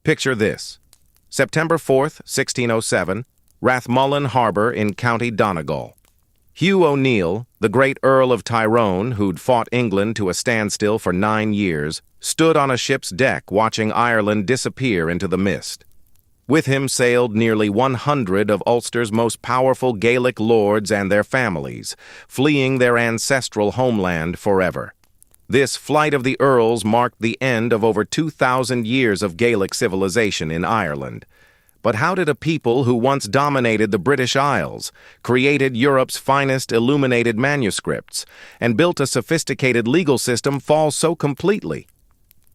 Picture this. September 4th, 1607, Rathmullen Harbor in County Donegal. Hugh O'Neill, the great Earl of Tyrone, who'd fought England to a standstill for 9 years, stood on a ship's deck watching Ireland disappear into the mist. With him sailed nearly 100 of Ulster's most powerful Gaelic lords and their families, fleeing their ancestral homeland forever. This flight of the Earls marked the end of over 2,000 years of Gaelic civilization in Ireland. But how did a people who once dominated the British Isles, created Europe's finest illuminated manuscripts, and built a sophisticated legal system fall so completely?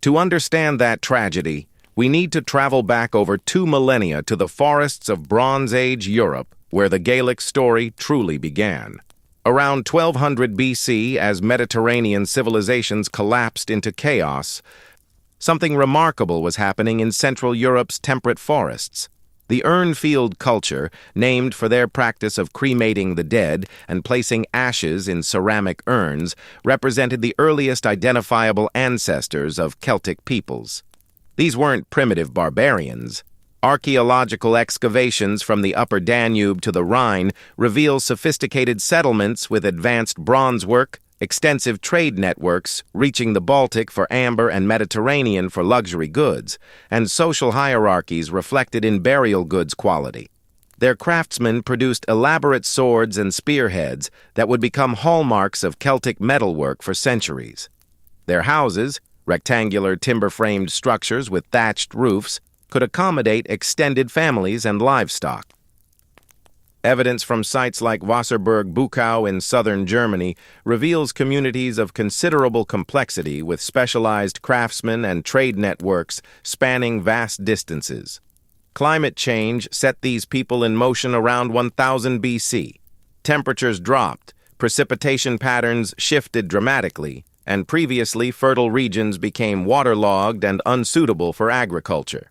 To understand that tragedy, we need to travel back over 2 millennia to the forests of Bronze Age Europe, where the Gaelic story truly began. Around 1200 BC, as Mediterranean civilizations collapsed into chaos, something remarkable was happening in Central Europe's temperate forests. The Urnfield culture, named for their practice of cremating the dead and placing ashes in ceramic urns, represented the earliest identifiable ancestors of Celtic peoples. These weren't primitive barbarians. Archaeological excavations from the upper Danube to the Rhine reveal sophisticated settlements with advanced bronze work, extensive trade networks reaching the Baltic for amber and Mediterranean for luxury goods, and social hierarchies reflected in burial goods quality. Their craftsmen produced elaborate swords and spearheads that would become hallmarks of Celtic metalwork for centuries. Their houses, rectangular timber-framed structures with thatched roofs, could accommodate extended families and livestock. Evidence from sites like Wasserburg-Buchau in southern Germany reveals communities of considerable complexity with specialized craftsmen and trade networks spanning vast distances. Climate change set these people in motion around 1000 BC. Temperatures dropped, precipitation patterns shifted dramatically, and previously fertile regions became waterlogged and unsuitable for agriculture.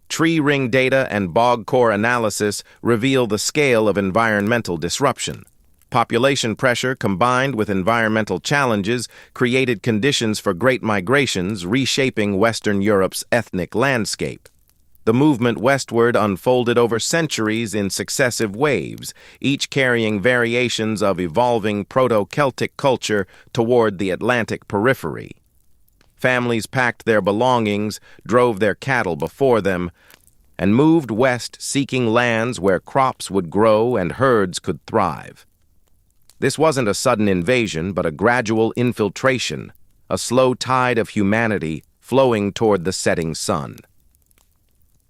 Tree ring data and bog core analysis reveal the scale of environmental disruption. Population pressure combined with environmental challenges created conditions for great migrations, reshaping Western Europe's ethnic landscape. The movement westward unfolded over centuries in successive waves, each carrying variations of evolving Proto-Celtic culture toward the Atlantic periphery. Families packed their belongings, drove their cattle before them, and moved west seeking lands where crops would grow and herds could thrive. This wasn't a sudden invasion, but a gradual infiltration, a slow tide of humanity flowing toward the setting sun.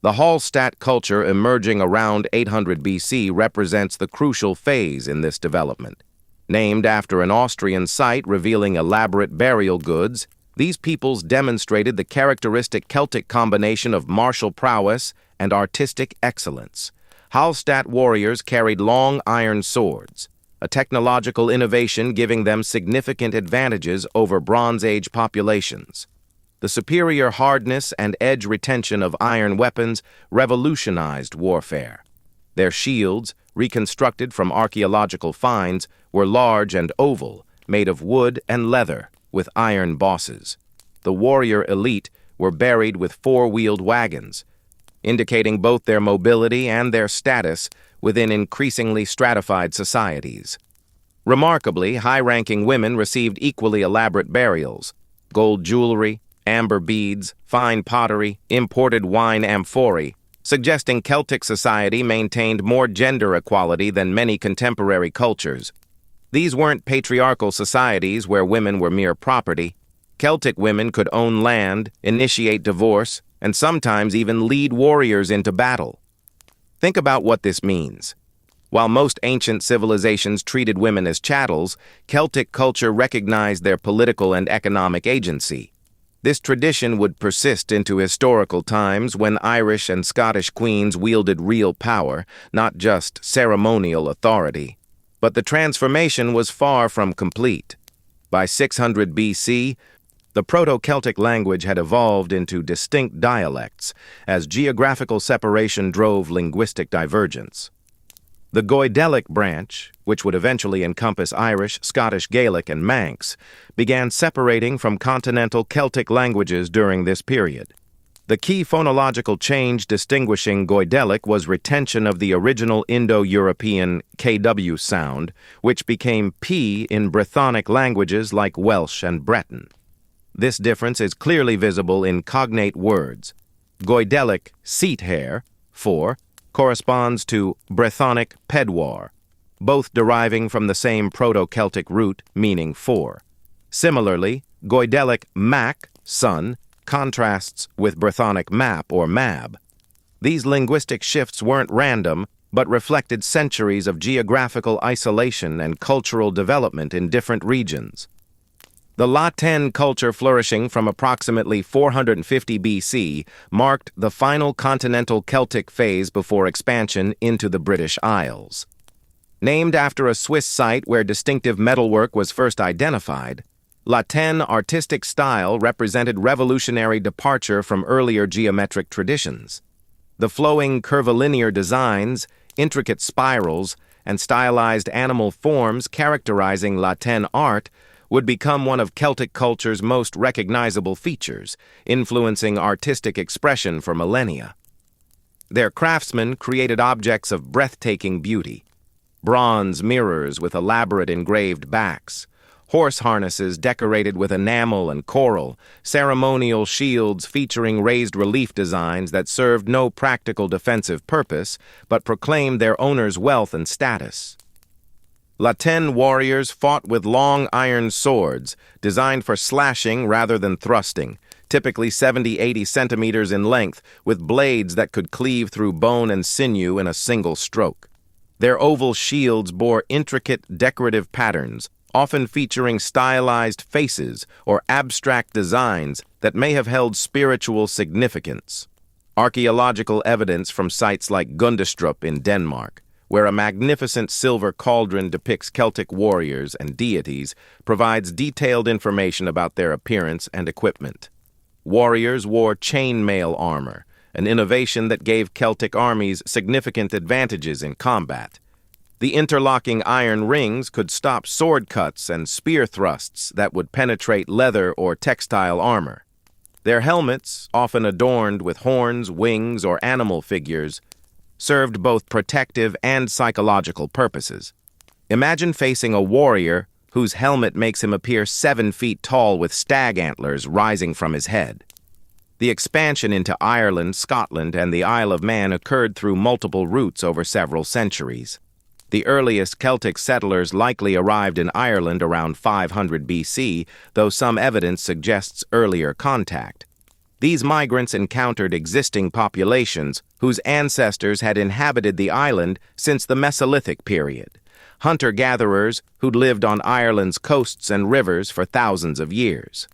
The Hallstatt culture emerging around 800 BC represents the crucial phase in this development. Named after an Austrian site revealing elaborate burial goods, these peoples demonstrated the characteristic Celtic combination of martial prowess and artistic excellence. Hallstatt warriors carried long iron swords, a technological innovation giving them significant advantages over Bronze Age populations. The superior hardness and edge retention of iron weapons revolutionized warfare. Their shields, reconstructed from archaeological finds, were large and oval, made of wood and leather, with iron bosses. The warrior elite were buried with 4-wheeled wagons, indicating both their mobility and their status within increasingly stratified societies. Remarkably, high-ranking women received equally elaborate burials: gold jewelry, amber beads, fine pottery, imported wine amphorae, suggesting Celtic society maintained more gender equality than many contemporary cultures. These weren't patriarchal societies where women were mere property. Celtic women could own land, initiate divorce, and sometimes even lead warriors into battle. Think about what this means. While most ancient civilizations treated women as chattels, Celtic culture recognized their political and economic agency. This tradition would persist into historical times when Irish and Scottish queens wielded real power, not just ceremonial authority. But the transformation was far from complete. By 600 BC, the Proto-Celtic language had evolved into distinct dialects as geographical separation drove linguistic divergence. The Goidelic branch, which would eventually encompass Irish, Scottish Gaelic, and Manx, began separating from continental Celtic languages during this period. The key phonological change distinguishing Gaelic was retention of the original Indo-European KW sound, which became P in Brythonic languages like Welsh and Breton. This difference is clearly visible in cognate words. Gaelic seat hair, for, corresponds to Brythonic pedwar, both deriving from the same Proto-Celtic root meaning for. Similarly, Gaelic mac, sun, contrasts with Brythonic map or mab. These linguistic shifts weren't random, but reflected centuries of geographical isolation and cultural development in different regions. The Latin culture flourishing from approximately 450 BC marked the final continental Celtic phase before expansion into the British Isles. Named after a Swiss site where distinctive metalwork was first identified, Latin artistic style represented revolutionary departure from earlier geometric traditions. The flowing curvilinear designs, intricate spirals, and stylized animal forms characterizing Latin art would become one of Celtic culture's most recognizable features, influencing artistic expression for millennia. Their craftsmen created objects of breathtaking beauty: bronze mirrors with elaborate engraved backs, horse harnesses decorated with enamel and coral, ceremonial shields featuring raised relief designs that served no practical defensive purpose but proclaimed their owners' wealth and status. Latin warriors fought with long iron swords, designed for slashing rather than thrusting, typically 70-80 centimeters in length, with blades that could cleave through bone and sinew in a single stroke. Their oval shields bore intricate decorative patterns, often featuring stylized faces or abstract designs that may have held spiritual significance. Archaeological evidence from sites like Gundestrup in Denmark, where a magnificent silver cauldron depicts Celtic warriors and deities, provides detailed information about their appearance and equipment. Warriors wore chainmail armor, an innovation that gave Celtic armies significant advantages in combat. The interlocking iron rings could stop sword cuts and spear thrusts that would penetrate leather or textile armor. Their helmets, often adorned with horns, wings, or animal figures, served both protective and psychological purposes. Imagine facing a warrior whose helmet makes him appear 7 feet tall with stag antlers rising from his head. The expansion into Ireland, Scotland, and the Isle of Man occurred through multiple routes over several centuries. The earliest Celtic settlers likely arrived in Ireland around 500 BC, though some evidence suggests earlier contact. These migrants encountered existing populations whose ancestors had inhabited the island since the Mesolithic period, hunter-gatherers who'd lived on Ireland's coasts and rivers for thousands of years.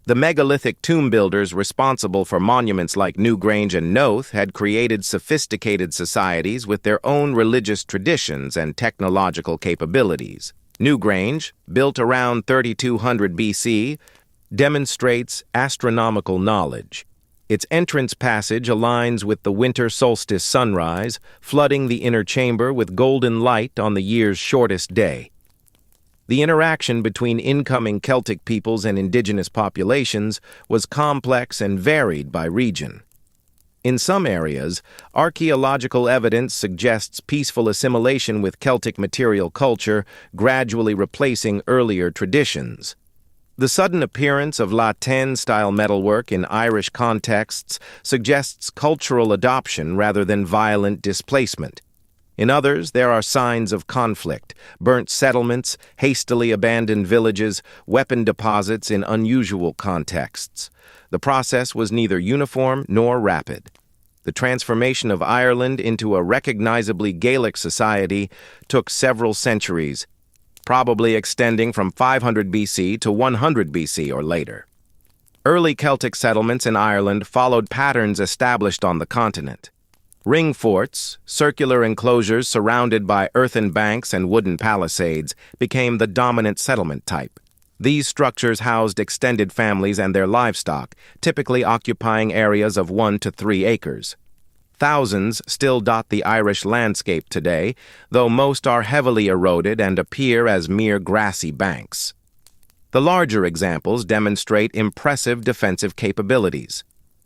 The megalithic tomb builders responsible for monuments like Newgrange and Knowth had created sophisticated societies with their own religious traditions and technological capabilities. Newgrange, built around 3200 BC, demonstrates astronomical knowledge. Its entrance passage aligns with the winter solstice sunrise, flooding the inner chamber with golden light on the year's shortest day. The interaction between incoming Celtic peoples and indigenous populations was complex and varied by region. In some areas, archaeological evidence suggests peaceful assimilation with Celtic material culture, gradually replacing earlier traditions. The sudden appearance of Latin-style metalwork in Irish contexts suggests cultural adoption rather than violent displacement. In others, there are signs of conflict: burnt settlements, hastily abandoned villages, weapon deposits in unusual contexts. The process was neither uniform nor rapid. The transformation of Ireland into a recognizably Gaelic society took several centuries, probably extending from 500 BC to 100 BC or later. Early Celtic settlements in Ireland followed patterns established on the continent. Ring forts, circular enclosures surrounded by earthen banks and wooden palisades, became the dominant settlement type. These structures housed extended families and their livestock, typically occupying areas of 1 to 3 acres. Thousands still dot the Irish landscape today, though most are heavily eroded and appear as mere grassy banks. The larger examples demonstrate impressive defensive capabilities.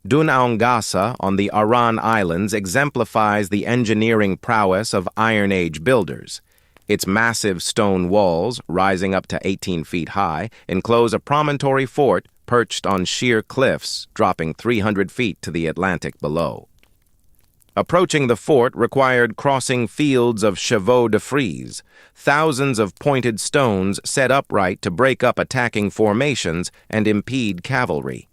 Dún Aongasa on the Aran Islands exemplifies the engineering prowess of Iron Age builders. Its massive stone walls, rising up to 18 feet high, enclose a promontory fort perched on sheer cliffs, dropping 300 feet to the Atlantic below. Approaching the fort required crossing fields of chevaux de frise, thousands of pointed stones set upright to break up attacking formations and impede cavalry.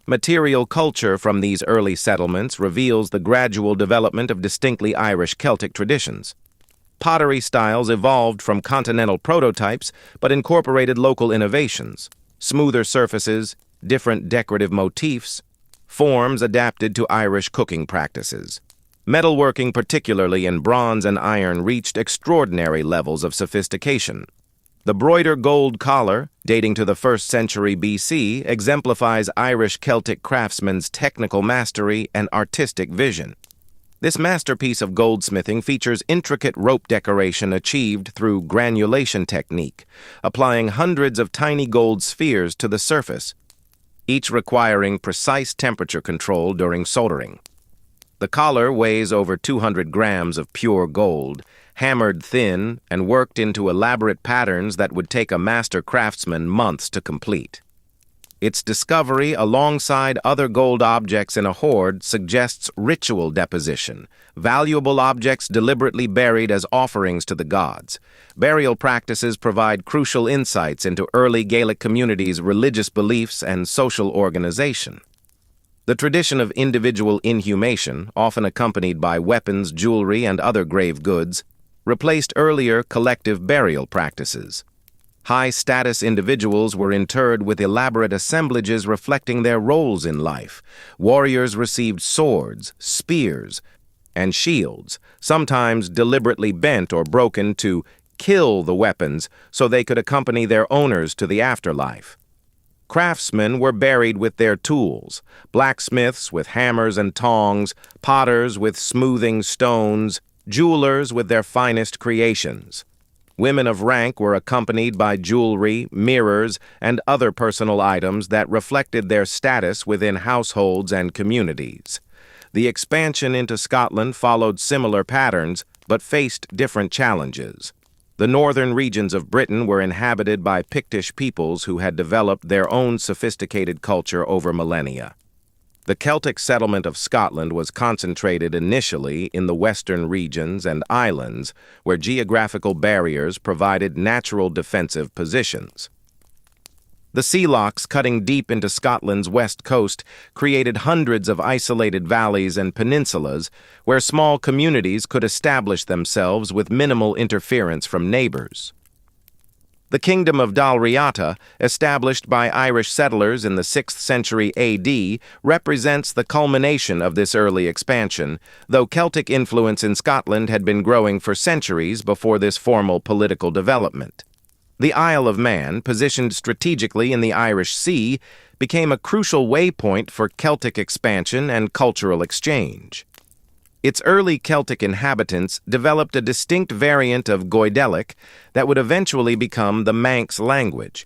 Material culture from these early settlements reveals the gradual development of distinctly Irish Celtic traditions. Pottery styles evolved from continental prototypes but incorporated local innovations, smoother surfaces, different decorative motifs, forms adapted to Irish cooking practices. Metalworking, particularly in bronze and iron, reached extraordinary levels of sophistication. The broider gold collar, dating to the 1st century BC, exemplifies Irish Celtic craftsmen's technical mastery and artistic vision. This masterpiece of goldsmithing features intricate rope decoration achieved through granulation technique, applying hundreds of tiny gold spheres to the surface, each requiring precise temperature control during soldering. The collar weighs over 200 grams of pure gold, hammered thin and worked into elaborate patterns that would take a master craftsman months to complete. Its discovery alongside other gold objects in a hoard suggests ritual deposition, valuable objects deliberately buried as offerings to the gods. Burial practices provide crucial insights into early Gaelic communities' religious beliefs and social organization. The tradition of individual inhumation, often accompanied by weapons, jewelry, and other grave goods, replaced earlier collective burial practices. High-status individuals were interred with elaborate assemblages reflecting their roles in life. Warriors received swords, spears, and shields, sometimes deliberately bent or broken to kill the weapons so they could accompany their owners to the afterlife. Craftsmen were buried with their tools, blacksmiths with hammers and tongs, potters with smoothing stones, jewelers with their finest creations. Women of rank were accompanied by jewelry, mirrors, and other personal items that reflected their status within households and communities. The expansion into Scotland followed similar patterns, but faced different challenges. The northern regions of Britain were inhabited by Pictish peoples who had developed their own sophisticated culture over millennia. The Celtic settlement of Scotland was concentrated initially in the western regions and islands, where geographical barriers provided natural defensive positions. The sea locks cutting deep into Scotland's west coast created hundreds of isolated valleys and peninsulas where small communities could establish themselves with minimal interference from neighbors. The kingdom of Dál Riata, established by Irish settlers in the 6th century AD, represents the culmination of this early expansion, though Celtic influence in Scotland had been growing for centuries before this formal political development. The Isle of Man, positioned strategically in the Irish Sea, became a crucial waypoint for Celtic expansion and cultural exchange. Its early Celtic inhabitants developed a distinct variant of Gaelic that would eventually become the Manx language.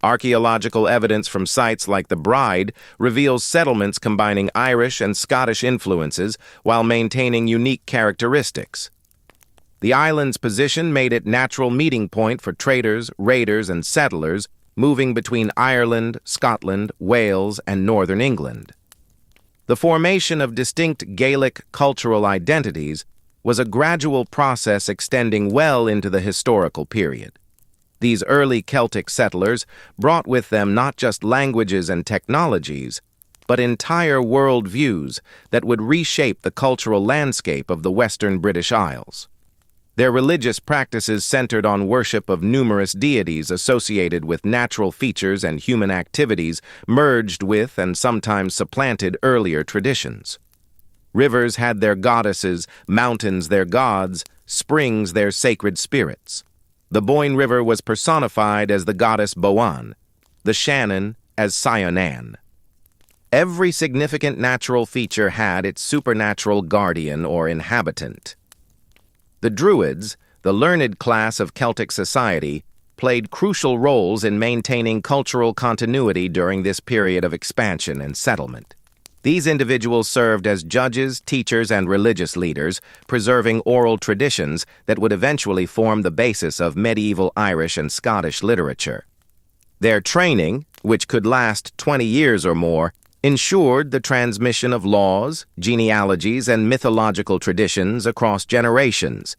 Archaeological evidence from sites like the Bride reveals settlements combining Irish and Scottish influences while maintaining unique characteristics. The island's position made it a natural meeting point for traders, raiders, and settlers moving between Ireland, Scotland, Wales, and northern England. The formation of distinct Gaelic cultural identities was a gradual process extending well into the historical period. These early Celtic settlers brought with them not just languages and technologies, but entire worldviews that would reshape the cultural landscape of the Western British Isles. Their religious practices centered on worship of numerous deities associated with natural features and human activities merged with and sometimes supplanted earlier traditions. Rivers had their goddesses, mountains their gods, springs their sacred spirits. The Boyne River was personified as the goddess Boan, the Shannon as Sionan. Every significant natural feature had its supernatural guardian or inhabitant. The Druids, the learned class of Celtic society, played crucial roles in maintaining cultural continuity during this period of expansion and settlement. These individuals served as judges, teachers, and religious leaders, preserving oral traditions that would eventually form the basis of medieval Irish and Scottish literature. Their training, which could last 20 years or more, ensured the transmission of laws, genealogies, and mythological traditions across generations.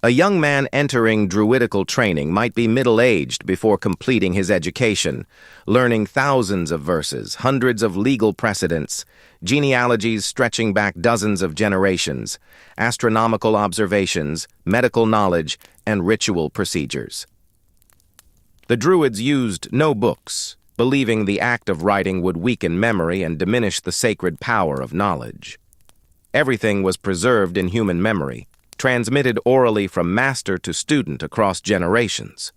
A young man entering druidical training might be middle-aged before completing his education, learning thousands of verses, hundreds of legal precedents, genealogies stretching back dozens of generations, astronomical observations, medical knowledge, and ritual procedures. The Druids used no books, believing the act of writing would weaken memory and diminish the sacred power of knowledge. Everything was preserved in human memory, transmitted orally from master to student across generations.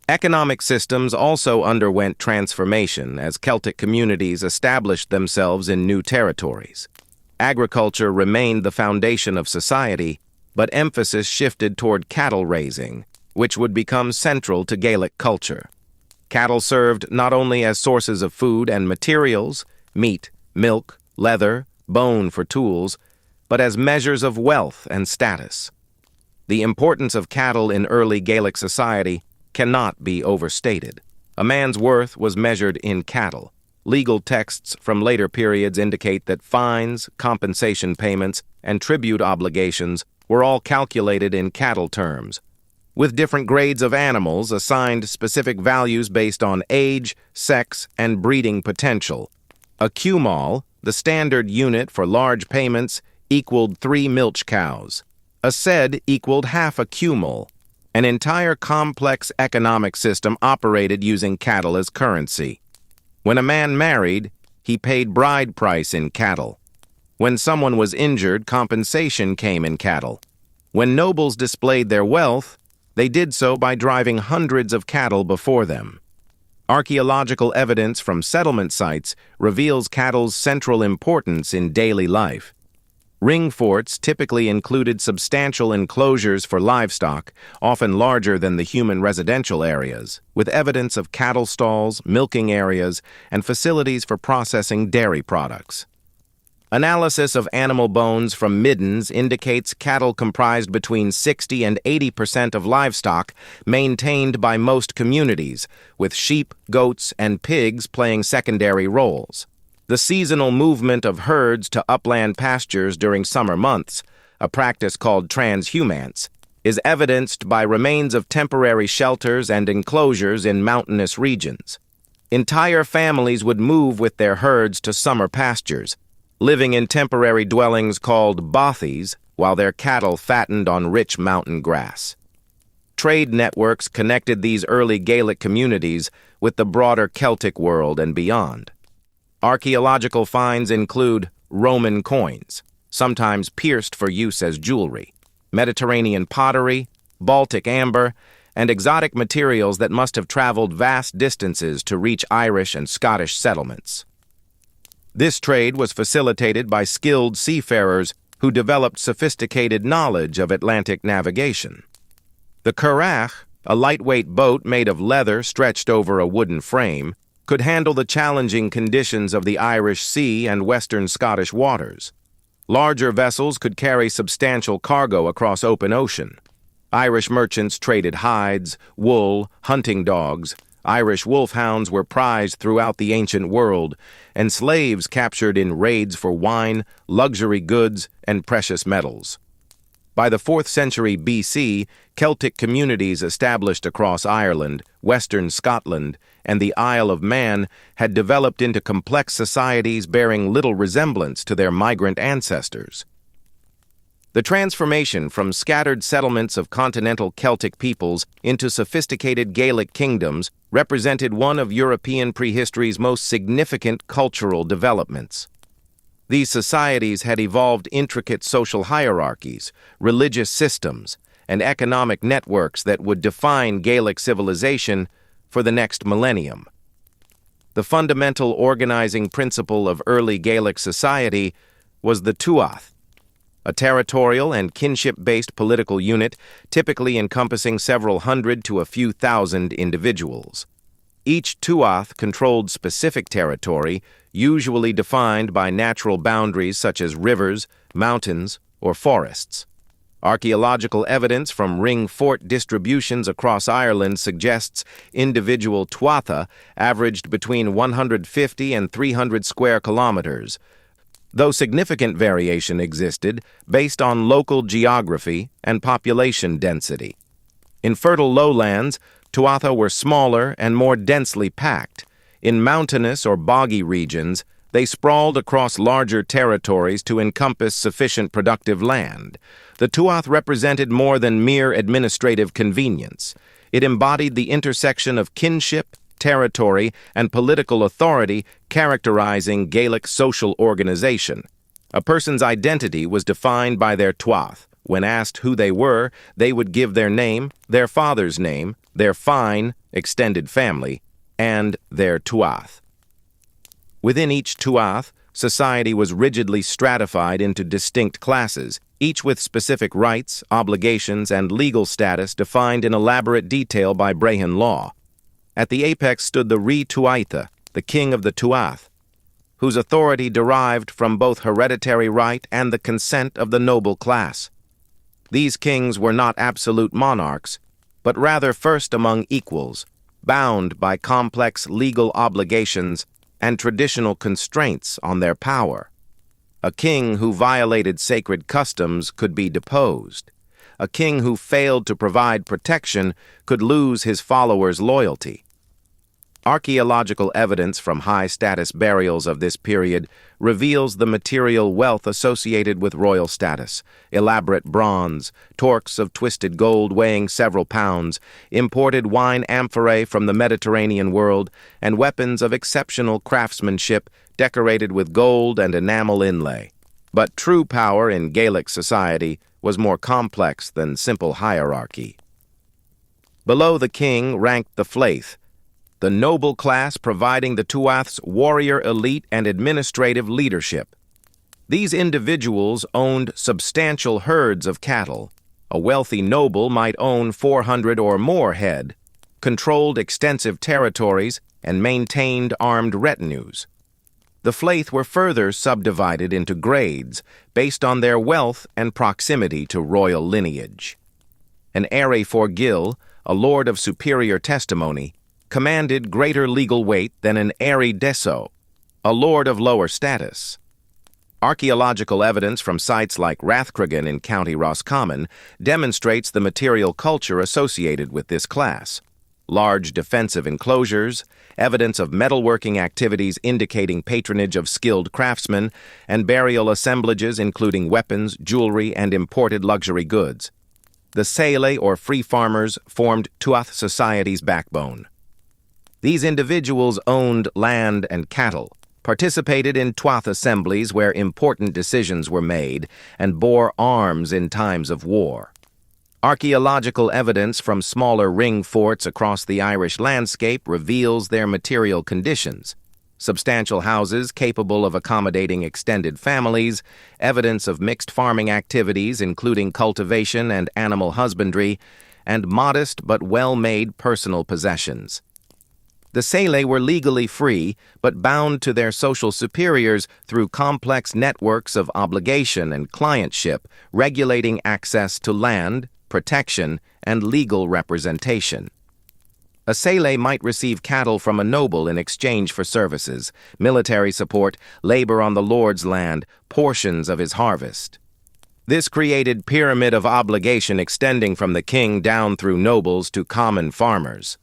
Economic systems also underwent transformation as Celtic communities established themselves in new territories. Agriculture remained the foundation of society, but emphasis shifted toward cattle raising, which would become central to Gaelic culture. Cattle served not only as sources of food and materials, meat, milk, leather, bone for tools, but as measures of wealth and status. The importance of cattle in early Gaelic society cannot be overstated. A man's worth was measured in cattle. Legal texts from later periods indicate that fines, compensation payments, and tribute obligations were all calculated in cattle terms, with different grades of animals assigned specific values based on age, sex, and breeding potential. A cummal, the standard unit for large payments, equaled 3 milch cows. A sed equaled half a cummal. An entire complex economic system operated using cattle as currency. When a man married, he paid bride price in cattle. When someone was injured, compensation came in cattle. When nobles displayed their wealth, they did so by driving hundreds of cattle before them. Archaeological evidence from settlement sites reveals cattle's central importance in daily life. Ring forts typically included substantial enclosures for livestock, often larger than the human residential areas, with evidence of cattle stalls, milking areas, and facilities for processing dairy products. Analysis of animal bones from middens indicates cattle comprised between 60 and 80% of livestock maintained by most communities, with sheep, goats, and pigs playing secondary roles. The seasonal movement of herds to upland pastures during summer months, a practice called transhumance, is evidenced by remains of temporary shelters and enclosures in mountainous regions. Entire families would move with their herds to summer pastures, living in temporary dwellings called bothies while their cattle fattened on rich mountain grass. Trade networks connected these early Gaelic communities with the broader Celtic world and beyond. Archaeological finds include Roman coins, sometimes pierced for use as jewelry, Mediterranean pottery, Baltic amber, and exotic materials that must have traveled vast distances to reach Irish and Scottish settlements. This trade was facilitated by skilled seafarers who developed sophisticated knowledge of Atlantic navigation. The currach, a lightweight boat made of leather stretched over a wooden frame, could handle the challenging conditions of the Irish Sea and western Scottish waters. Larger vessels could carry substantial cargo across open ocean. Irish merchants traded hides, wool, hunting dogs. Irish wolfhounds were prized throughout the ancient world, and slaves captured in raids for wine, luxury goods, and precious metals. By the 4th century BC, Celtic communities established across Ireland, western Scotland, and the Isle of Man had developed into complex societies bearing little resemblance to their migrant ancestors. The transformation from scattered settlements of continental Celtic peoples into sophisticated Gaelic kingdoms represented one of European prehistory's most significant cultural developments. These societies had evolved intricate social hierarchies, religious systems, and economic networks that would define Gaelic civilization for the next millennium. The fundamental organizing principle of early Gaelic society was the tuath, a territorial and kinship-based political unit typically encompassing several hundred to a few thousand individuals. Each tuath controlled specific territory, usually defined by natural boundaries such as rivers, mountains, or forests. Archaeological evidence from ring fort distributions across Ireland suggests individual tuatha averaged between 150 and 300 square kilometers, though significant variation existed based on local geography and population density. In fertile lowlands, tuatha were smaller and more densely packed. In mountainous or boggy regions, they sprawled across larger territories to encompass sufficient productive land. The tuath represented more than mere administrative convenience. It embodied the intersection of kinship, territory, and political authority characterizing Gaelic social organization. A person's identity was defined by their tuath. When asked who they were, they would give their name, their father's name, their fine, extended family, and their tuath. Within each tuath, society was rigidly stratified into distinct classes, each with specific rights, obligations, and legal status defined in elaborate detail by Brehon law. At the apex stood the Rí Tuaithe, the king of the tuath, whose authority derived from both hereditary right and the consent of the noble class. These kings were not absolute monarchs, but rather first among equals, bound by complex legal obligations and traditional constraints on their power. A king who violated sacred customs could be deposed. A king who failed to provide protection could lose his followers' loyalty. Archaeological evidence from high-status burials of this period reveals the material wealth associated with royal status: elaborate bronze, torques of twisted gold weighing several pounds, imported wine amphorae from the Mediterranean world, and weapons of exceptional craftsmanship decorated with gold and enamel inlay. But true power in Gaelic society was more complex than simple hierarchy. Below the king ranked the flaith, the noble class providing the tuath's warrior elite and administrative leadership. These individuals owned substantial herds of cattle. A wealthy noble might own 400 or more head, controlled extensive territories, and maintained armed retinues. The flaith were further subdivided into grades based on their wealth and proximity to royal lineage. An Ere for Gil, a lord of superior testimony, commanded greater legal weight than an Ere Deso, a lord of lower status. Archaeological evidence from sites like Rathcreggan in County Roscommon demonstrates the material culture associated with this class. Large defensive enclosures, evidence of metalworking activities indicating patronage of skilled craftsmen, and burial assemblages including weapons, jewelry, and imported luxury goods. The Sele or free farmers formed tuath society's backbone. These individuals owned land and cattle, participated in tuath assemblies where important decisions were made, and bore arms in times of war. Archaeological evidence from smaller ring forts across the Irish landscape reveals their material conditions: substantial houses capable of accommodating extended families, evidence of mixed farming activities including cultivation and animal husbandry, and modest but well-made personal possessions. The Sele were legally free, but bound to their social superiors through complex networks of obligation and clientship, regulating access to land, protection, and legal representation. A Sele might receive cattle from a noble in exchange for services, military support, labor on the lord's land, portions of his harvest. This created pyramid of obligation extending from the king down through nobles to common farmers.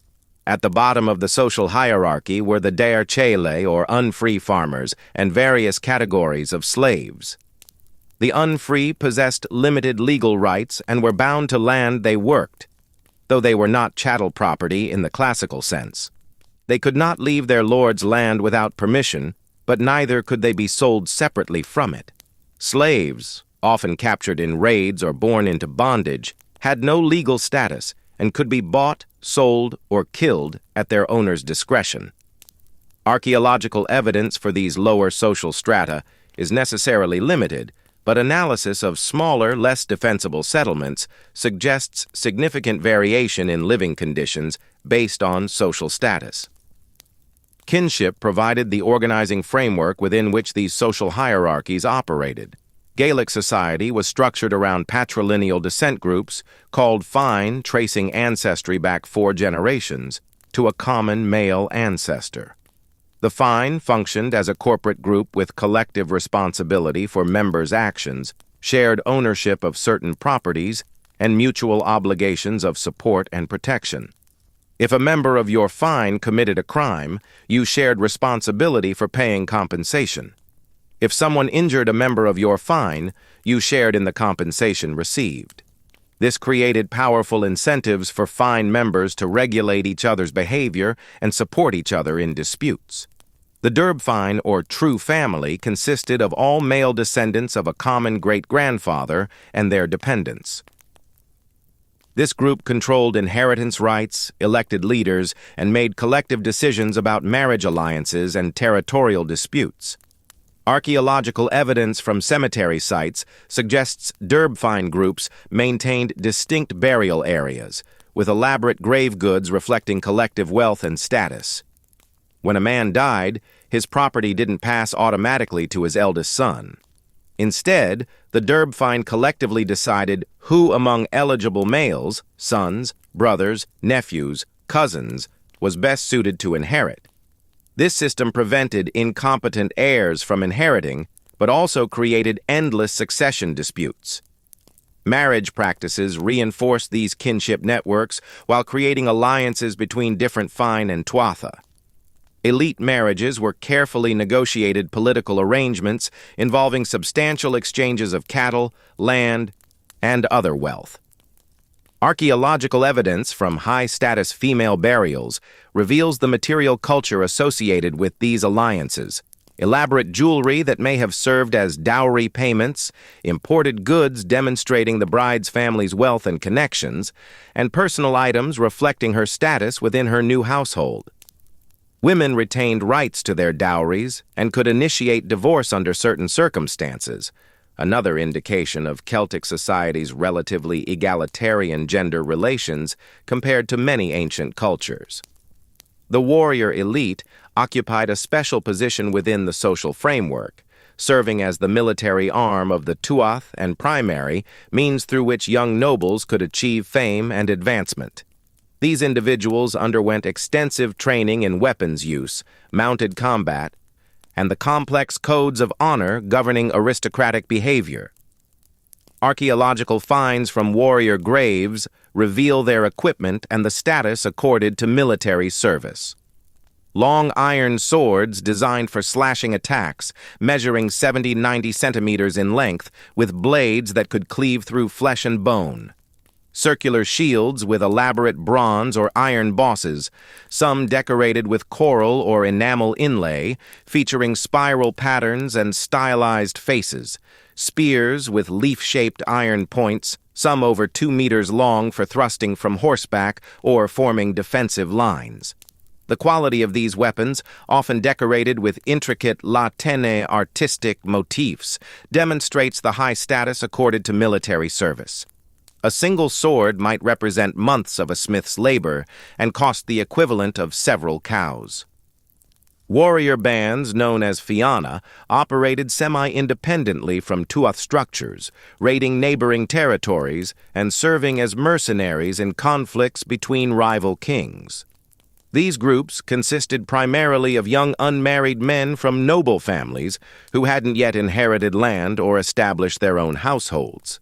At the bottom of the social hierarchy were the Dair Chéile, or unfree farmers, and various categories of slaves. The unfree possessed limited legal rights and were bound to land they worked, though they were not chattel property in the classical sense. They could not leave their lord's land without permission, but neither could they be sold separately from it. Slaves, often captured in raids or born into bondage, had no legal status and could be bought, sold, or killed at their owner's discretion. Archaeological evidence for these lower social strata is necessarily limited, but analysis of smaller, less defensible settlements suggests significant variation in living conditions based on social status. Kinship provided the organizing framework within which these social hierarchies operated. Gaelic society was structured around patrilineal descent groups called fine, tracing ancestry back 4 generations to a common male ancestor. The fine functioned as a corporate group with collective responsibility for members' actions, shared ownership of certain properties, and mutual obligations of support and protection. If a member of your fine committed a crime, you shared responsibility for paying compensation. If someone injured a member of your fine, you shared in the compensation received. This created powerful incentives for fine members to regulate each other's behavior and support each other in disputes. The Derb fine, or true family, consisted of all male descendants of a common great-grandfather and their dependents. This group controlled inheritance rights, elected leaders, and made collective decisions about marriage alliances and territorial disputes. Archaeological evidence from cemetery sites suggests Derb fine groups maintained distinct burial areas, with elaborate grave goods reflecting collective wealth and status. When a man died, his property didn't pass automatically to his eldest son. Instead, the Derb fine collectively decided who among eligible males, sons, brothers, nephews, cousins, was best suited to inherit. This system prevented incompetent heirs from inheriting, but also created endless succession disputes. Marriage practices reinforced these kinship networks while creating alliances between different fine and tuatha. Elite marriages were carefully negotiated political arrangements involving substantial exchanges of cattle, land, and other wealth. Archaeological evidence from high-status female burials reveals the material culture associated with these alliances. Elaborate jewelry that may have served as dowry payments, imported goods demonstrating the bride's family's wealth and connections, and personal items reflecting her status within her new household. Women retained rights to their dowries and could initiate divorce under certain circumstances, another indication of Celtic society's relatively egalitarian gender relations compared to many ancient cultures. The warrior elite occupied a special position within the social framework, serving as the military arm of the tuath and primary, means through which young nobles could achieve fame and advancement. These individuals underwent extensive training in weapons use, mounted combat, and the complex codes of honor governing aristocratic behavior. Archaeological finds from warrior graves reveal their equipment and the status accorded to military service. Long iron swords designed for slashing attacks, measuring 70-90 centimeters in length, with blades that could cleave through flesh and bone. Circular shields with elaborate bronze or iron bosses, some decorated with coral or enamel inlay, featuring spiral patterns and stylized faces. Spears with leaf-shaped iron points, some over 2 meters long for thrusting from horseback or forming defensive lines. The quality of these weapons, often decorated with intricate latene artistic motifs, demonstrates the high status accorded to military service. A single sword might represent months of a smith's labor and cost the equivalent of several cows. Warrior bands known as fianna operated semi-independently from tuath structures, raiding neighboring territories and serving as mercenaries in conflicts between rival kings. These groups consisted primarily of young unmarried men from noble families who hadn't yet inherited land or established their own households.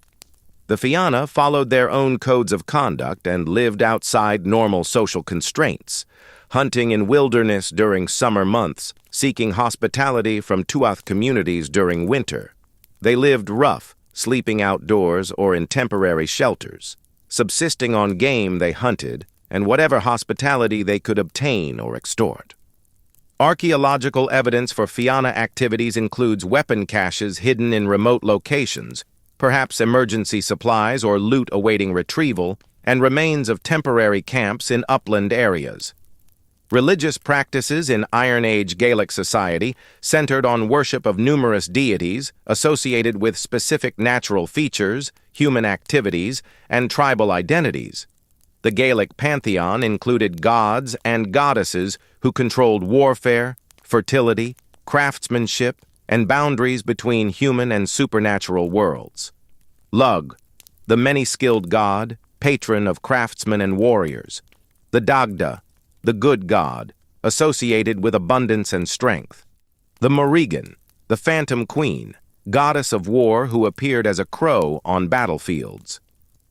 The fianna followed their own codes of conduct and lived outside normal social constraints, hunting in wilderness during summer months, seeking hospitality from tuath communities during winter. They lived rough, sleeping outdoors or in temporary shelters, subsisting on game they hunted and whatever hospitality they could obtain or extort. Archaeological evidence for fianna activities includes weapon caches hidden in remote locations, perhaps emergency supplies or loot awaiting retrieval, and remains of temporary camps in upland areas. Religious practices in Iron Age Gaelic society centered on worship of numerous deities associated with specific natural features, human activities, and tribal identities. The Gaelic pantheon included gods and goddesses who controlled warfare, fertility, craftsmanship, and boundaries between human and supernatural worlds. Lug, the many-skilled god, patron of craftsmen and warriors. The Dagda, the good god, associated with abundance and strength. The Morrigan, the phantom queen, goddess of war who appeared as a crow on battlefields.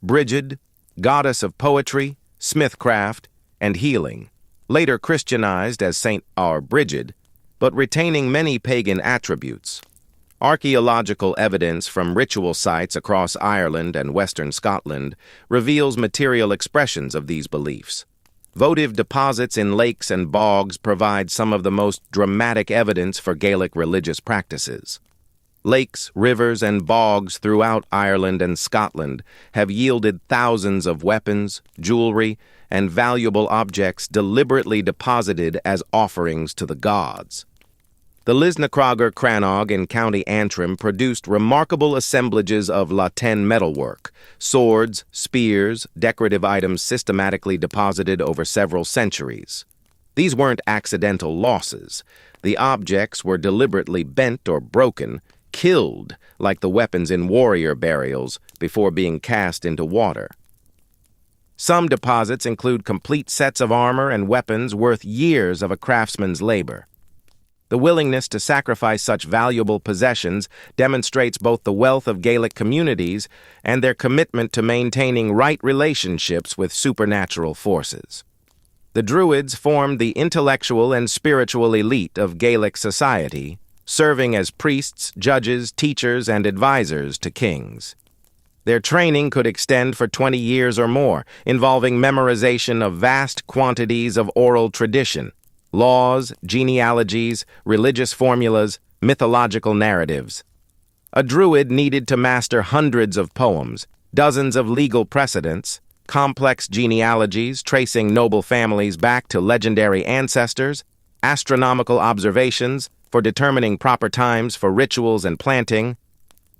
Brigid, goddess of poetry, smithcraft, and healing, later Christianized as Saint Our Brigid, but retaining many pagan attributes. Archaeological evidence from ritual sites across Ireland and western Scotland reveals material expressions of these beliefs. Votive deposits in lakes and bogs provide some of the most dramatic evidence for Gaelic religious practices. Lakes, rivers, and bogs throughout Ireland and Scotland have yielded thousands of weapons, jewelry, and valuable objects deliberately deposited as offerings to the gods. The Lisnacrogher Crannog in County Antrim produced remarkable assemblages of Latin metalwork, swords, spears, decorative items systematically deposited over several centuries. These weren't accidental losses. The objects were deliberately bent or broken, killed like the weapons in warrior burials before being cast into water. Some deposits include complete sets of armor and weapons worth years of a craftsman's labor. The willingness to sacrifice such valuable possessions demonstrates both the wealth of Gaelic communities and their commitment to maintaining right relationships with supernatural forces. The Druids formed the intellectual and spiritual elite of Gaelic society, serving as priests, judges, teachers, and advisors to kings. Their training could extend for 20 years or more, involving memorization of vast quantities of oral tradition, laws, genealogies, religious formulas, mythological narratives. A druid needed to master hundreds of poems, dozens of legal precedents, complex genealogies tracing noble families back to legendary ancestors, astronomical observations for determining proper times for rituals and planting,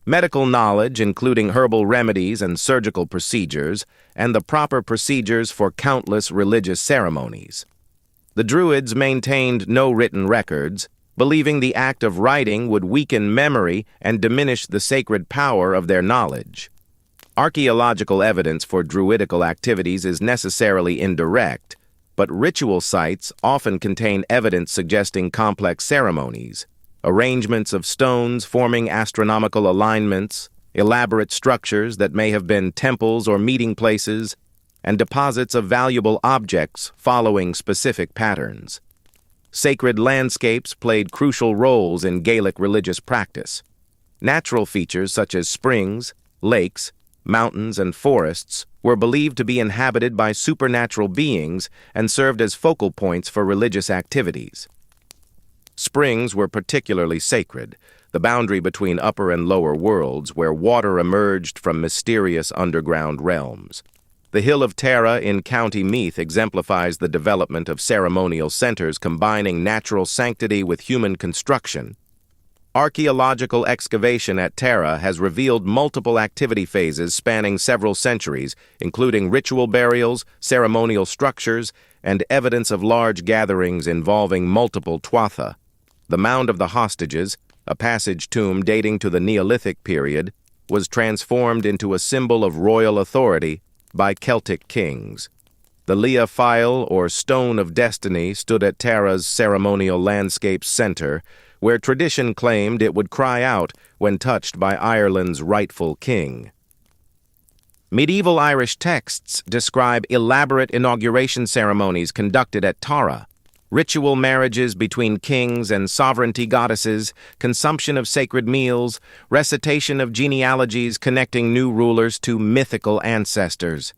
medical knowledge including herbal remedies and surgical procedures, and the proper procedures for countless religious ceremonies. The Druids maintained no written records, believing the act of writing would weaken memory and diminish the sacred power of their knowledge. Archaeological evidence for Druidical activities is necessarily indirect, but ritual sites often contain evidence suggesting complex ceremonies, arrangements of stones forming astronomical alignments, elaborate structures that may have been temples or meeting places, and deposits of valuable objects following specific patterns. Sacred landscapes played crucial roles in Gaelic religious practice. Natural features such as springs, lakes, mountains, and forests were believed to be inhabited by supernatural beings and served as focal points for religious activities. Springs were particularly sacred, the boundary between upper and lower worlds where water emerged from mysterious underground realms. The Hill of Tara in County Meath exemplifies the development of ceremonial centers combining natural sanctity with human construction. Archaeological excavation at Tara has revealed multiple activity phases spanning several centuries, including ritual burials, ceremonial structures, and evidence of large gatherings involving multiple tuatha. The Mound of the Hostages, a passage tomb dating to the Neolithic period, was transformed into a symbol of royal authority by Celtic kings. The Leah File, or Stone of Destiny, stood at Tara's ceremonial landscape center, where tradition claimed it would cry out when touched by Ireland's rightful king. Medieval Irish texts describe elaborate inauguration ceremonies conducted at Tara, ritual marriages between kings and sovereignty goddesses, consumption of sacred meals, recitation of genealogies connecting new rulers to mythical ancestors.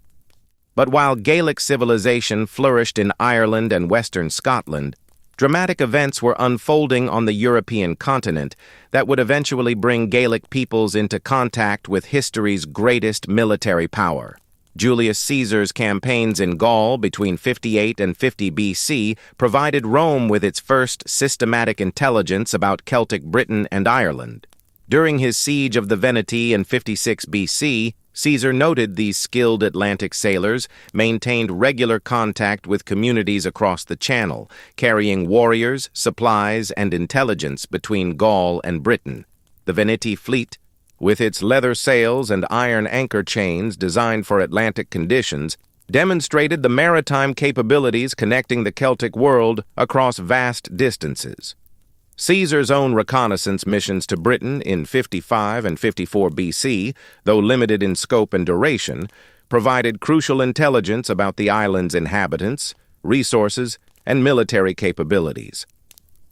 But while Gaelic civilization flourished in Ireland and western Scotland, dramatic events were unfolding on the European continent that would eventually bring Gaelic peoples into contact with history's greatest military power. Julius Caesar's campaigns in Gaul between 58 and 50 BC provided Rome with its first systematic intelligence about Celtic Britain and Ireland. During his siege of the Veneti in 56 BC, Caesar noted these skilled Atlantic sailors maintained regular contact with communities across the Channel, carrying warriors, supplies, and intelligence between Gaul and Britain. The Veneti fleet, with its leather sails and iron anchor chains designed for Atlantic conditions, demonstrated the maritime capabilities connecting the Celtic world across vast distances. Caesar's own reconnaissance missions to Britain in 55 and 54 BC, though limited in scope and duration, provided crucial intelligence about the island's inhabitants, resources, and military capabilities.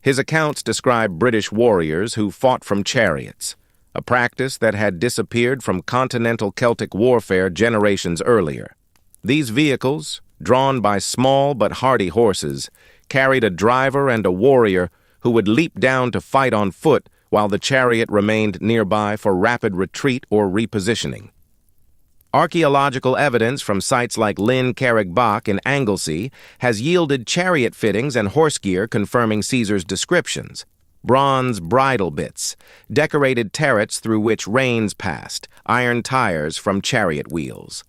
His accounts describe British warriors who fought from chariots, a practice that had disappeared from continental Celtic warfare generations earlier. These vehicles, drawn by small but hardy horses, carried a driver and a warrior who would leap down to fight on foot while the chariot remained nearby for rapid retreat or repositioning. Archaeological evidence from sites like Lyn Carrig Bach in Anglesey has yielded chariot fittings and horse gear confirming Caesar's descriptions: bronze bridle bits, decorated turrets through which reins passed, iron tires from chariot wheels.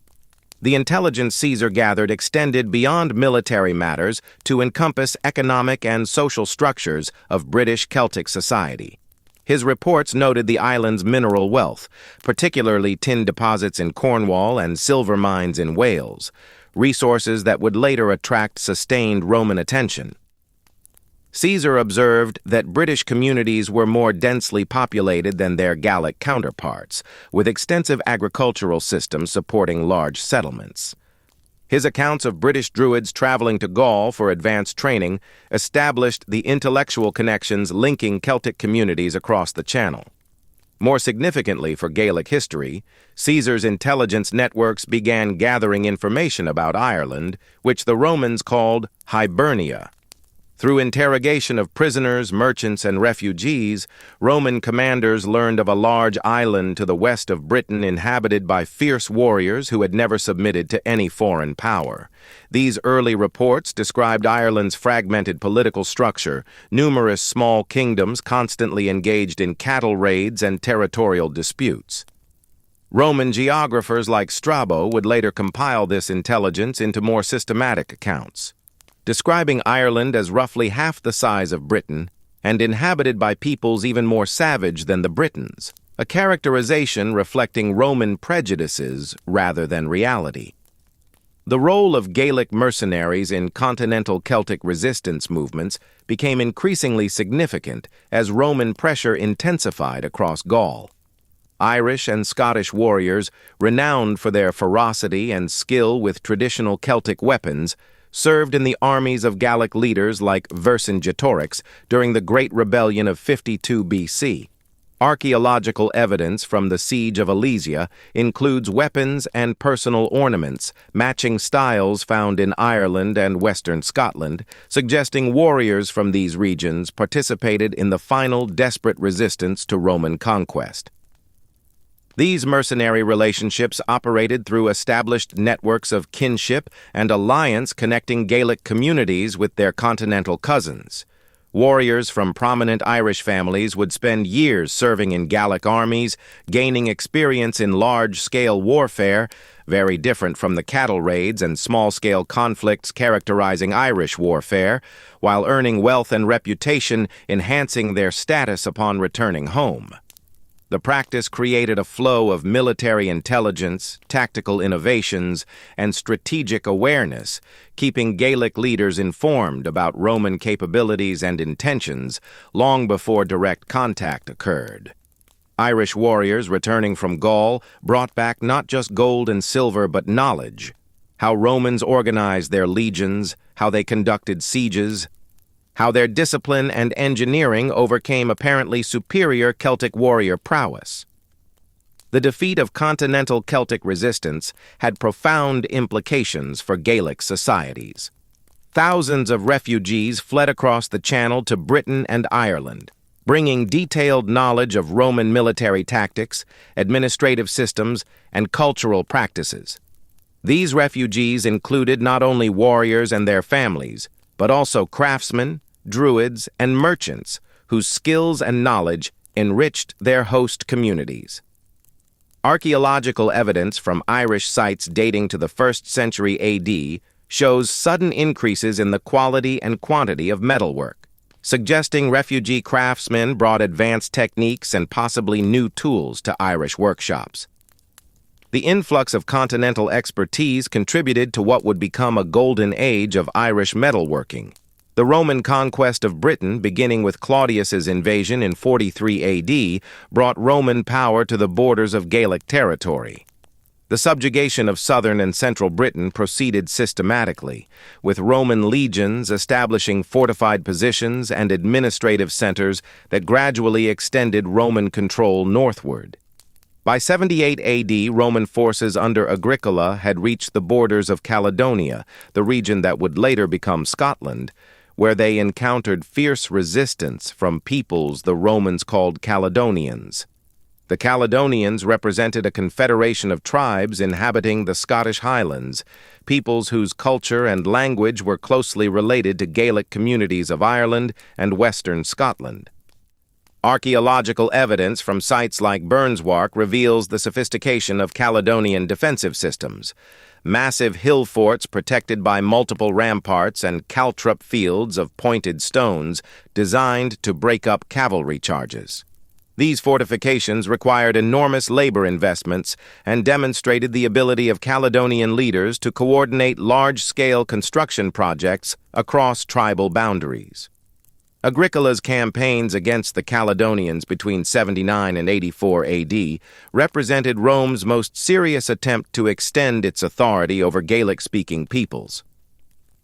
The intelligence Caesar gathered extended beyond military matters to encompass economic and social structures of British Celtic society. His reports noted the island's mineral wealth, particularly tin deposits in Cornwall and silver mines in Wales, resources that would later attract sustained Roman attention. Caesar observed that British communities were more densely populated than their Gaelic counterparts, with extensive agricultural systems supporting large settlements. His accounts of British Druids traveling to Gaul for advanced training established the intellectual connections linking Celtic communities across the Channel. More significantly for Gaelic history, Caesar's intelligence networks began gathering information about Ireland, which the Romans called Hibernia. Through interrogation of prisoners, merchants, and refugees, Roman commanders learned of a large island to the west of Britain inhabited by fierce warriors who had never submitted to any foreign power. These early reports described Ireland's fragmented political structure, numerous small kingdoms constantly engaged in cattle raids and territorial disputes. Roman geographers like Strabo would later compile this intelligence into more systematic accounts, describing Ireland as roughly half the size of Britain and inhabited by peoples even more savage than the Britons, a characterization reflecting Roman prejudices rather than reality. The role of Gaelic mercenaries in continental Celtic resistance movements became increasingly significant as Roman pressure intensified across Gaul. Irish and Scottish warriors, renowned for their ferocity and skill with traditional Celtic weapons, served in the armies of Gallic leaders like Vercingetorix during the Great Rebellion of 52 BC. Archaeological evidence from the Siege of Alesia includes weapons and personal ornaments matching styles found in Ireland and western Scotland, suggesting warriors from these regions participated in the final desperate resistance to Roman conquest. These mercenary relationships operated through established networks of kinship and alliance connecting Gaelic communities with their continental cousins. Warriors from prominent Irish families would spend years serving in Gallic armies, gaining experience in large-scale warfare, very different from the cattle raids and small-scale conflicts characterizing Irish warfare, while earning wealth and reputation, enhancing their status upon returning home. The practice created a flow of military intelligence, tactical innovations, and strategic awareness, keeping Gaelic leaders informed about Roman capabilities and intentions long before direct contact occurred. Irish warriors returning from Gaul brought back not just gold and silver but knowledge: how Romans organized their legions, how they conducted sieges, how their discipline and engineering overcame apparently superior Celtic warrior prowess. The defeat of continental Celtic resistance had profound implications for Gaelic societies. Thousands of refugees fled across the Channel to Britain and Ireland, bringing detailed knowledge of Roman military tactics, administrative systems, and cultural practices. These refugees included not only warriors and their families, but also craftsmen, druids, and merchants whose skills and knowledge enriched their host communities. Archaeological evidence from Irish sites dating to the 1st century AD shows sudden increases in the quality and quantity of metalwork, suggesting refugee craftsmen brought advanced techniques and possibly new tools to Irish workshops. The influx of continental expertise contributed to what would become a golden age of Irish metalworking. The Roman conquest of Britain, beginning with Claudius's invasion in 43 AD, brought Roman power to the borders of Gaelic territory. The subjugation of southern and central Britain proceeded systematically, with Roman legions establishing fortified positions and administrative centers that gradually extended Roman control northward. By 78 AD, Roman forces under Agricola had reached the borders of Caledonia, the region that would later become Scotland, where they encountered fierce resistance from peoples the Romans called Caledonians. The Caledonians represented a confederation of tribes inhabiting the Scottish Highlands, peoples whose culture and language were closely related to Gaelic communities of Ireland and western Scotland. Archaeological evidence from sites like Burnswark reveals the sophistication of Caledonian defensive systems. Massive hill forts protected by multiple ramparts and caltrop fields of pointed stones designed to break up cavalry charges. These fortifications required enormous labor investments and demonstrated the ability of Caledonian leaders to coordinate large-scale construction projects across tribal boundaries. Agricola's campaigns against the Caledonians between 79 and 84 AD represented Rome's most serious attempt to extend its authority over Gaelic-speaking peoples.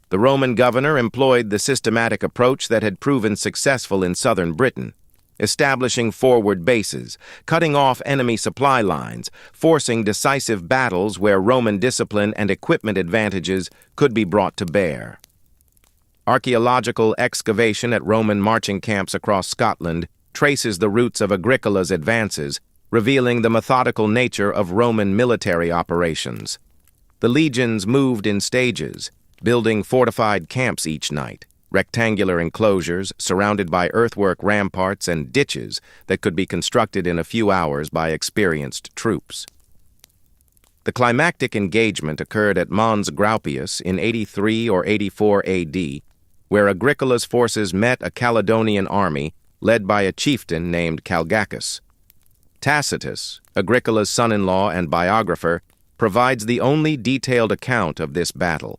The Roman governor employed the systematic approach that had proven successful in southern Britain, establishing forward bases, cutting off enemy supply lines, forcing decisive battles where Roman discipline and equipment advantages could be brought to bear. Archaeological excavation at Roman marching camps across Scotland traces the roots of Agricola's advances, revealing the methodical nature of Roman military operations. The legions moved in stages, building fortified camps each night, rectangular enclosures surrounded by earthwork ramparts and ditches that could be constructed in a few hours by experienced troops. The climactic engagement occurred at Mons Graupius in 83 or 84 AD, where Agricola's forces met a Caledonian army led by a chieftain named Calgacus. Tacitus, Agricola's son-in-law and biographer, provides the only detailed account of this battle.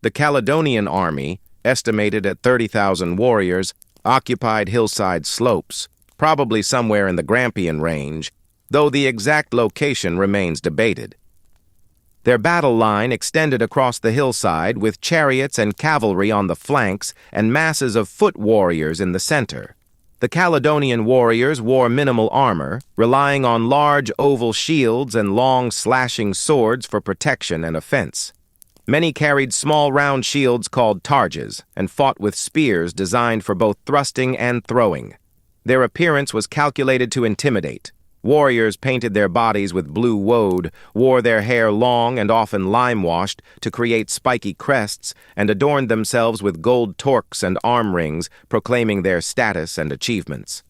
The Caledonian army, estimated at 30,000 warriors, occupied hillside slopes, probably somewhere in the Grampian range, though the exact location remains debated. Their battle line extended across the hillside with chariots and cavalry on the flanks and masses of foot warriors in the center. The Caledonian warriors wore minimal armor, relying on large oval shields and long slashing swords for protection and offense. Many carried small round shields called targes and fought with spears designed for both thrusting and throwing. Their appearance was calculated to intimidate. Warriors painted their bodies with blue woad, wore their hair long and often lime-washed to create spiky crests, and adorned themselves with gold torques and arm rings, proclaiming their status and achievements.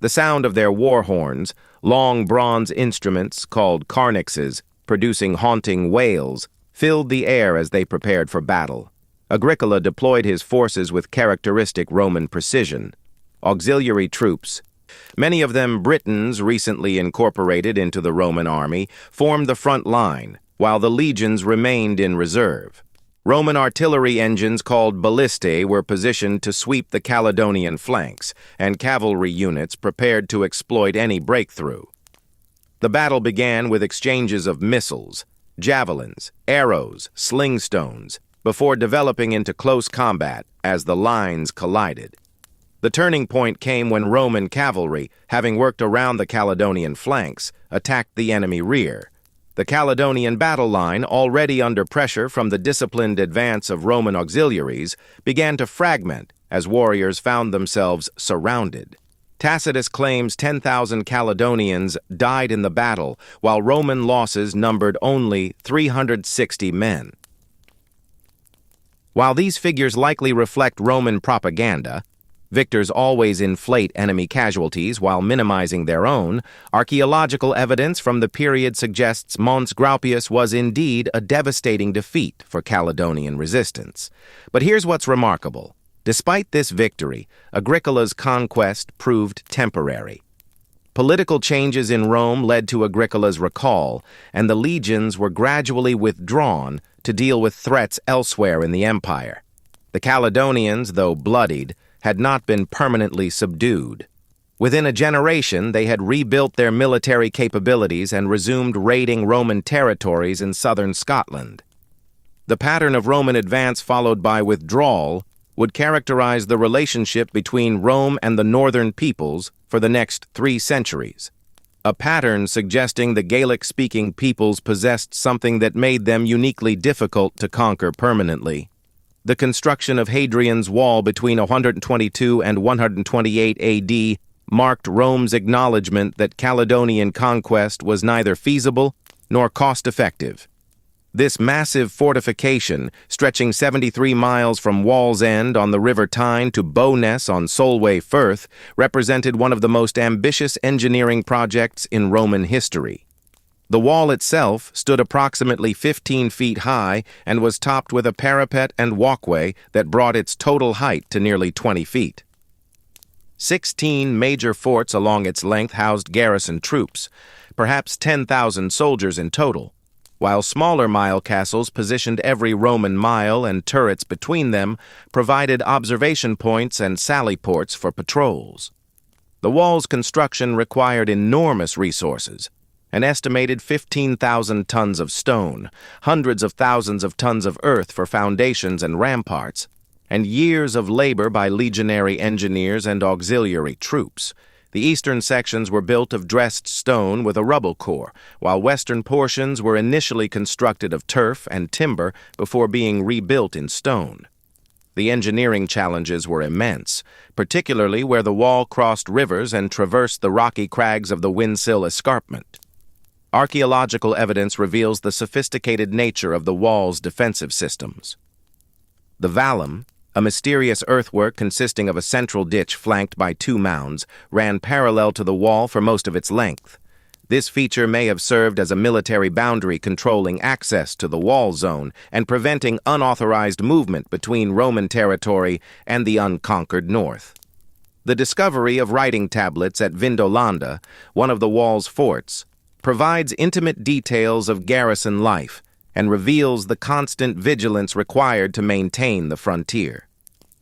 The sound of their war horns, long bronze instruments called carnixes, producing haunting wails, filled the air as they prepared for battle. Agricola deployed his forces with characteristic Roman precision. Auxiliary troops, many of them Britons recently incorporated into the Roman army, formed the front line, while the legions remained in reserve. Roman artillery engines called ballistae were positioned to sweep the Caledonian flanks, and cavalry units prepared to exploit any breakthrough. The battle began with exchanges of missiles, javelins, arrows, sling stones, before developing into close combat as the lines collided. The turning point came when Roman cavalry, having worked around the Caledonian flanks, attacked the enemy rear. The Caledonian battle line, already under pressure from the disciplined advance of Roman auxiliaries, began to fragment as warriors found themselves surrounded. Tacitus claims 10,000 Caledonians died in the battle, while Roman losses numbered only 360 men. While these figures likely reflect Roman propaganda, Victors always inflate enemy casualties while minimizing their own. Archaeological evidence from the period suggests Mons Graupius was indeed a devastating defeat for Caledonian resistance. But here's what's remarkable. Despite this victory, Agricola's conquest proved temporary. Political changes in Rome led to Agricola's recall, and the legions were gradually withdrawn to deal with threats elsewhere in the empire. The Caledonians, though bloodied, had not been permanently subdued. Within a generation, they had rebuilt their military capabilities and resumed raiding Roman territories in southern Scotland. The pattern of Roman advance followed by withdrawal would characterize the relationship between Rome and the northern peoples for the next 3 centuries, a pattern suggesting the Gaelic-speaking peoples possessed something that made them uniquely difficult to conquer permanently. The construction of Hadrian's Wall between 122 and 128 AD marked Rome's acknowledgement that Caledonian conquest was neither feasible nor cost-effective. This massive fortification, stretching 73 miles from Wall's End on the River Tyne to Bowness on Solway Firth, represented one of the most ambitious engineering projects in Roman history. The wall itself stood approximately 15 feet high and was topped with a parapet and walkway that brought its total height to nearly 20 feet. 16 major forts along its length housed garrison troops, perhaps 10,000 soldiers in total, while smaller mile castles positioned every Roman mile and turrets between them provided observation points and sally ports for patrols. The wall's construction required enormous resources, an estimated 15,000 tons of stone, hundreds of thousands of tons of earth for foundations and ramparts, and years of labor by legionary engineers and auxiliary troops. The eastern sections were built of dressed stone with a rubble core, while western portions were initially constructed of turf and timber before being rebuilt in stone. The engineering challenges were immense, particularly where the wall crossed rivers and traversed the rocky crags of the Windsill Escarpment. Archaeological evidence reveals the sophisticated nature of the wall's defensive systems. The vallum, a mysterious earthwork consisting of a central ditch flanked by 2 mounds, ran parallel to the wall for most of its length. This feature may have served as a military boundary controlling access to the wall zone and preventing unauthorized movement between Roman territory and the unconquered north. The discovery of writing tablets at Vindolanda, one of the wall's forts, provides intimate details of garrison life and reveals the constant vigilance required to maintain the frontier.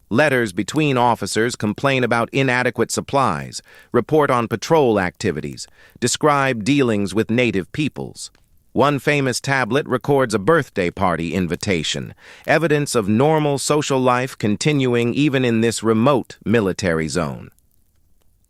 Letters between officers complain about inadequate supplies, report on patrol activities, describe dealings with native peoples. One famous tablet records a birthday party invitation, evidence of normal social life continuing even in this remote military zone.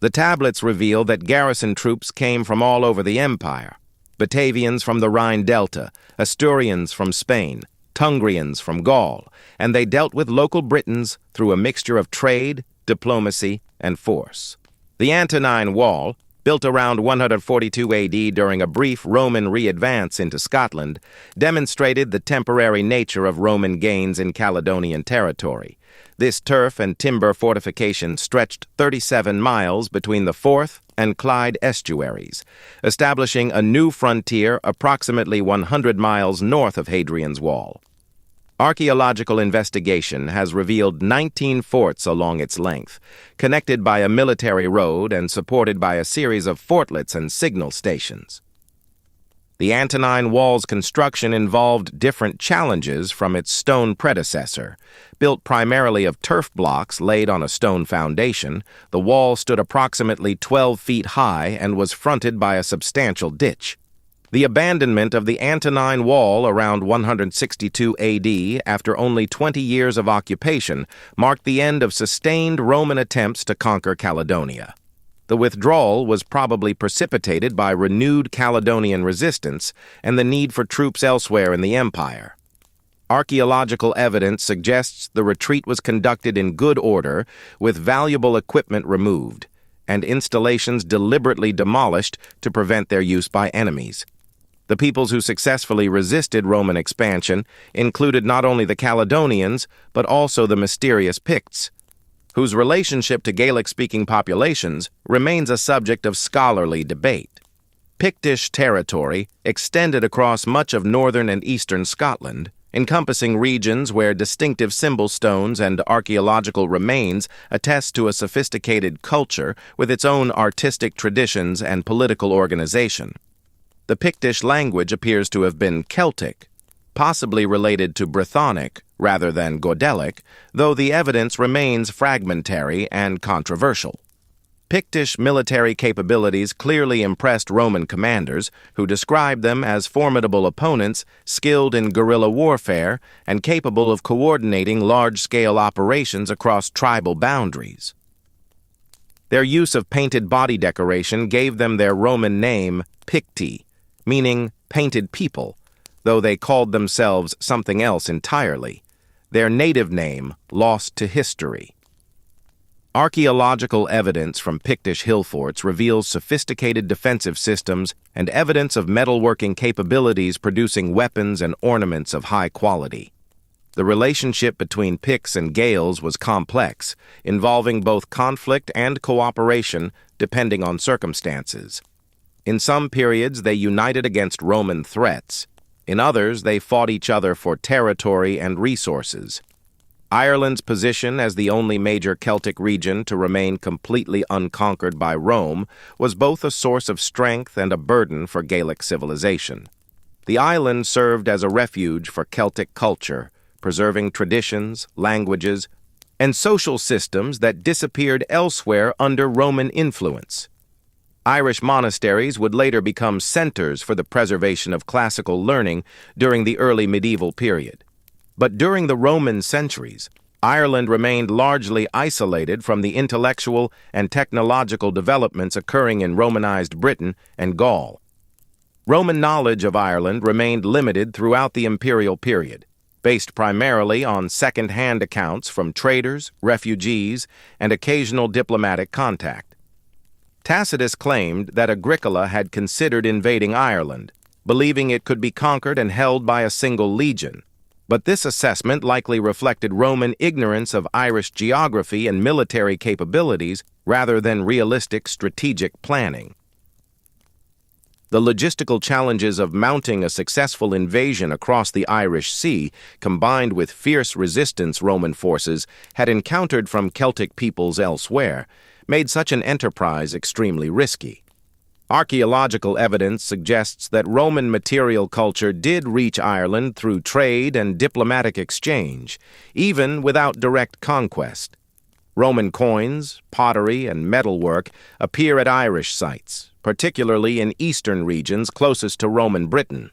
The tablets reveal that garrison troops came from all over the empire: Batavians from the Rhine Delta, Asturians from Spain, Tungrians from Gaul, and they dealt with local Britons through a mixture of trade, diplomacy, and force. The Antonine Wall, built around 142 AD during a brief Roman re-advance into Scotland, demonstrated the temporary nature of Roman gains in Caledonian territory. This turf and timber fortification stretched 37 miles between the Forth and Clyde estuaries, establishing a new frontier approximately 100 miles north of Hadrian's Wall. Archaeological investigation has revealed 19 forts along its length, connected by a military road and supported by a series of fortlets and signal stations. The Antonine Wall's construction involved different challenges from its stone predecessor. Built primarily of turf blocks laid on a stone foundation, the wall stood approximately 12 feet high and was fronted by a substantial ditch. The abandonment of the Antonine Wall around 162 AD, after only 20 years of occupation, marked the end of sustained Roman attempts to conquer Caledonia. The withdrawal was probably precipitated by renewed Caledonian resistance and the need for troops elsewhere in the empire. Archaeological evidence suggests the retreat was conducted in good order, with valuable equipment removed, and installations deliberately demolished to prevent their use by enemies. The peoples who successfully resisted Roman expansion included not only the Caledonians, but also the mysterious Picts. whose relationship to Gaelic-speaking populations remains a subject of scholarly debate. Pictish territory extended across much of northern and eastern Scotland, encompassing regions where distinctive symbol stones and archaeological remains attest to a sophisticated culture with its own artistic traditions and political organization. The Pictish language appears to have been Celtic, possibly related to Brythonic rather than Gaelic, though the evidence remains fragmentary and controversial. Pictish military capabilities clearly impressed Roman commanders, who described them as formidable opponents skilled in guerrilla warfare and capable of coordinating large-scale operations across tribal boundaries. Their use of painted body decoration gave them their Roman name Picti, meaning painted people, though they called themselves something else entirely, their native name lost to history. Archaeological evidence from Pictish hill forts reveals sophisticated defensive systems and evidence of metalworking capabilities producing weapons and ornaments of high quality. The relationship between Picts and Gaels was complex, involving both conflict and cooperation depending on circumstances. In some periods, they united against Roman threats. In others, they fought each other for territory and resources. Ireland's position as the only major Celtic region to remain completely unconquered by Rome was both a source of strength and a burden for Gaelic civilization. The island served as a refuge for Celtic culture, preserving traditions, languages, and social systems that disappeared elsewhere under Roman influence. Irish monasteries would later become centers for the preservation of classical learning during the early medieval period. But during the Roman centuries, Ireland remained largely isolated from the intellectual and technological developments occurring in Romanized Britain and Gaul. Roman knowledge of Ireland remained limited throughout the imperial period, based primarily on second-hand accounts from traders, refugees, and occasional diplomatic contact. Tacitus claimed that Agricola had considered invading Ireland, believing it could be conquered and held by a single legion. But this assessment likely reflected Roman ignorance of Irish geography and military capabilities rather than realistic strategic planning. The logistical challenges of mounting a successful invasion across the Irish Sea, combined with fierce resistance Roman forces had encountered from Celtic peoples elsewhere, made such an enterprise extremely risky. Archaeological evidence suggests that Roman material culture did reach Ireland through trade and diplomatic exchange, even without direct conquest. Roman coins, pottery, and metalwork appear at Irish sites, particularly in eastern regions closest to Roman Britain.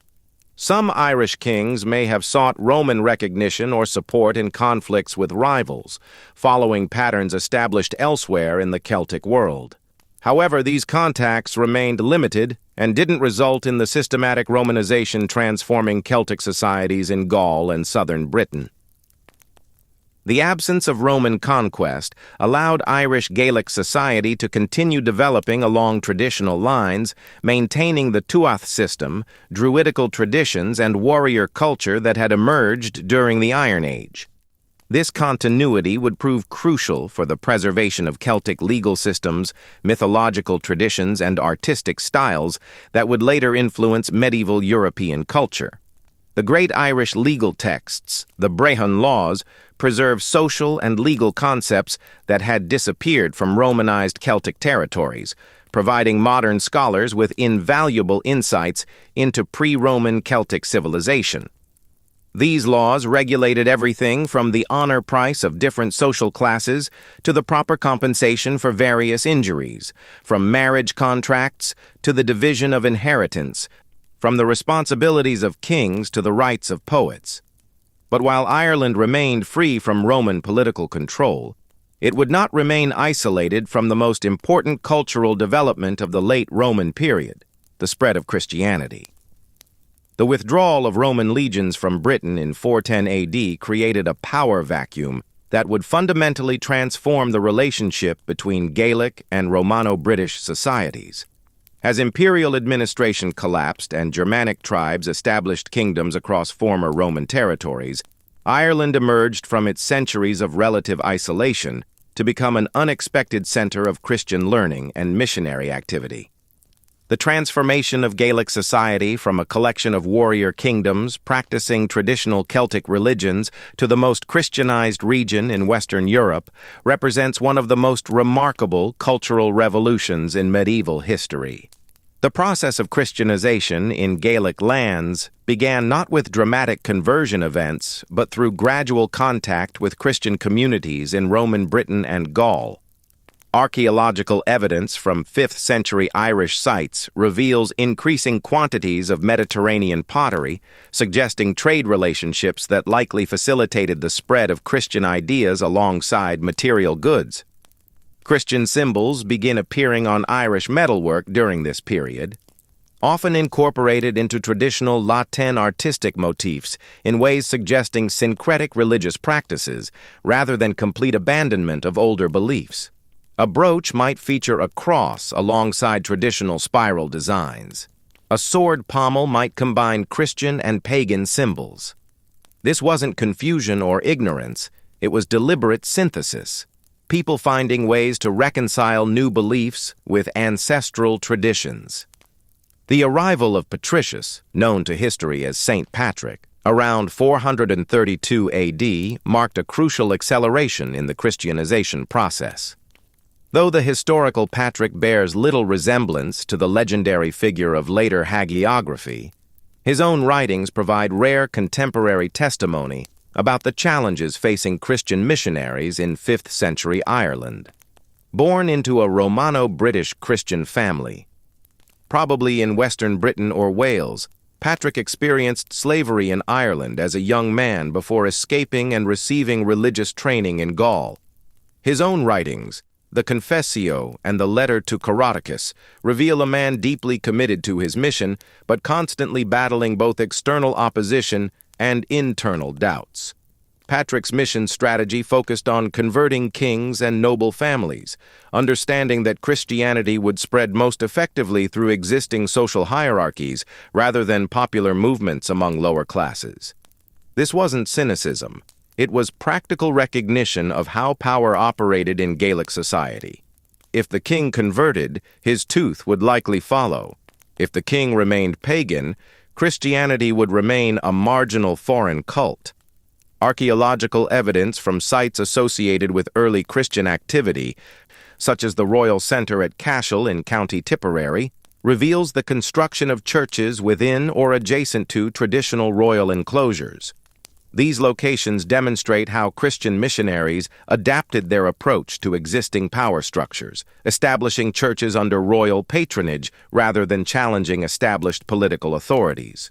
Some Irish kings may have sought Roman recognition or support in conflicts with rivals, following patterns established elsewhere in the Celtic world. However, these contacts remained limited and didn't result in the systematic Romanization transforming Celtic societies in Gaul and southern Britain. The absence of Roman conquest allowed Irish Gaelic society to continue developing along traditional lines, maintaining the Tuath system, druidical traditions, and warrior culture that had emerged during the Iron Age. This continuity would prove crucial for the preservation of Celtic legal systems, mythological traditions, and artistic styles that would later influence medieval European culture. The great Irish legal texts, the Brehon Laws, preserve social and legal concepts that had disappeared from Romanized Celtic territories, providing modern scholars with invaluable insights into pre-Roman Celtic civilization. These laws regulated everything from the honor price of different social classes to the proper compensation for various injuries, from marriage contracts to the division of inheritance, from the responsibilities of kings to the rights of poets. But while Ireland remained free from Roman political control, it would not remain isolated from the most important cultural development of the late Roman period, the spread of Christianity. The withdrawal of Roman legions from Britain in 410 AD created a power vacuum that would fundamentally transform the relationship between Gaelic and Romano-British societies. As imperial administration collapsed and Germanic tribes established kingdoms across former Roman territories, Ireland emerged from its centuries of relative isolation to become an unexpected center of Christian learning and missionary activity. The transformation of Gaelic society from a collection of warrior kingdoms practicing traditional Celtic religions to the most Christianized region in Western Europe represents one of the most remarkable cultural revolutions in medieval history. The process of Christianization in Gaelic lands began not with dramatic conversion events, but through gradual contact with Christian communities in Roman Britain and Gaul. Archaeological evidence from 5th century Irish sites reveals increasing quantities of Mediterranean pottery, suggesting trade relationships that likely facilitated the spread of Christian ideas alongside material goods. Christian symbols begin appearing on Irish metalwork during this period, often incorporated into traditional Latin artistic motifs in ways suggesting syncretic religious practices rather than complete abandonment of older beliefs. A brooch might feature a cross alongside traditional spiral designs. A sword pommel might combine Christian and pagan symbols. This wasn't confusion or ignorance, it was deliberate synthesis, people finding ways to reconcile new beliefs with ancestral traditions. The arrival of Patricius, known to history as Saint Patrick, around 432 AD marked a crucial acceleration in the Christianization process. Though the historical Patrick bears little resemblance to the legendary figure of later hagiography, his own writings provide rare contemporary testimony about the challenges facing Christian missionaries in 5th century Ireland. Born into a Romano-British Christian family, probably in Western Britain or Wales, Patrick experienced slavery in Ireland as a young man before escaping and receiving religious training in Gaul. His own writings, the Confessio and the Letter to Coroticus, reveal a man deeply committed to his mission, but constantly battling both external opposition and internal doubts. Patrick's mission strategy focused on converting kings and noble families, understanding that Christianity would spread most effectively through existing social hierarchies rather than popular movements among lower classes. This wasn't cynicism. It was practical recognition of how power operated in Gaelic society. If the king converted, his tooth would likely follow. If the king remained pagan, Christianity would remain a marginal foreign cult. Archaeological evidence from sites associated with early Christian activity, such as the Royal Centre at Cashel in County Tipperary, reveals the construction of churches within or adjacent to traditional royal enclosures. These locations demonstrate how Christian missionaries adapted their approach to existing power structures, establishing churches under royal patronage rather than challenging established political authorities.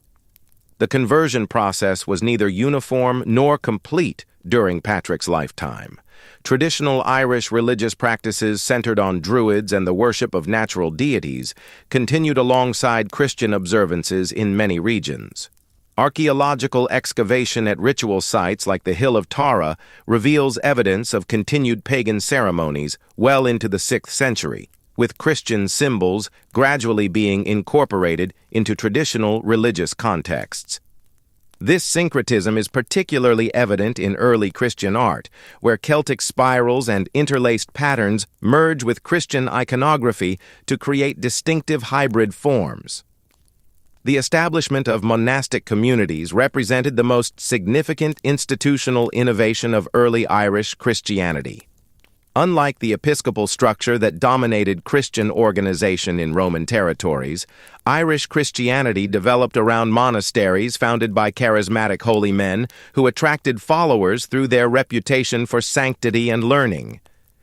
The conversion process was neither uniform nor complete during Patrick's lifetime. Traditional Irish religious practices centered on Druids and the worship of natural deities continued alongside Christian observances in many regions. Archaeological excavation at ritual sites like the Hill of Tara reveals evidence of continued pagan ceremonies well into the 6th century, with Christian symbols gradually being incorporated into traditional religious contexts. This syncretism is particularly evident in early Christian art, where Celtic spirals and interlaced patterns merge with Christian iconography to create distinctive hybrid forms. The establishment of monastic communities represented the most significant institutional innovation of early Irish Christianity. Unlike the episcopal structure that dominated Christian organization in Roman territories, Irish Christianity developed around monasteries founded by charismatic holy men who attracted followers through their reputation for sanctity and learning.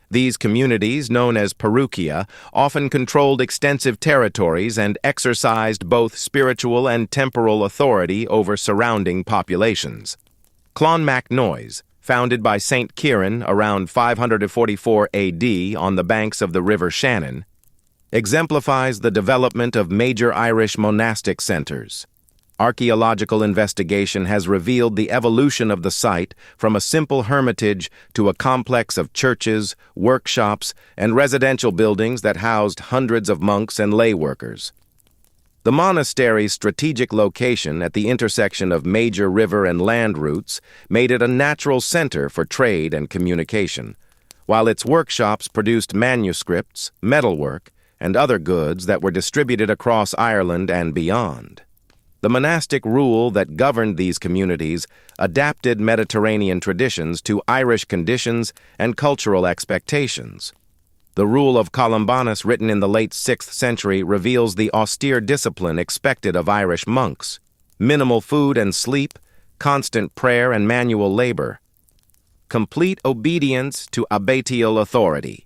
These communities, known as parouchia, often controlled extensive territories and exercised both spiritual and temporal authority over surrounding populations. Clonmacnoise, founded by St. Kieran around 544 AD on the banks of the River Shannon, exemplifies the development of major Irish monastic centers. Archaeological investigation has revealed the evolution of the site from a simple hermitage to a complex of churches, workshops, and residential buildings that housed hundreds of monks and lay workers. The monastery's strategic location at the intersection of major river and land routes made it a natural center for trade and communication. while its workshops produced manuscripts, metalwork, and other goods that were distributed across Ireland and beyond. The monastic rule that governed these communities adapted Mediterranean traditions to Irish conditions and cultural expectations. The Rule of Columbanus, written in the late 6th century, reveals the austere discipline expected of Irish monks: minimal food and sleep, constant prayer and manual labor, complete obedience to abbatial authority.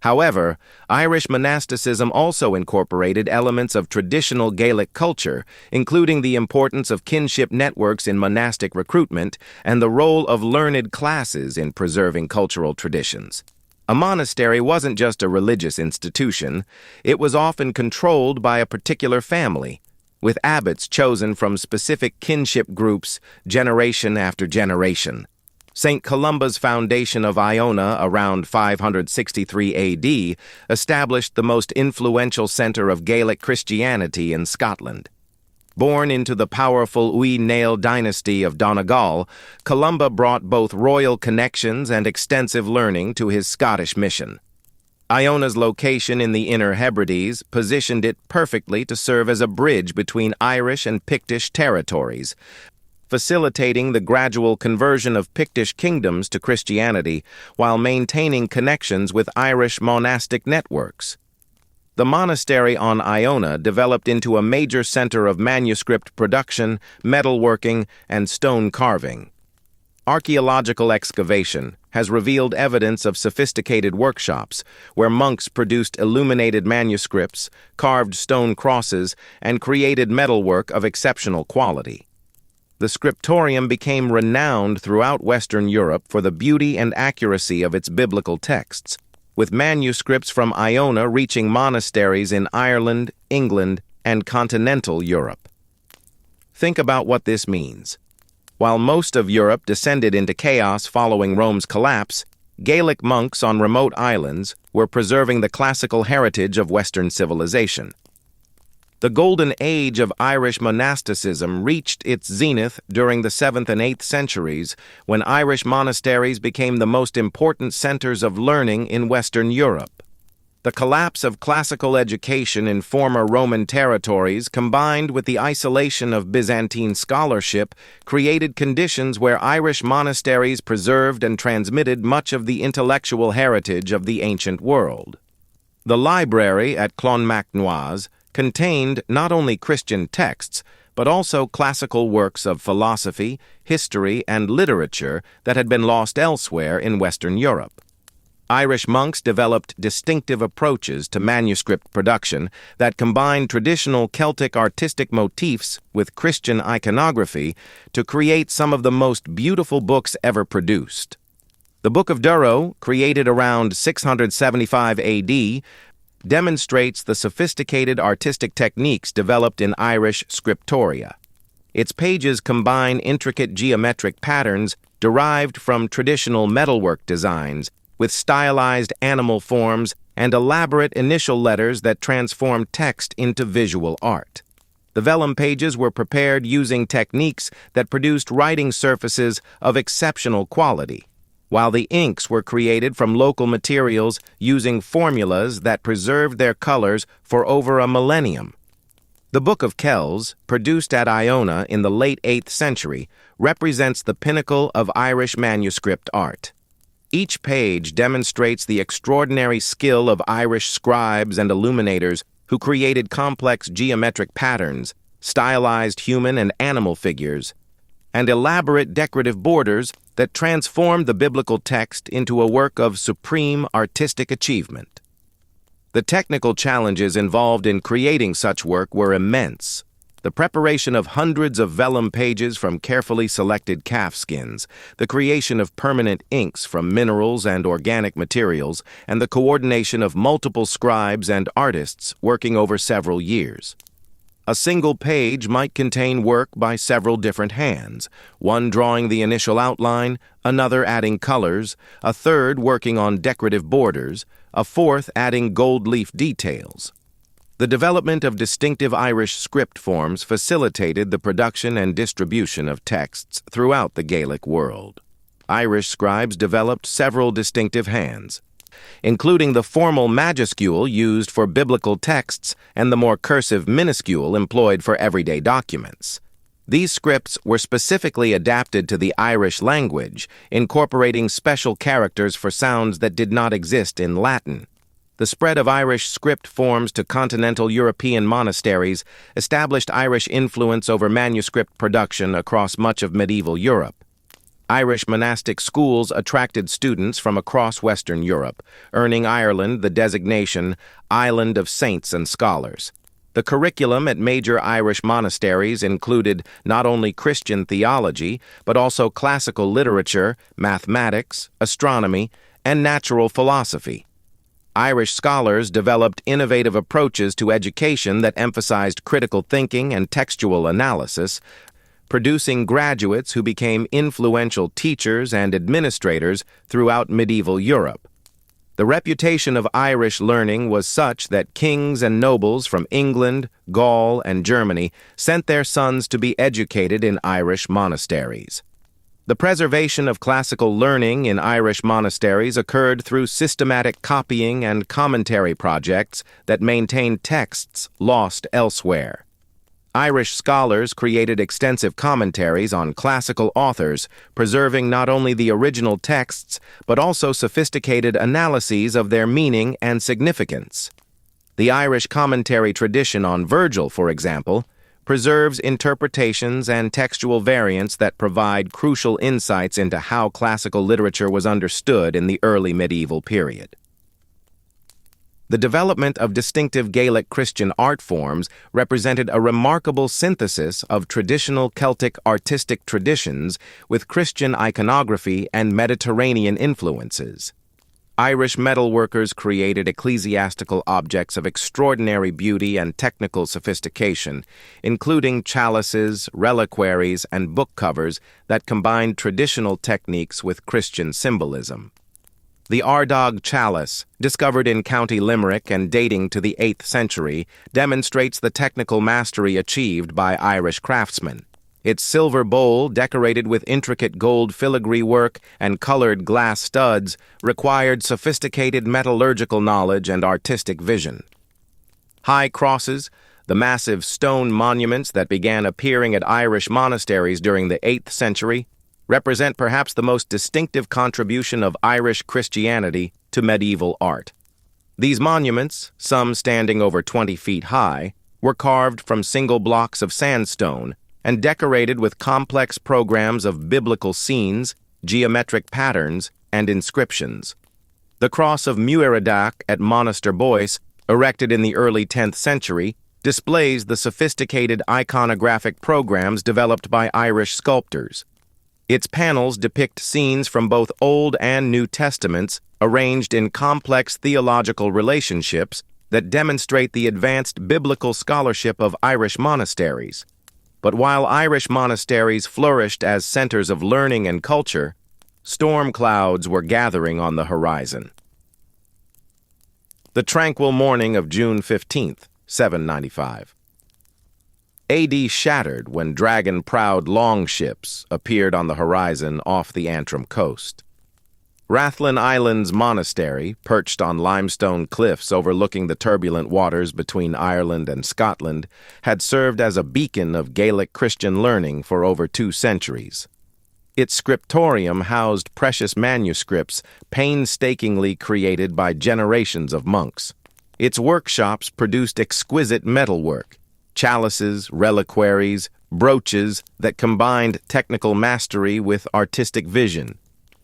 However, Irish monasticism also incorporated elements of traditional Gaelic culture, including the importance of kinship networks in monastic recruitment and the role of learned classes in preserving cultural traditions. A monastery wasn't just a religious institution, it was often controlled by a particular family, with abbots chosen from specific kinship groups generation after generation. St. Columba's foundation of Iona around 563 AD established the most influential center of Gaelic Christianity in Scotland. Born into the powerful Uí Néill dynasty of Donegal, Columba brought both royal connections and extensive learning to his Scottish mission. Iona's location in the Inner Hebrides positioned it perfectly to serve as a bridge between Irish and Pictish territories, facilitating the gradual conversion of Pictish kingdoms to Christianity while maintaining connections with Irish monastic networks. The monastery on Iona developed into a major center of manuscript production, metalworking, and stone carving. Archaeological excavation has revealed evidence of sophisticated workshops where monks produced illuminated manuscripts, carved stone crosses, and created metalwork of exceptional quality. The scriptorium became renowned throughout Western Europe for the beauty and accuracy of its biblical texts, with manuscripts from Iona reaching monasteries in Ireland, England, and continental Europe. Think about what this means. While most of Europe descended into chaos following Rome's collapse, Gaelic monks on remote islands were preserving the classical heritage of Western civilization. The golden age of Irish monasticism reached its zenith during the 7th and 8th centuries, when Irish monasteries became the most important centers of learning in Western Europe. The collapse of classical education in former Roman territories, combined with the isolation of Byzantine scholarship, created conditions where Irish monasteries preserved and transmitted much of the intellectual heritage of the ancient world. The library at Clonmacnoise contained not only Christian texts, but also classical works of philosophy, history, and literature that had been lost elsewhere in Western Europe. Irish monks developed distinctive approaches to manuscript production that combined traditional Celtic artistic motifs with Christian iconography to create some of the most beautiful books ever produced. The Book of Durrow, created around 675 AD, demonstrates the sophisticated artistic techniques developed in Irish scriptoria. Its pages combine intricate geometric patterns derived from traditional metalwork designs with stylized animal forms and elaborate initial letters that transform text into visual art. The vellum pages were prepared using techniques that produced writing surfaces of exceptional quality, while the inks were created from local materials using formulas that preserved their colors for over a millennium. The Book of Kells, produced at Iona in the late 8th century, represents the pinnacle of Irish manuscript art. Each page demonstrates the extraordinary skill of Irish scribes and illuminators who created complex geometric patterns, stylized human and animal figures, and elaborate decorative borders that transformed the biblical text into a work of supreme artistic achievement. The technical challenges involved in creating such work were immense. The preparation of hundreds of vellum pages from carefully selected calf skins, the creation of permanent inks from minerals and organic materials, and the coordination of multiple scribes and artists working over several years. A single page might contain work by several different hands, one drawing the initial outline, another adding colors, a third working on decorative borders, a fourth adding gold leaf details. The development of distinctive Irish script forms facilitated the production and distribution of texts throughout the Gaelic world. Irish scribes developed several distinctive hands, including the formal majuscule used for biblical texts and the more cursive minuscule employed for everyday documents. These scripts were specifically adapted to the Irish language, incorporating special characters for sounds that did not exist in Latin. The spread of Irish script forms to continental European monasteries established Irish influence over manuscript production across much of medieval Europe. Irish monastic schools attracted students from across Western Europe, earning Ireland the designation Island of Saints and Scholars. The curriculum at major Irish monasteries included not only Christian theology, but also classical literature, mathematics, astronomy, and natural philosophy. Irish scholars developed innovative approaches to education that emphasized critical thinking and textual analysis, producing graduates who became influential teachers and administrators throughout medieval Europe. The reputation of Irish learning was such that kings and nobles from England, Gaul, and Germany sent their sons to be educated in Irish monasteries. The preservation of classical learning in Irish monasteries occurred through systematic copying and commentary projects that maintained texts lost elsewhere. Irish scholars created extensive commentaries on classical authors, preserving not only the original texts, but also sophisticated analyses of their meaning and significance. The Irish commentary tradition on Virgil, for example, preserves interpretations and textual variants that provide crucial insights into how classical literature was understood in the early medieval period. The development of distinctive Gaelic Christian art forms represented a remarkable synthesis of traditional Celtic artistic traditions with Christian iconography and Mediterranean influences. Irish metalworkers created ecclesiastical objects of extraordinary beauty and technical sophistication, including chalices, reliquaries, and book covers that combined traditional techniques with Christian symbolism. The Ardagh chalice, discovered in County Limerick and dating to the 8th century, demonstrates the technical mastery achieved by Irish craftsmen. Its silver bowl, decorated with intricate gold filigree work and colored glass studs, required sophisticated metallurgical knowledge and artistic vision. High crosses, the massive stone monuments that began appearing at Irish monasteries during the 8th century, represent perhaps the most distinctive contribution of Irish Christianity to medieval art. These monuments, some standing over 20 feet high, were carved from single blocks of sandstone and decorated with complex programs of biblical scenes, geometric patterns, and inscriptions. The cross of Muiredaig at Monaster Boyce, erected in the early 10th century, displays the sophisticated iconographic programs developed by Irish sculptors. Its panels depict scenes from both Old and New Testaments arranged in complex theological relationships that demonstrate the advanced biblical scholarship of Irish monasteries. But while Irish monasteries flourished as centers of learning and culture, storm clouds were gathering on the horizon. The tranquil morning of June 15th, 795. AD shattered when dragon-prowed longships appeared on the horizon off the Antrim coast. Rathlin Island's monastery, perched on limestone cliffs overlooking the turbulent waters between Ireland and Scotland, had served as a beacon of Gaelic Christian learning for over 2 centuries. Its scriptorium housed precious manuscripts painstakingly created by generations of monks. Its workshops produced exquisite metalwork, chalices, reliquaries, brooches that combined technical mastery with artistic vision.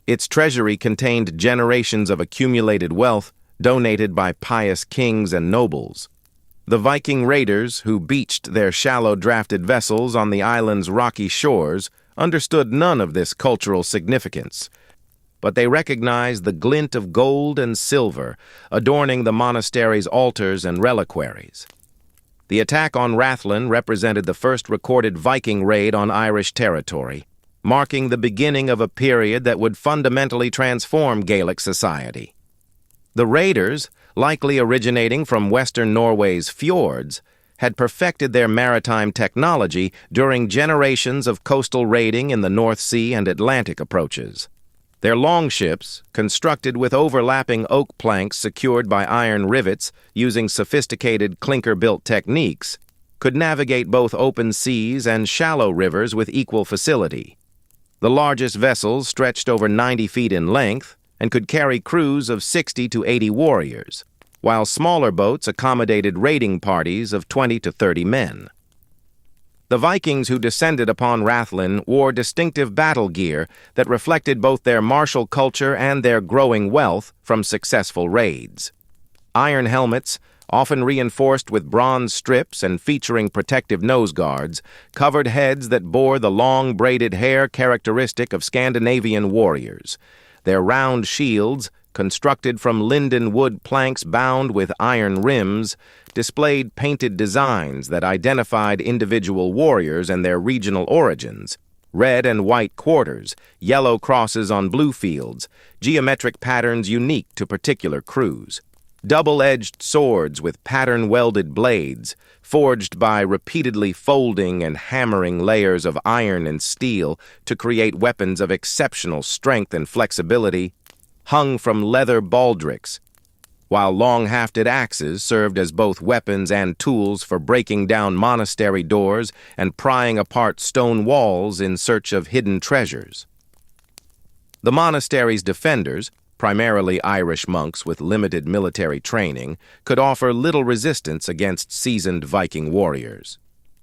Its treasury contained generations of accumulated wealth donated by pious kings and nobles. The Viking raiders, who beached their shallow-drafted vessels on the island's rocky shores, understood none of this cultural significance, but they recognized the glint of gold and silver adorning the monastery's altars and reliquaries. The attack on Rathlin represented the first recorded Viking raid on Irish territory, marking the beginning of a period that would fundamentally transform Gaelic society. The raiders, likely originating from western Norway's fjords, had perfected their maritime technology during generations of coastal raiding in the North Sea and Atlantic approaches. Their longships, constructed with overlapping oak planks secured by iron rivets using sophisticated clinker-built techniques, could navigate both open seas and shallow rivers with equal facility. The largest vessels stretched over 90 feet in length and could carry crews of 60 to 80 warriors, while smaller boats accommodated raiding parties of 20 to 30 men. The Vikings who descended upon Rathlin wore distinctive battle gear that reflected both their martial culture and their growing wealth from successful raids. Iron helmets, often reinforced with bronze strips and featuring protective nose guards, covered heads that bore the long braided hair characteristic of Scandinavian warriors. Their round shields, constructed from linden wood planks bound with iron rims, displayed painted designs that identified individual warriors and their regional origins: red and white quarters, yellow crosses on blue fields, geometric patterns unique to particular crews. Double-edged swords with pattern-welded blades, forged by repeatedly folding and hammering layers of iron and steel to create weapons of exceptional strength and flexibility, hung from leather baldricks, while long-hafted axes served as both weapons and tools for breaking down monastery doors and prying apart stone walls in search of hidden treasures. The monastery's defenders, primarily Irish monks with limited military training, could offer little resistance against seasoned Viking warriors.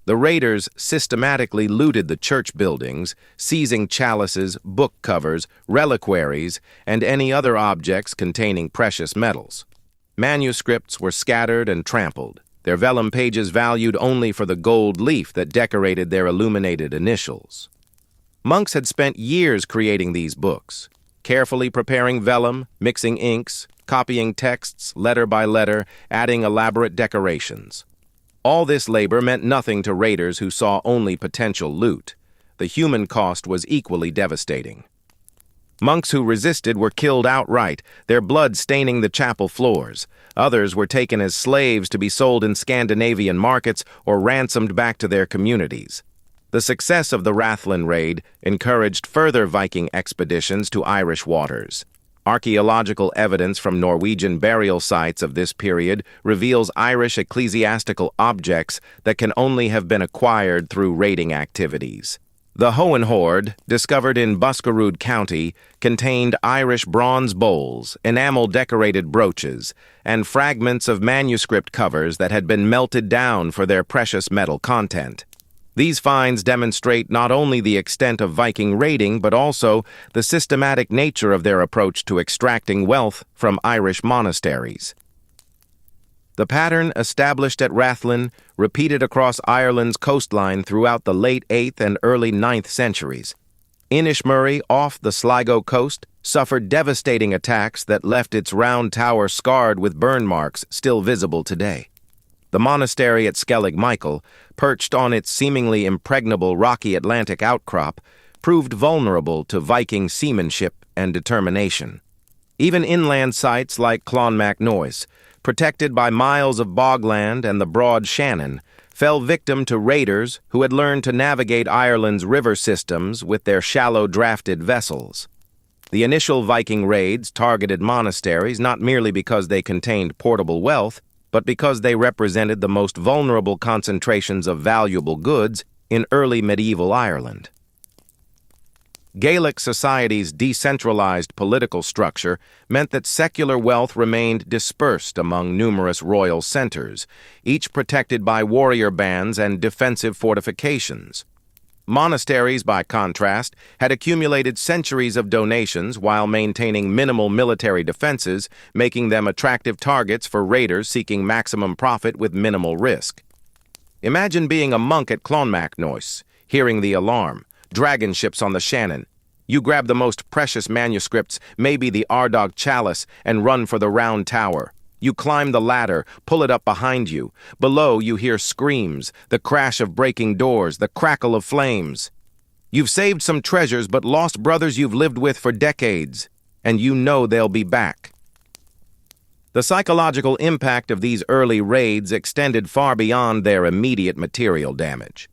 The raiders systematically looted the church buildings, seizing chalices, book covers, reliquaries, and any other objects containing precious metals. Manuscripts were scattered and trampled, their vellum pages valued only for the gold leaf that decorated their illuminated initials. Monks had spent years creating these books, carefully preparing vellum, mixing inks, copying texts letter by letter, adding elaborate decorations. All this labor meant nothing to raiders who saw only potential loot. The human cost was equally devastating. Monks who resisted were killed outright, their blood staining the chapel floors. Others were taken as slaves to be sold in Scandinavian markets or ransomed back to their communities. The success of the Rathlin raid encouraged further Viking expeditions to Irish waters. Archaeological evidence from Norwegian burial sites of this period reveals Irish ecclesiastical objects that can only have been acquired through raiding activities. The Hohenhorde, discovered in Buskerud County, contained Irish bronze bowls, enamel-decorated brooches, and fragments of manuscript covers that had been melted down for their precious metal content. These finds demonstrate not only the extent of Viking raiding, but also the systematic nature of their approach to extracting wealth from Irish monasteries. The pattern established at Rathlin repeated across Ireland's coastline throughout the late 8th and early 9th centuries. Inishmurray, off the Sligo coast, suffered devastating attacks that left its round tower scarred with burn marks still visible today. The monastery at Skellig Michael, perched on its seemingly impregnable rocky Atlantic outcrop, proved vulnerable to Viking seamanship and determination. Even inland sites like Clonmacnoise, protected by miles of bogland and the broad Shannon, fell victim to raiders who had learned to navigate Ireland's river systems with their shallow-drafted vessels. The initial Viking raids targeted monasteries not merely because they contained portable wealth, but because they represented the most vulnerable concentrations of valuable goods in early medieval Ireland. Gaelic society's decentralized political structure meant that secular wealth remained dispersed among numerous royal centers, each protected by warrior bands and defensive fortifications. Monasteries, by contrast, had accumulated centuries of donations while maintaining minimal military defenses, making them attractive targets for raiders seeking maximum profit with minimal risk. Imagine being a monk at Clonmacnoise, hearing the alarm, dragon ships on the Shannon. You grab the most precious manuscripts, maybe the Ardagh chalice, and run for the round tower. You climb the ladder, pull it up behind you. Below, you hear screams, the crash of breaking doors, the crackle of flames. You've saved some treasures, but lost brothers you've lived with for decades, and you know they'll be back. The psychological impact of these early raids extended far beyond their immediate material damage.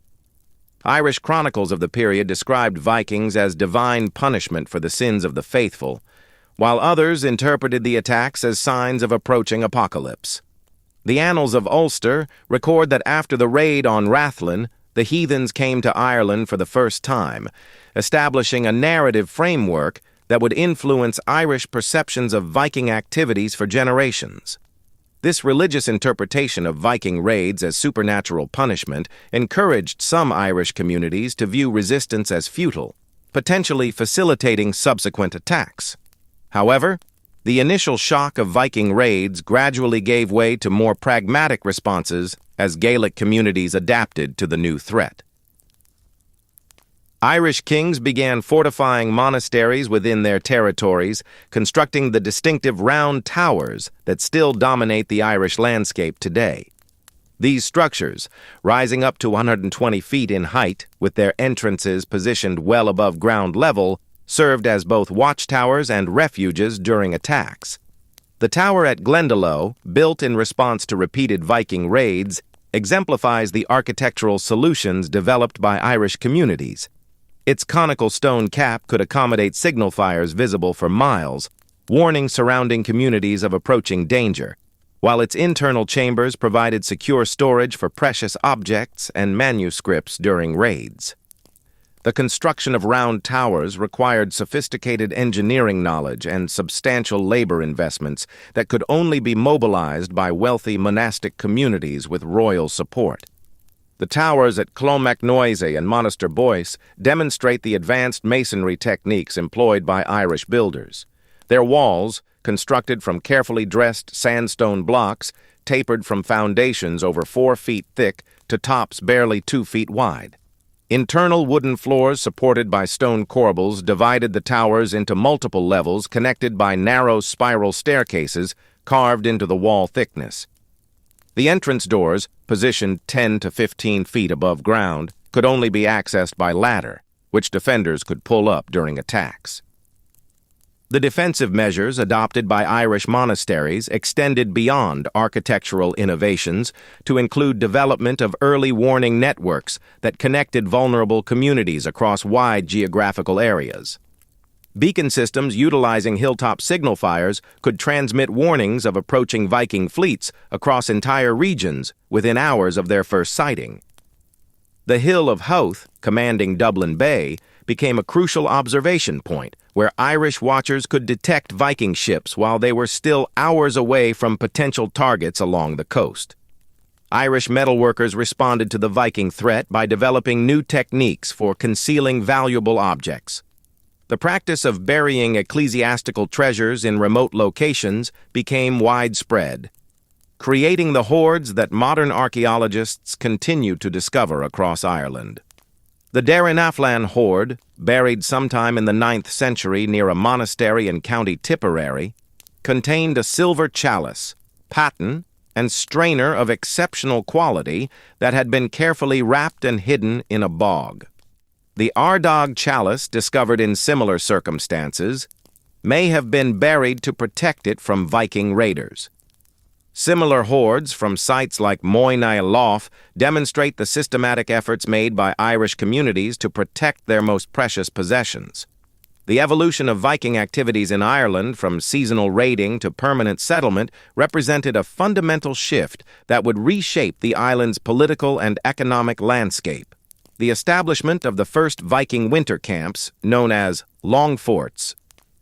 Irish chronicles of the period described Vikings as divine punishment for the sins of the faithful, while others interpreted the attacks as signs of approaching apocalypse. The Annals of Ulster record that after the raid on Rathlin, the heathens came to Ireland for the first time, establishing a narrative framework that would influence Irish perceptions of Viking activities for generations. This religious interpretation of Viking raids as supernatural punishment encouraged some Irish communities to view resistance as futile, potentially facilitating subsequent attacks. However, the initial shock of Viking raids gradually gave way to more pragmatic responses as Gaelic communities adapted to the new threat. Irish kings began fortifying monasteries within their territories, constructing the distinctive round towers that still dominate the Irish landscape today. These structures, rising up to 120 feet in height, with their entrances positioned well above ground level, served as both watchtowers and refuges during attacks. The tower at Glendalough, built in response to repeated Viking raids, exemplifies the architectural solutions developed by Irish communities. Its conical stone cap could accommodate signal fires visible for miles, warning surrounding communities of approaching danger, while its internal chambers provided secure storage for precious objects and manuscripts during raids. The construction of round towers required sophisticated engineering knowledge and substantial labor investments that could only be mobilized by wealthy monastic communities with royal support. The towers at Clonmacnoise and Monaster Boyce demonstrate the advanced masonry techniques employed by Irish builders. Their walls, constructed from carefully dressed sandstone blocks, tapered from foundations over 4 feet thick to tops barely 2 feet wide. Internal wooden floors supported by stone corbels divided the towers into multiple levels connected by narrow spiral staircases carved into the wall thickness. The entrance doors, positioned 10 to 15 feet above ground, could only be accessed by ladder, which defenders could pull up during attacks. The defensive measures adopted by Irish monasteries extended beyond architectural innovations to include development of early warning networks that connected vulnerable communities across wide geographical areas. Beacon systems utilizing hilltop signal fires could transmit warnings of approaching Viking fleets across entire regions within hours of their first sighting. The Hill of Howth, commanding Dublin Bay, became a crucial observation point where Irish watchers could detect Viking ships while they were still hours away from potential targets along the coast. Irish metalworkers responded to the Viking threat by developing new techniques for concealing valuable objects. The practice of burying ecclesiastical treasures in remote locations became widespread, creating the hoards that modern archaeologists continue to discover across Ireland. The Derrynaflan hoard, buried sometime in the 9th century near a monastery in County Tipperary, contained a silver chalice, paten, and strainer of exceptional quality that had been carefully wrapped and hidden in a bog. The Ardagh chalice, discovered in similar circumstances, may have been buried to protect it from Viking raiders. Similar hoards from sites like Moyniah Lough demonstrate the systematic efforts made by Irish communities to protect their most precious possessions. The evolution of Viking activities in Ireland from seasonal raiding to permanent settlement represented a fundamental shift that would reshape the island's political and economic landscape. The establishment of the first Viking winter camps, known as Long Forts,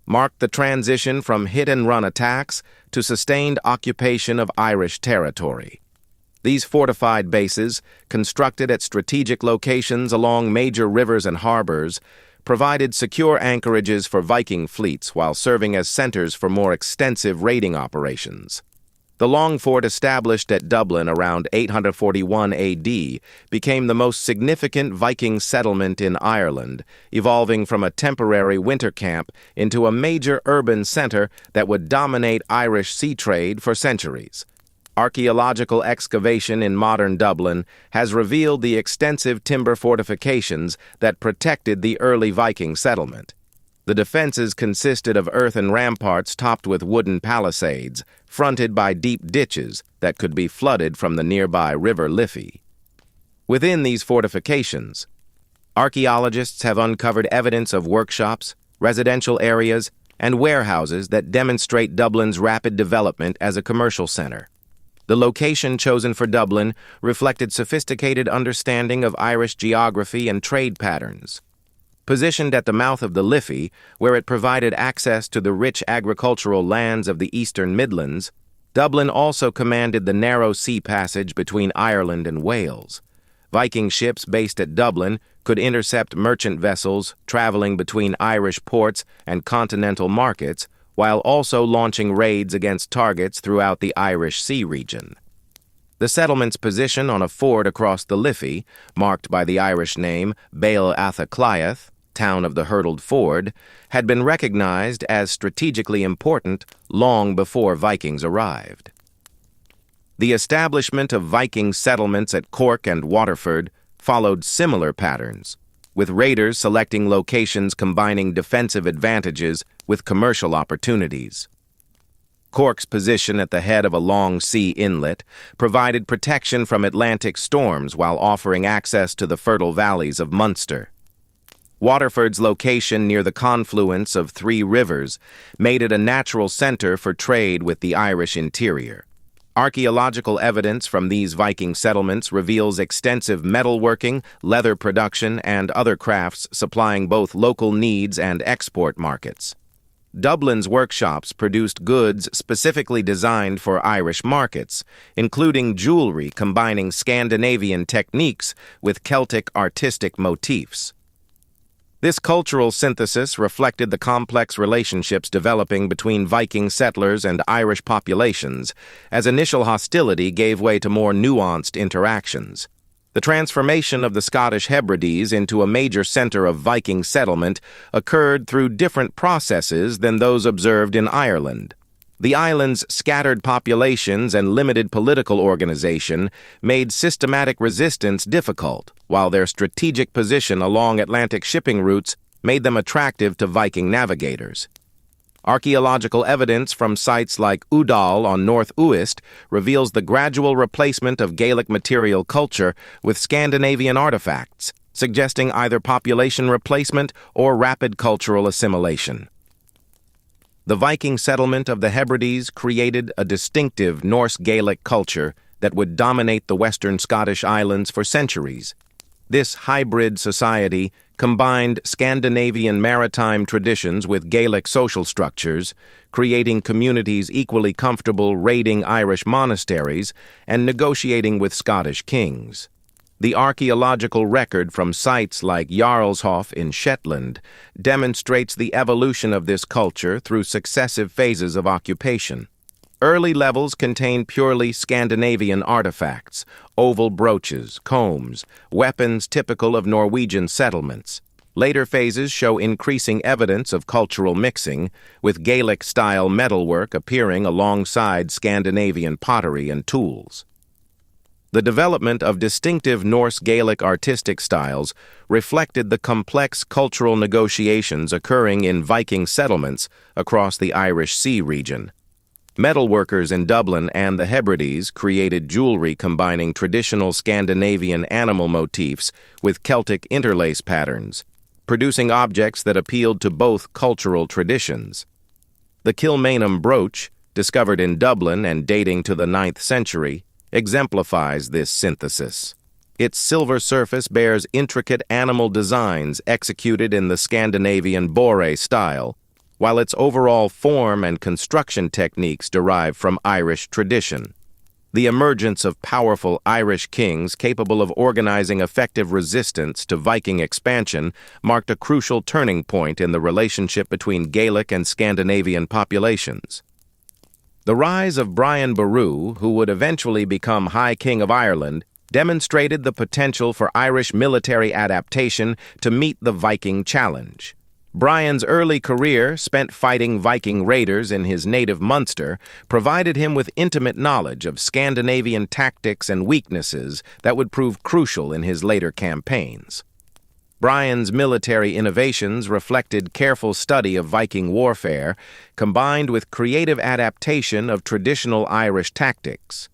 marked the transition from hit-and-run attacks to sustained occupation of Irish territory. These fortified bases, constructed at strategic locations along major rivers and harbors, provided secure anchorages for Viking fleets while serving as centers for more extensive raiding operations. The Long Fort, established at Dublin around 841 AD, became the most significant Viking settlement in Ireland, evolving from a temporary winter camp into a major urban center that would dominate Irish sea trade for centuries. Archaeological excavation in modern Dublin has revealed the extensive timber fortifications that protected the early Viking settlement. The defenses consisted of earthen ramparts topped with wooden palisades, fronted by deep ditches that could be flooded from the nearby River Liffey. Within these fortifications, Archaeologists have uncovered evidence of workshops, residential areas, and warehouses that demonstrate Dublin's rapid development as a commercial center. The location chosen for Dublin reflected sophisticated understanding of Irish geography and trade patterns. Positioned at the mouth of the Liffey, where it provided access to the rich agricultural lands of the Eastern Midlands, Dublin also commanded the narrow sea passage between Ireland and Wales. Viking ships based at Dublin could intercept merchant vessels traveling between Irish ports and continental markets, while also launching raids against targets throughout the Irish Sea region. The settlement's position on a ford across the Liffey, marked by the Irish name Baal Athacliath, town of the hurdled ford, had been recognized as strategically important long before Vikings arrived. The establishment of Viking settlements at Cork and Waterford followed similar patterns, with raiders selecting locations combining defensive advantages with commercial opportunities. Cork's position at the head of a long sea inlet provided protection from Atlantic storms while offering access to the fertile valleys of Munster. Waterford's location near the confluence of three rivers made it a natural center for trade with the Irish interior. Archaeological evidence from these Viking settlements reveals extensive metalworking, leather production, and other crafts supplying both local needs and export markets. Dublin's workshops produced goods specifically designed for Irish markets, including jewelry combining Scandinavian techniques with Celtic artistic motifs. This cultural synthesis reflected the complex relationships developing between Viking settlers and Irish populations, as initial hostility gave way to more nuanced interactions. The transformation of the Scottish Hebrides into a major center of Viking settlement occurred through different processes than those observed in Ireland. The island's scattered populations and limited political organization made systematic resistance difficult, while their strategic position along Atlantic shipping routes made them attractive to Viking navigators. Archaeological evidence from sites like Udal on North Uist reveals the gradual replacement of Gaelic material culture with Scandinavian artifacts, suggesting either population replacement or rapid cultural assimilation. The Viking settlement of the Hebrides created a distinctive Norse Gaelic culture that would dominate the western Scottish islands for centuries. This hybrid society combined Scandinavian maritime traditions with Gaelic social structures, creating communities equally comfortable raiding Irish monasteries and negotiating with Scottish kings. The archaeological record from sites like Jarlshof in Shetland demonstrates the evolution of this culture through successive phases of occupation. Early levels contain purely Scandinavian artifacts, oval brooches, combs, weapons typical of Norwegian settlements. Later phases show increasing evidence of cultural mixing, with Gaelic-style metalwork appearing alongside Scandinavian pottery and tools. The development of distinctive Norse Gaelic artistic styles reflected the complex cultural negotiations occurring in Viking settlements across the Irish Sea region. Metalworkers in Dublin and the Hebrides created jewelry combining traditional Scandinavian animal motifs with Celtic interlace patterns, producing objects that appealed to both cultural traditions. The Kilmainham brooch, discovered in Dublin and dating to the 9th century, exemplifies this synthesis. Its silver surface bears intricate animal designs executed in the Scandinavian bore style, while its overall form and construction techniques derive from Irish tradition. The emergence of powerful Irish kings capable of organizing effective resistance to Viking expansion marked a crucial turning point in the relationship between Gaelic and Scandinavian populations. The rise of Brian Boru, who would eventually become High King of Ireland, demonstrated the potential for Irish military adaptation to meet the Viking challenge. Brian's early career, spent fighting Viking raiders in his native Munster, provided him with intimate knowledge of Scandinavian tactics and weaknesses that would prove crucial in his later campaigns. Brian's military innovations reflected careful study of Viking warfare, combined with creative adaptation of traditional Irish tactics.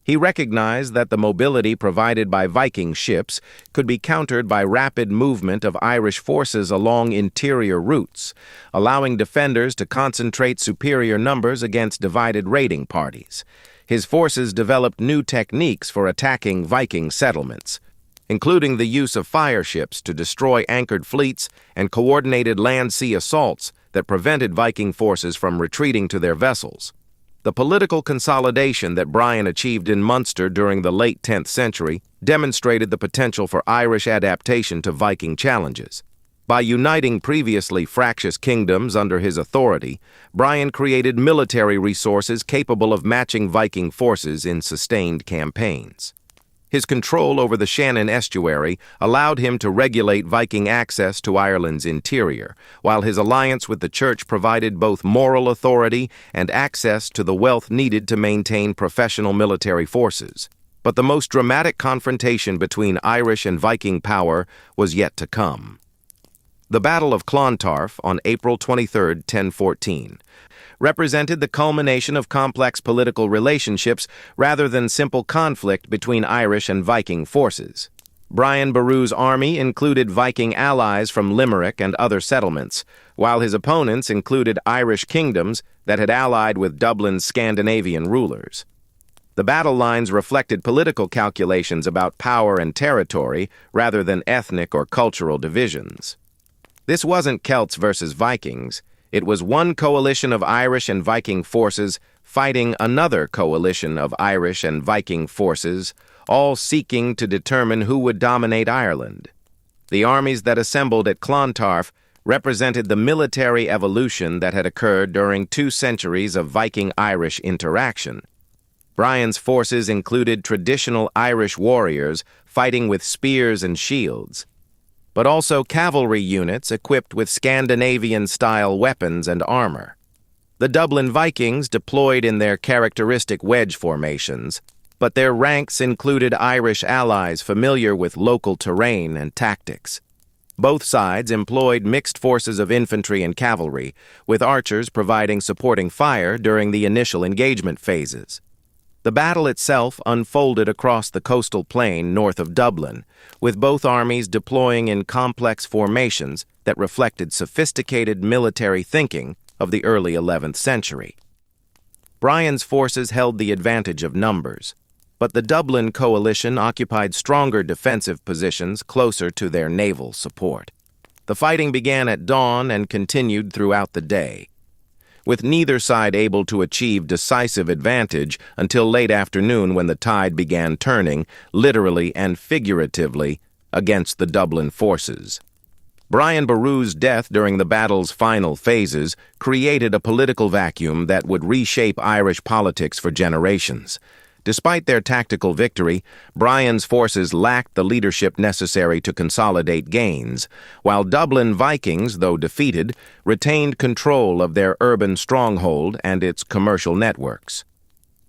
He recognized that the mobility provided by Viking ships could be countered by rapid movement of Irish forces along interior routes, allowing defenders to concentrate superior numbers against divided raiding parties. His forces developed new techniques for attacking Viking settlements, including the use of fire ships to destroy anchored fleets and coordinated land-sea assaults that prevented Viking forces from retreating to their vessels. The political consolidation that Brian achieved in Munster during the late 10th century demonstrated the potential for Irish adaptation to Viking challenges. By uniting previously fractious kingdoms under his authority, Brian created military resources capable of matching Viking forces in sustained campaigns. His control over the Shannon estuary allowed him to regulate Viking access to Ireland's interior, while his alliance with the Church provided both moral authority and access to the wealth needed to maintain professional military forces. But the most dramatic confrontation between Irish and Viking power was yet to come. The Battle of Clontarf on April 23, 1014, represented the culmination of complex political relationships rather than simple conflict between Irish and Viking forces. Brian Boru's army included Viking allies from Limerick and other settlements, while his opponents included Irish kingdoms that had allied with Dublin's Scandinavian rulers. The battle lines reflected political calculations about power and territory rather than ethnic or cultural divisions. This wasn't Celts versus Vikings. It was one coalition of Irish and Viking forces fighting another coalition of Irish and Viking forces, all seeking to determine who would dominate Ireland. The armies that assembled at Clontarf represented the military evolution that had occurred during 2 centuries of Viking-Irish interaction. Brian's forces included traditional Irish warriors fighting with spears and shields, but also cavalry units equipped with Scandinavian-style weapons and armor. The Dublin Vikings deployed in their characteristic wedge formations, but their ranks included Irish allies familiar with local terrain and tactics. Both sides employed mixed forces of infantry and cavalry, with archers providing supporting fire during the initial engagement phases. The battle itself unfolded across the coastal plain north of Dublin, with both armies deploying in complex formations that reflected sophisticated military thinking of the early 11th century. Brian's forces held the advantage of numbers, but the Dublin coalition occupied stronger defensive positions closer to their naval support. The fighting began at dawn and continued throughout the day, with neither side able to achieve decisive advantage until late afternoon when the tide began turning, literally and figuratively, against the Dublin forces. Brian Boru's death during the battle's final phases created a political vacuum that would reshape Irish politics for generations. Despite their tactical victory, Brian's forces lacked the leadership necessary to consolidate gains, while Dublin Vikings, though defeated, retained control of their urban stronghold and its commercial networks.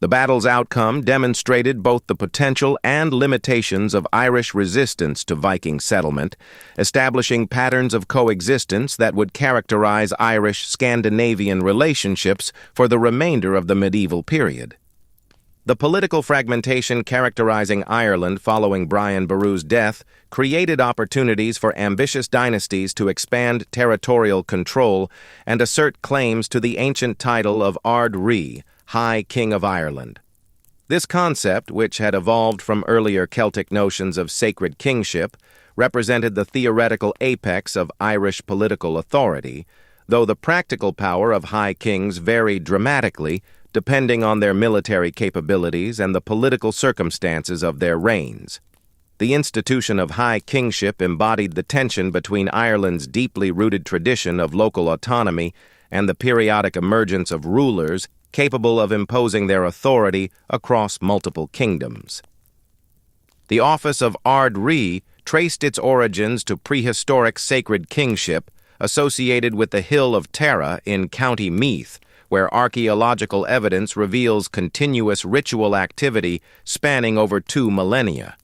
The battle's outcome demonstrated both the potential and limitations of Irish resistance to Viking settlement, establishing patterns of coexistence that would characterize Irish-Scandinavian relationships for the remainder of the medieval period. The political fragmentation characterizing Ireland following Brian Boru's death created opportunities for ambitious dynasties to expand territorial control and assert claims to the ancient title of Ard Rí, High King of Ireland. This concept, which had evolved from earlier Celtic notions of sacred kingship, represented the theoretical apex of Irish political authority, though the practical power of high kings varied dramatically depending on their military capabilities and the political circumstances of their reigns. The institution of high kingship embodied the tension between Ireland's deeply rooted tradition of local autonomy and the periodic emergence of rulers capable of imposing their authority across multiple kingdoms. The office of Ard Rí traced its origins to prehistoric sacred kingship associated with the Hill of Tara in County Meath, where archaeological evidence reveals continuous ritual activity spanning over 2 millennia.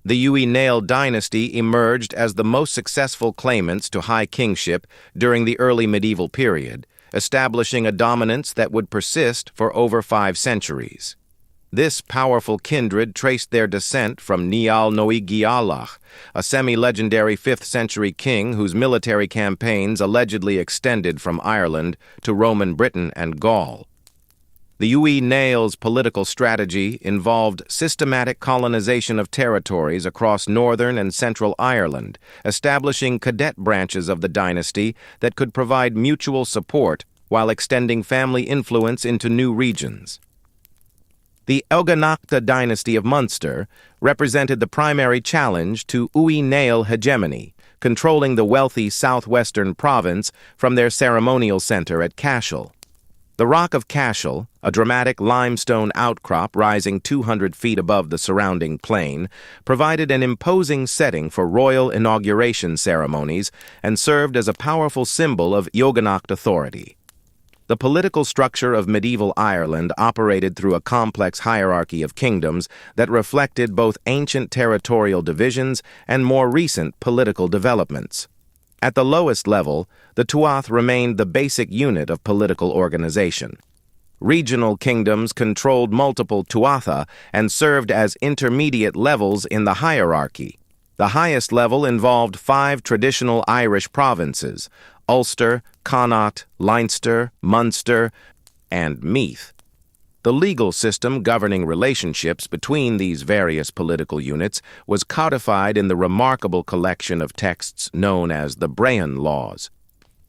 The Uí Néill dynasty emerged as the most successful claimants to high kingship during the early medieval period, establishing a dominance that would persist for over 5 centuries. This powerful kindred traced their descent from Nial Noe Gialach, a semi-legendary 5th-century king whose military campaigns allegedly extended from Ireland to Roman Britain and Gaul. The Uí Néal's political strategy involved systematic colonization of territories across northern and central Ireland, establishing cadet branches of the dynasty that could provide mutual support while extending family influence into new regions. The Elginachta dynasty of Munster represented the primary challenge to Uí Néal hegemony, controlling the wealthy southwestern province from their ceremonial center at Cashel. The Rock of Cashel, a dramatic limestone outcrop rising 200 feet above the surrounding plain, provided an imposing setting for royal inauguration ceremonies and served as a powerful symbol of Eogenacht authority. The political structure of medieval Ireland operated through a complex hierarchy of kingdoms that reflected both ancient territorial divisions and more recent political developments. At the lowest level, the Tuath remained the basic unit of political organization. Regional kingdoms controlled multiple Tuatha and served as intermediate levels in the hierarchy. The highest level involved 5 traditional Irish provinces: Ulster, Connaught, Leinster, Munster, and Meath. The legal system governing relationships between these various political units was codified in the remarkable collection of texts known as the Brehon Laws.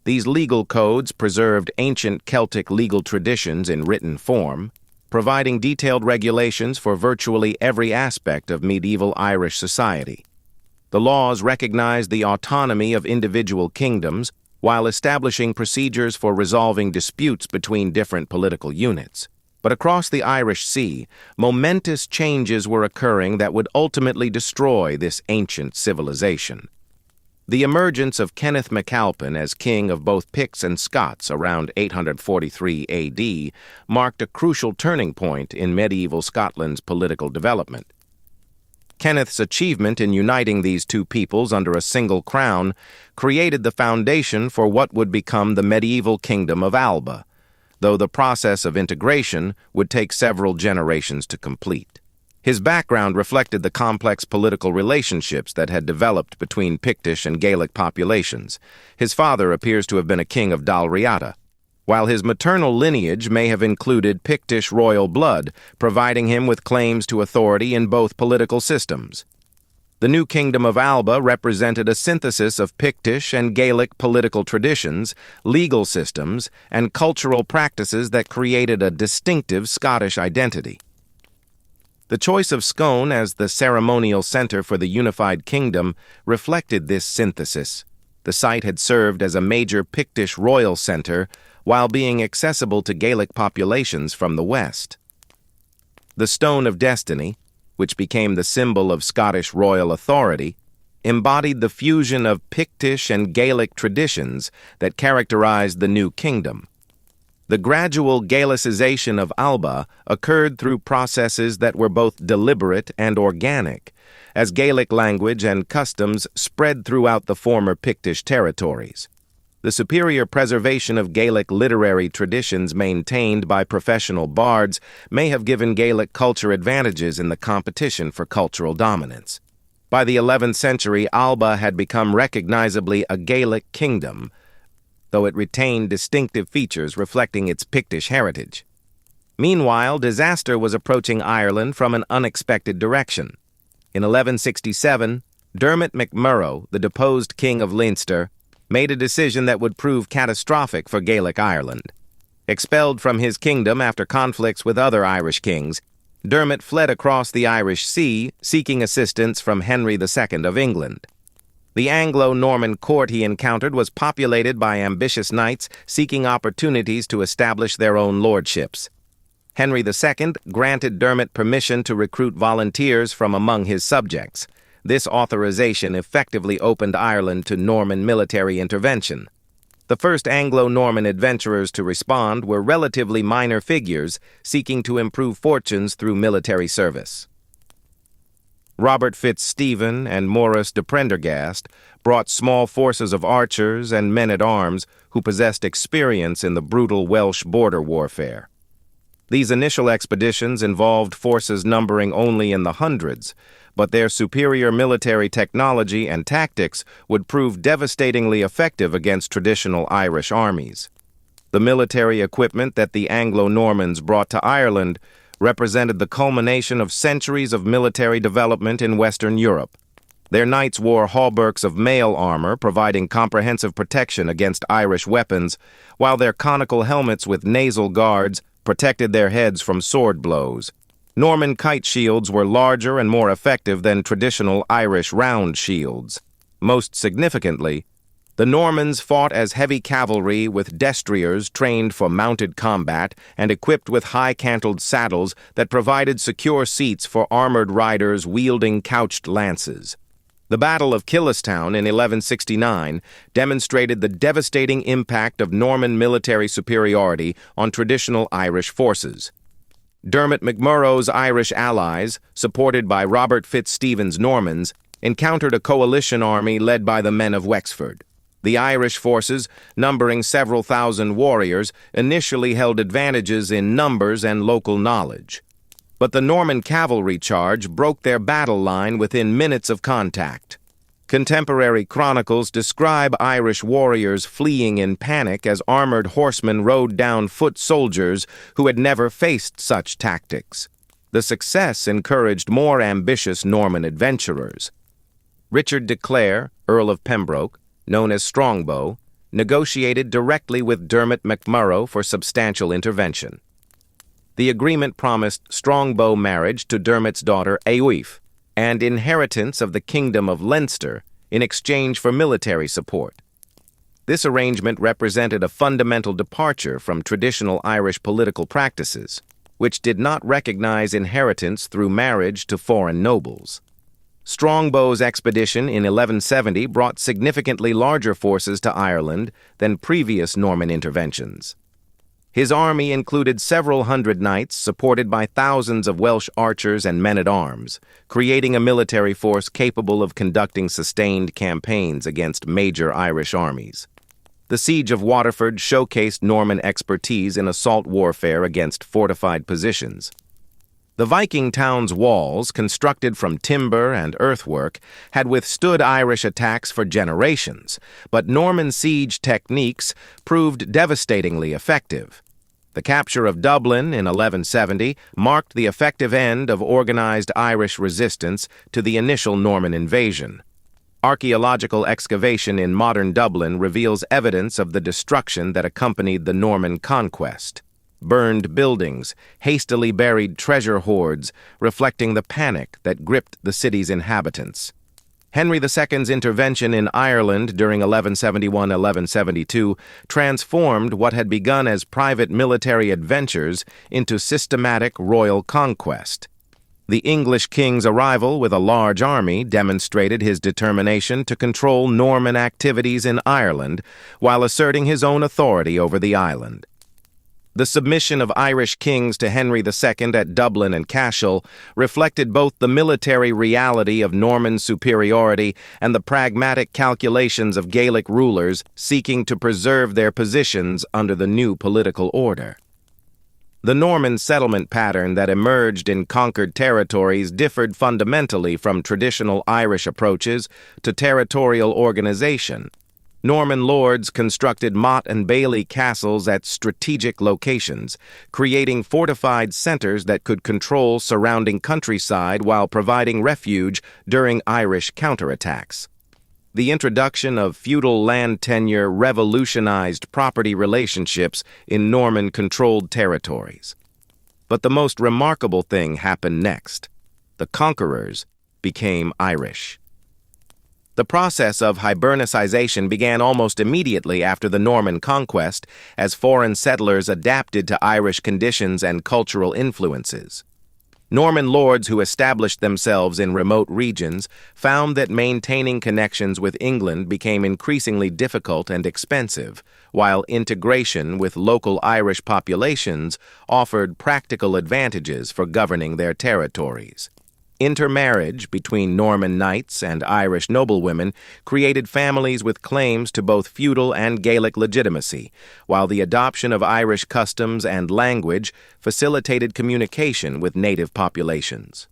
These legal codes preserved ancient Celtic legal traditions in written form, providing detailed regulations for virtually every aspect of medieval Irish society. The laws recognized the autonomy of individual kingdoms while establishing procedures for resolving disputes between different political units. But across the Irish Sea, momentous changes were occurring that would ultimately destroy this ancient civilization. The emergence of Kenneth MacAlpin as king of both Picts and Scots around 843 AD marked a crucial turning point in medieval Scotland's political development. Kenneth's achievement in uniting these two peoples under a single crown created the foundation for what would become the medieval kingdom of Alba, though the process of integration would take several generations to complete. His background reflected the complex political relationships that had developed between Pictish and Gaelic populations. His father appears to have been a king of Dál Riata, while his maternal lineage may have included Pictish royal blood, providing him with claims to authority in both political systems. The new kingdom of Alba represented a synthesis of Pictish and Gaelic political traditions, legal systems, and cultural practices that created a distinctive Scottish identity. The choice of Scone as the ceremonial center for the unified kingdom reflected this synthesis. The site had served as a major Pictish royal center while being accessible to Gaelic populations from the west. The Stone of Destiny, which became the symbol of Scottish royal authority, embodied the fusion of Pictish and Gaelic traditions that characterized the new kingdom. The gradual Gaelicization of Alba occurred through processes that were both deliberate and organic, as Gaelic language and customs spread throughout the former Pictish territories. The superior preservation of Gaelic literary traditions maintained by professional bards may have given Gaelic culture advantages in the competition for cultural dominance. By the 11th century, Alba had become recognizably a Gaelic kingdom, though it retained distinctive features reflecting its Pictish heritage. Meanwhile, disaster was approaching Ireland from an unexpected direction. In 1167, Dermot MacMurrough, the deposed king of Leinster, made a decision that would prove catastrophic for Gaelic Ireland. Expelled from his kingdom after conflicts with other Irish kings, Dermot fled across the Irish Sea, seeking assistance from Henry II of England. The Anglo-Norman court he encountered was populated by ambitious knights seeking opportunities to establish their own lordships. Henry II granted Dermot permission to recruit volunteers from among his subjects. This authorization effectively opened Ireland to Norman military intervention. The first Anglo-Norman adventurers to respond were relatively minor figures seeking to improve fortunes through military service. Robert Fitzstephen and Maurice de Prendergast brought small forces of archers and men-at-arms who possessed experience in the brutal Welsh border warfare. These initial expeditions involved forces numbering only in the hundreds, but their superior military technology and tactics would prove devastatingly effective against traditional Irish armies. The military equipment that the Anglo-Normans brought to Ireland represented the culmination of centuries of military development in Western Europe. Their knights wore hauberks of mail armor, providing comprehensive protection against Irish weapons, while their conical helmets with nasal guards protected their heads from sword blows. Norman kite shields were larger and more effective than traditional Irish round shields. Most significantly, the Normans fought as heavy cavalry with destriers trained for mounted combat and equipped with high-cantled saddles that provided secure seats for armored riders wielding couched lances. The Battle of Killistown in 1169 demonstrated the devastating impact of Norman military superiority on traditional Irish forces. Dermot MacMurrough's Irish allies, supported by Robert Fitzstephen's Normans, encountered a coalition army led by the men of Wexford. The Irish forces, numbering several thousand warriors, initially held advantages in numbers and local knowledge. But the Norman cavalry charge broke their battle line within minutes of contact. Contemporary chronicles describe Irish warriors fleeing in panic as armored horsemen rode down foot soldiers who had never faced such tactics. The success encouraged more ambitious Norman adventurers. Richard de Clare, Earl of Pembroke, known as Strongbow, negotiated directly with Dermot MacMurrough for substantial intervention. The agreement promised Strongbow marriage to Dermot's daughter Eowulf and inheritance of the Kingdom of Leinster in exchange for military support. This arrangement represented a fundamental departure from traditional Irish political practices, which did not recognize inheritance through marriage to foreign nobles. Strongbow's expedition in 1170 brought significantly larger forces to Ireland than previous Norman interventions. His army included several hundred knights supported by thousands of Welsh archers and men-at-arms, creating a military force capable of conducting sustained campaigns against major Irish armies. The Siege of Waterford showcased Norman expertise in assault warfare against fortified positions. The Viking town's walls, constructed from timber and earthwork, had withstood Irish attacks for generations, but Norman siege techniques proved devastatingly effective. The capture of Dublin in 1170 marked the effective end of organized Irish resistance to the initial Norman invasion. Archaeological excavation in modern Dublin reveals evidence of the destruction that accompanied the Norman conquest. Burned buildings, hastily buried treasure hoards, reflecting the panic that gripped the city's inhabitants. Henry II's intervention in Ireland during 1171-1172 transformed what had begun as private military adventures into systematic royal conquest. The English king's arrival with a large army demonstrated his determination to control Norman activities in Ireland while asserting his own authority over the island. The submission of Irish kings to Henry II at Dublin and Cashel reflected both the military reality of Norman superiority and the pragmatic calculations of Gaelic rulers seeking to preserve their positions under the new political order. The Norman settlement pattern that emerged in conquered territories differed fundamentally from traditional Irish approaches to territorial organization. Norman lords constructed motte and bailey castles at strategic locations, creating fortified centers that could control surrounding countryside while providing refuge during Irish counterattacks. The introduction of feudal land tenure revolutionized property relationships in Norman-controlled territories. But the most remarkable thing happened next. The conquerors became Irish. The process of hibernicization began almost immediately after the Norman conquest as foreign settlers adapted to Irish conditions and cultural influences. Norman lords who established themselves in remote regions found that maintaining connections with England became increasingly difficult and expensive, while integration with local Irish populations offered practical advantages for governing their territories. Intermarriage between Norman knights and Irish noblewomen created families with claims to both feudal and Gaelic legitimacy, while the adoption of Irish customs and language facilitated communication with native populations.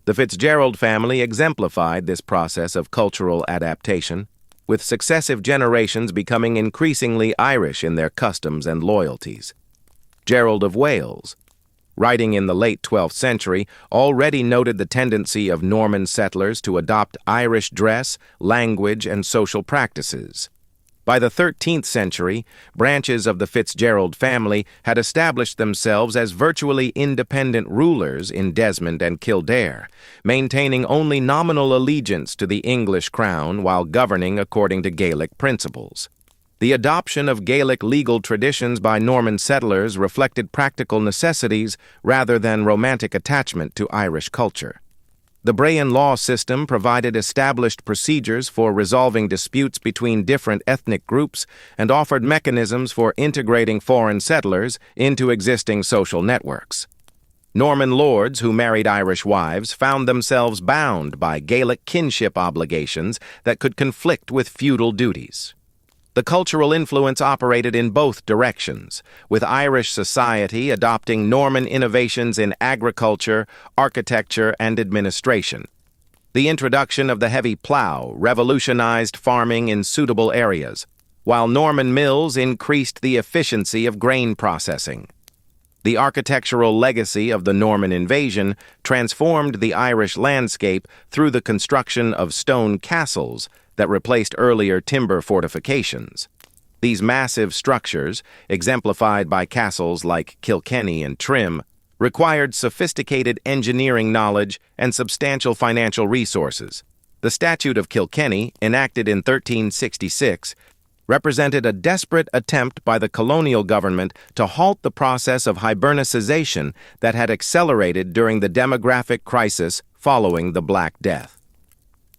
The Fitzgerald family exemplified this process of cultural adaptation, with successive generations becoming increasingly Irish in their customs and loyalties. Gerald of Wales, writing in the late 12th century, already noted the tendency of Norman settlers to adopt Irish dress, language, and social practices. By the 13th century, branches of the Fitzgerald family had established themselves as virtually independent rulers in Desmond and Kildare, maintaining only nominal allegiance to the English crown while governing according to Gaelic principles. The adoption of Gaelic legal traditions by Norman settlers reflected practical necessities rather than romantic attachment to Irish culture. The Brehon law system provided established procedures for resolving disputes between different ethnic groups and offered mechanisms for integrating foreign settlers into existing social networks. Norman lords who married Irish wives found themselves bound by Gaelic kinship obligations that could conflict with feudal duties. The cultural influence operated in both directions, with Irish society adopting Norman innovations in agriculture, architecture, and administration. The introduction of the heavy plow revolutionized farming in suitable areas, while Norman mills increased the efficiency of grain processing. The architectural legacy of the Norman invasion transformed the Irish landscape through the construction of stone castles that replaced earlier timber fortifications. These massive structures, exemplified by castles like Kilkenny and Trim, required sophisticated engineering knowledge and substantial financial resources. The Statute of Kilkenny, enacted in 1366, represented a desperate attempt by the colonial government to halt the process of hibernicization that had accelerated during the demographic crisis following the Black Death.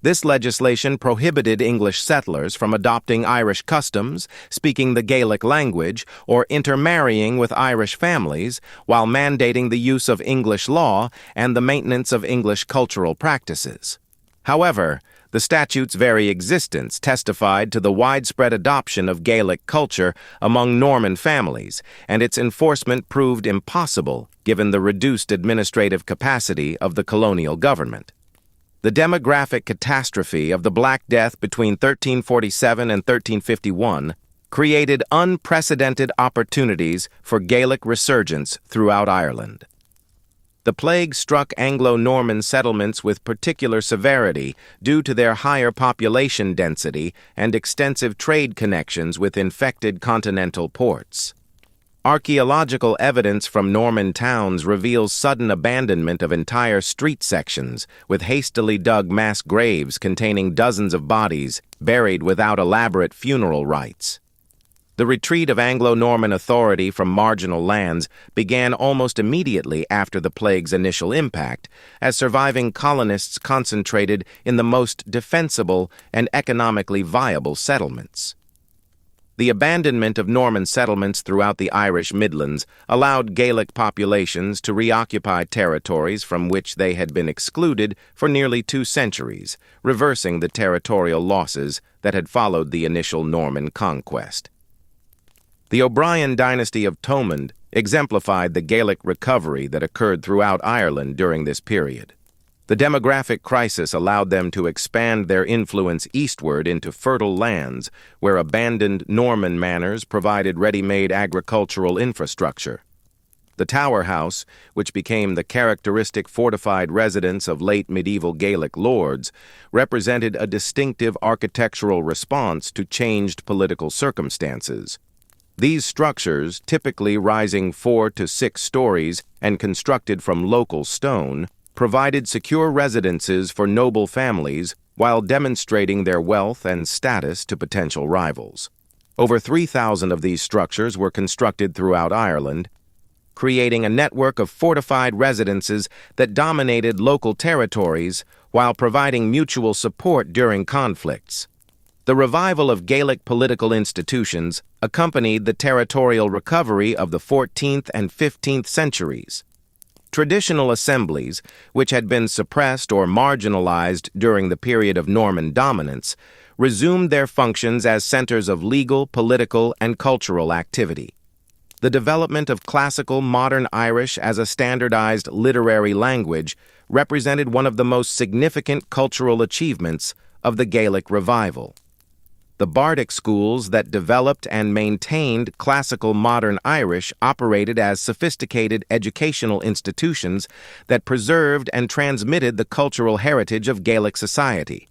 This legislation prohibited English settlers from adopting Irish customs, speaking the Gaelic language, or intermarrying with Irish families, while mandating the use of English law and the maintenance of English cultural practices. However, the statute's very existence testified to the widespread adoption of Gaelic culture among Norman families, and its enforcement proved impossible given the reduced administrative capacity of the colonial government. The demographic catastrophe of the Black Death between 1347 and 1351 created unprecedented opportunities for Gaelic resurgence throughout Ireland. The plague struck Anglo-Norman settlements with particular severity due to their higher population density and extensive trade connections with infected continental ports. Archaeological evidence from Norman towns reveals sudden abandonment of entire street sections, with hastily dug mass graves containing dozens of bodies buried without elaborate funeral rites. The retreat of Anglo-Norman authority from marginal lands began almost immediately after the plague's initial impact, as surviving colonists concentrated in the most defensible and economically viable settlements. The abandonment of Norman settlements throughout the Irish Midlands allowed Gaelic populations to reoccupy territories from which they had been excluded for nearly 2 centuries, reversing the territorial losses that had followed the initial Norman conquest. The O'Brien dynasty of Thomond exemplified the Gaelic recovery that occurred throughout Ireland during this period. The demographic crisis allowed them to expand their influence eastward into fertile lands where abandoned Norman manors provided ready-made agricultural infrastructure. The Tower House, which became the characteristic fortified residence of late medieval Gaelic lords, represented a distinctive architectural response to changed political circumstances. These structures, typically rising 4 to 6 stories and constructed from local stone, provided secure residences for noble families while demonstrating their wealth and status to potential rivals. Over 3,000 of these structures were constructed throughout Ireland, creating a network of fortified residences that dominated local territories while providing mutual support during conflicts. The revival of Gaelic political institutions accompanied the territorial recovery of the 14th and 15th centuries. Traditional assemblies, which had been suppressed or marginalized during the period of Norman dominance, resumed their functions as centers of legal, political, and cultural activity. The development of classical modern Irish as a standardized literary language represented one of the most significant cultural achievements of the Gaelic revival. The bardic schools that developed and maintained classical modern Irish operated as sophisticated educational institutions that preserved and transmitted the cultural heritage of Gaelic society.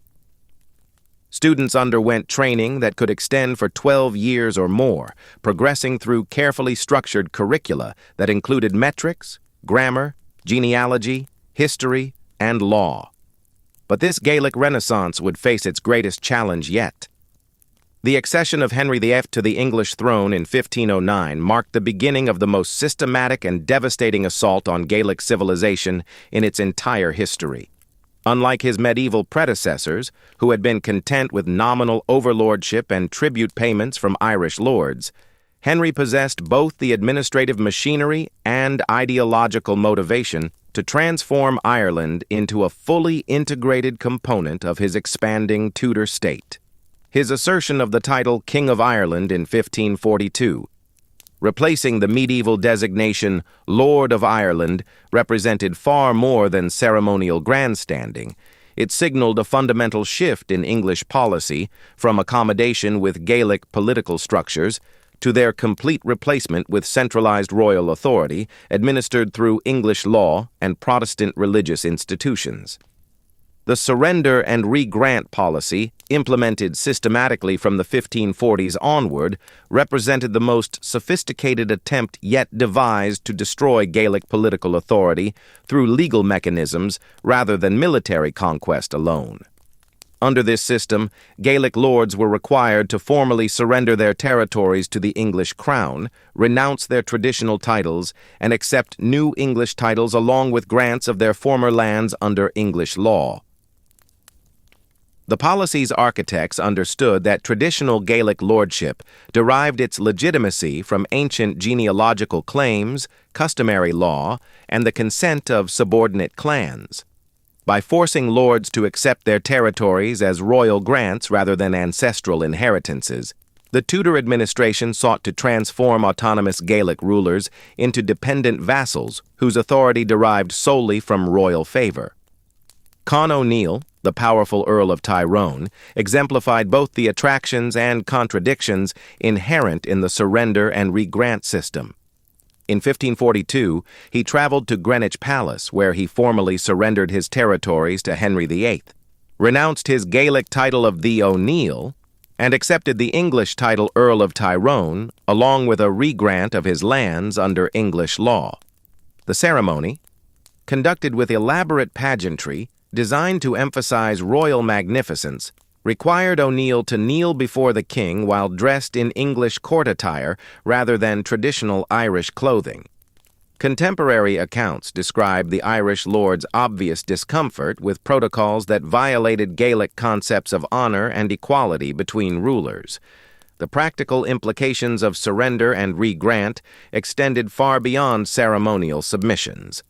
Students underwent training that could extend for 12 years or more, progressing through carefully structured curricula that included metrics, grammar, genealogy, history, and law. But this Gaelic Renaissance would face its greatest challenge yet. The accession of Henry VIII to the English throne in 1509 marked the beginning of the most systematic and devastating assault on Gaelic civilization in its entire history. Unlike his medieval predecessors, who had been content with nominal overlordship and tribute payments from Irish lords, Henry possessed both the administrative machinery and ideological motivation to transform Ireland into a fully integrated component of his expanding Tudor state. His assertion of the title King of Ireland in 1542, replacing the medieval designation Lord of Ireland, represented far more than ceremonial grandstanding. It signaled a fundamental shift in English policy from accommodation with Gaelic political structures to their complete replacement with centralized royal authority administered through English law and Protestant religious institutions. The surrender and re-grant policy, implemented systematically from the 1540s onward, represented the most sophisticated attempt yet devised to destroy Gaelic political authority through legal mechanisms rather than military conquest alone. Under this system, Gaelic lords were required to formally surrender their territories to the English crown, renounce their traditional titles, and accept new English titles along with grants of their former lands under English law. The policy's architects understood that traditional Gaelic lordship derived its legitimacy from ancient genealogical claims, customary law, and the consent of subordinate clans. By forcing lords to accept their territories as royal grants rather than ancestral inheritances, the Tudor administration sought to transform autonomous Gaelic rulers into dependent vassals whose authority derived solely from royal favor. Con O'Neill, the powerful Earl of Tyrone, exemplified both the attractions and contradictions inherent in the surrender and re-grant system. In 1542, he traveled to Greenwich Palace, where he formally surrendered his territories to Henry VIII, renounced his Gaelic title of the O'Neill, and accepted the English title Earl of Tyrone, along with a re-grant of his lands under English law. The ceremony, conducted with elaborate pageantry, designed to emphasize royal magnificence, required O'Neill to kneel before the king while dressed in English court attire rather than traditional Irish clothing. Contemporary accounts describe the Irish lord's obvious discomfort with protocols that violated Gaelic concepts of honor and equality between rulers. The practical implications of surrender and re-grant extended far beyond ceremonial submissions.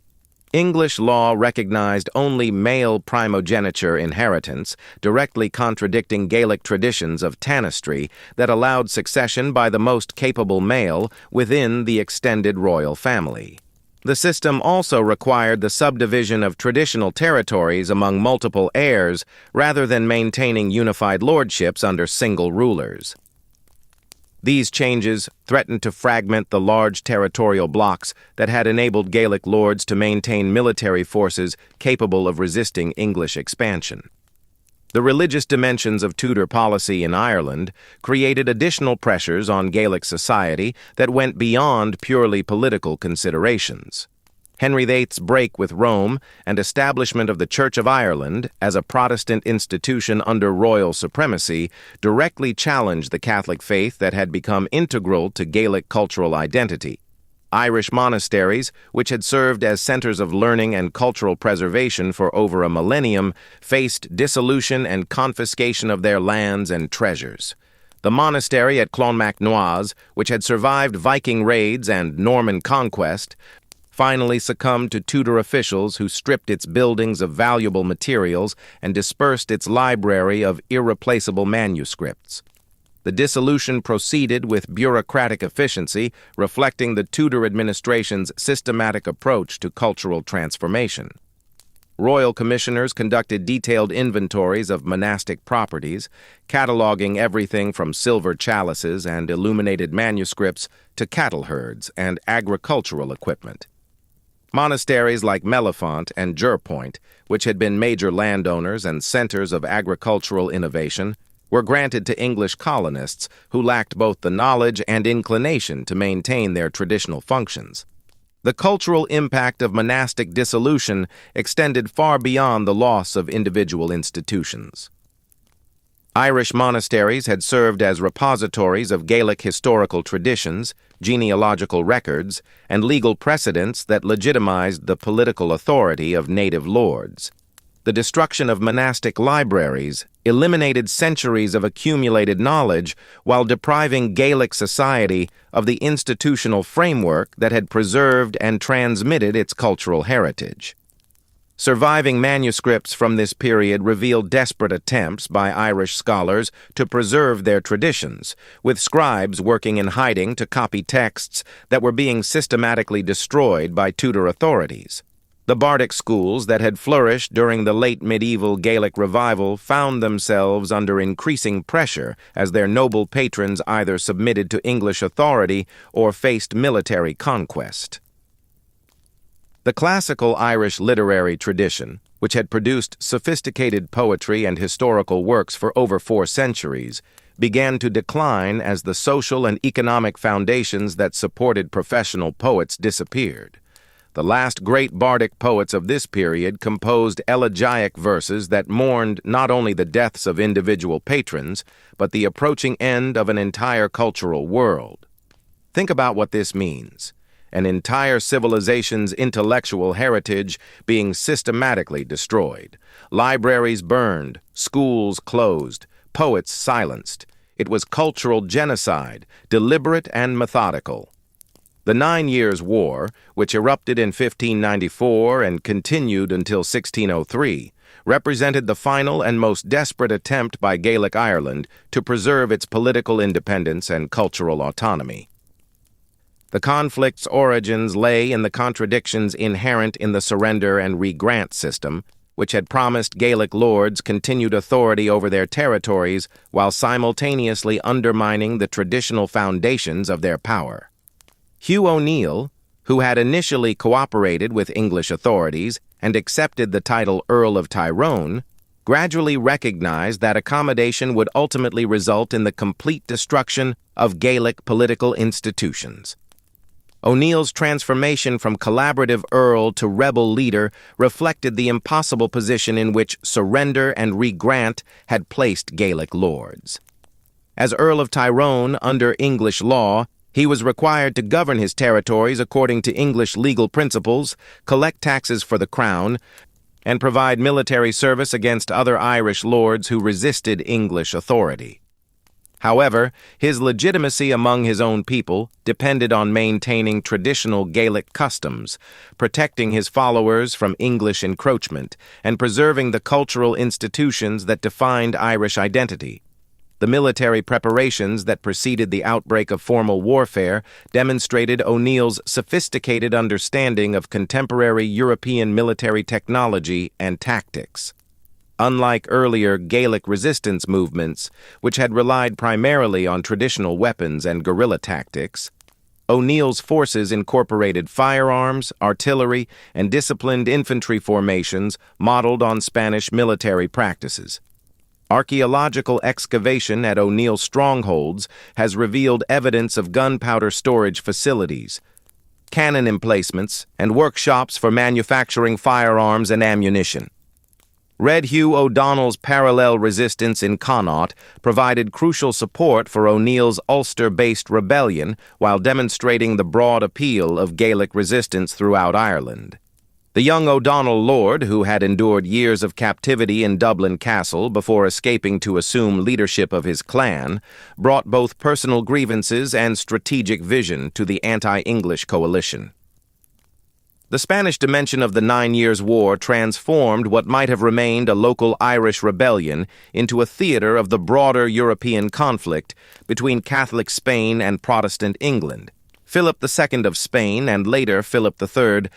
English law recognized only male primogeniture inheritance, directly contradicting Gaelic traditions of tanistry that allowed succession by the most capable male within the extended royal family. The system also required the subdivision of traditional territories among multiple heirs rather than maintaining unified lordships under single rulers. These changes threatened to fragment the large territorial blocks that had enabled Gaelic lords to maintain military forces capable of resisting English expansion. The religious dimensions of Tudor policy in Ireland created additional pressures on Gaelic society that went beyond purely political considerations. Henry VIII's break with Rome and establishment of the Church of Ireland as a Protestant institution under royal supremacy directly challenged the Catholic faith that had become integral to Gaelic cultural identity. Irish monasteries, which had served as centers of learning and cultural preservation for over a millennium, faced dissolution and confiscation of their lands and treasures. The monastery at Clonmacnoise, which had survived Viking raids and Norman conquest, finally succumbed to Tudor officials who stripped its buildings of valuable materials and dispersed its library of irreplaceable manuscripts. The dissolution proceeded with bureaucratic efficiency, reflecting the Tudor administration's systematic approach to cultural transformation. Royal commissioners conducted detailed inventories of monastic properties, cataloging everything from silver chalices and illuminated manuscripts to cattle herds and agricultural equipment. Monasteries like Mellifont and Jerpoint, which had been major landowners and centers of agricultural innovation, were granted to English colonists who lacked both the knowledge and inclination to maintain their traditional functions. The cultural impact of monastic dissolution extended far beyond the loss of individual institutions. Irish monasteries had served as repositories of Gaelic historical traditions, genealogical records, and legal precedents that legitimized the political authority of native lords. The destruction of monastic libraries eliminated centuries of accumulated knowledge while depriving Gaelic society of the institutional framework that had preserved and transmitted its cultural heritage. Surviving manuscripts from this period reveal desperate attempts by Irish scholars to preserve their traditions, with scribes working in hiding to copy texts that were being systematically destroyed by Tudor authorities. The bardic schools that had flourished during the late medieval Gaelic revival found themselves under increasing pressure as their noble patrons either submitted to English authority or faced military conquest. The classical Irish literary tradition, which had produced sophisticated poetry and historical works for over 4 centuries, began to decline as the social and economic foundations that supported professional poets disappeared. The last great bardic poets of this period composed elegiac verses that mourned not only the deaths of individual patrons, but the approaching end of an entire cultural world. Think about what this means: an entire civilization's intellectual heritage being systematically destroyed, libraries burned, schools closed, poets silenced. It was cultural genocide, deliberate and methodical. The 9 Years' War, which erupted in 1594 and continued until 1603, represented the final and most desperate attempt by Gaelic Ireland to preserve its political independence and cultural autonomy. The conflict's origins lay in the contradictions inherent in the surrender and re-grant system, which had promised Gaelic lords continued authority over their territories while simultaneously undermining the traditional foundations of their power. Hugh O'Neill, who had initially cooperated with English authorities and accepted the title Earl of Tyrone, gradually recognized that accommodation would ultimately result in the complete destruction of Gaelic political institutions. O'Neill's transformation from collaborative earl to rebel leader reflected the impossible position in which surrender and re-grant had placed Gaelic lords. As Earl of Tyrone under English law, he was required to govern his territories according to English legal principles, collect taxes for the crown, and provide military service against other Irish lords who resisted English authority. However, his legitimacy among his own people depended on maintaining traditional Gaelic customs, protecting his followers from English encroachment, and preserving the cultural institutions that defined Irish identity. The military preparations that preceded the outbreak of formal warfare demonstrated O'Neill's sophisticated understanding of contemporary European military technology and tactics. Unlike earlier Gaelic resistance movements, which had relied primarily on traditional weapons and guerrilla tactics, O'Neill's forces incorporated firearms, artillery, and disciplined infantry formations modeled on Spanish military practices. Archaeological excavation at O'Neill's strongholds has revealed evidence of gunpowder storage facilities, cannon emplacements, and workshops for manufacturing firearms and ammunition. Red Hugh O'Donnell's parallel resistance in Connaught provided crucial support for O'Neill's Ulster-based rebellion while demonstrating the broad appeal of Gaelic resistance throughout Ireland. The young O'Donnell lord, who had endured years of captivity in Dublin Castle before escaping to assume leadership of his clan, brought both personal grievances and strategic vision to the anti-English coalition. The Spanish dimension of the 9 Years' War transformed what might have remained a local Irish rebellion into a theater of the broader European conflict between Catholic Spain and Protestant England. Philip II of Spain and later Philip III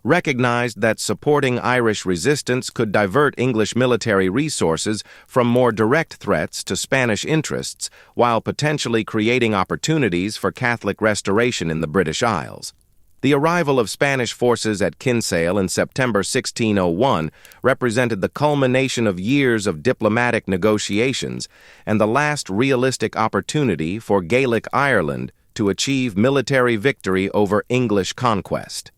recognized that supporting Irish resistance could divert English military resources from more direct threats to Spanish interests while potentially creating opportunities for Catholic restoration in the British Isles. The arrival of Spanish forces at Kinsale in September 1601 represented the culmination of years of diplomatic negotiations and the last realistic opportunity for Gaelic Ireland to achieve military victory over English conquest.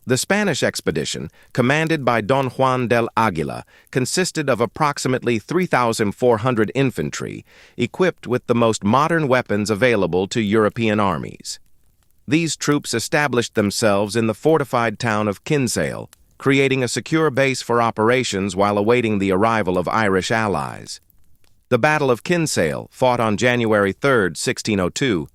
The Spanish expedition, commanded by Don Juan del Aguila, consisted of approximately 3,400 infantry, equipped with the most modern weapons available to European armies. These troops established themselves in the fortified town of Kinsale, creating a secure base for operations while awaiting the arrival of Irish allies. The Battle of Kinsale, fought on January 3, 1602,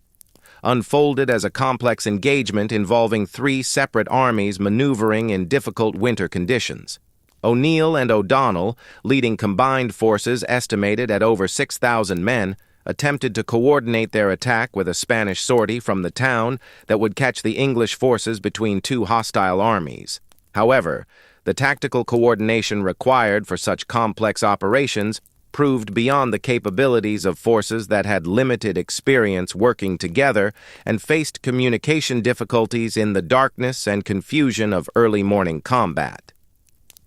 unfolded as a complex engagement involving 3 separate armies maneuvering in difficult winter conditions. O'Neill and O'Donnell, leading combined forces estimated at over 6,000 men, attempted to coordinate their attack with a Spanish sortie from the town that would catch the English forces between 2 hostile armies. However, the tactical coordination required for such complex operations proved beyond the capabilities of forces that had limited experience working together and faced communication difficulties in the darkness and confusion of early morning combat.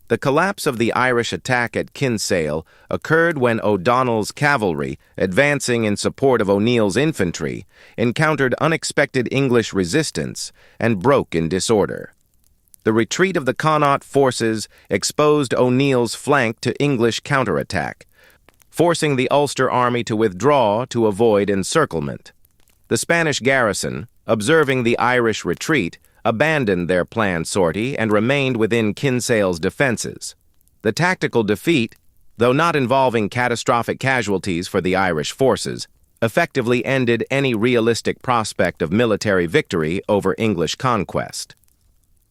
The collapse of the Irish attack at Kinsale occurred when O'Donnell's cavalry, advancing in support of O'Neill's infantry, encountered unexpected English resistance and broke in disorder. The retreat of the Connaught forces exposed O'Neill's flank to English counterattack, forcing the Ulster army to withdraw to avoid encirclement. The Spanish garrison, observing the Irish retreat, abandoned their planned sortie and remained within Kinsale's defenses. The tactical defeat, though not involving catastrophic casualties for the Irish forces, effectively ended any realistic prospect of military victory over English conquest.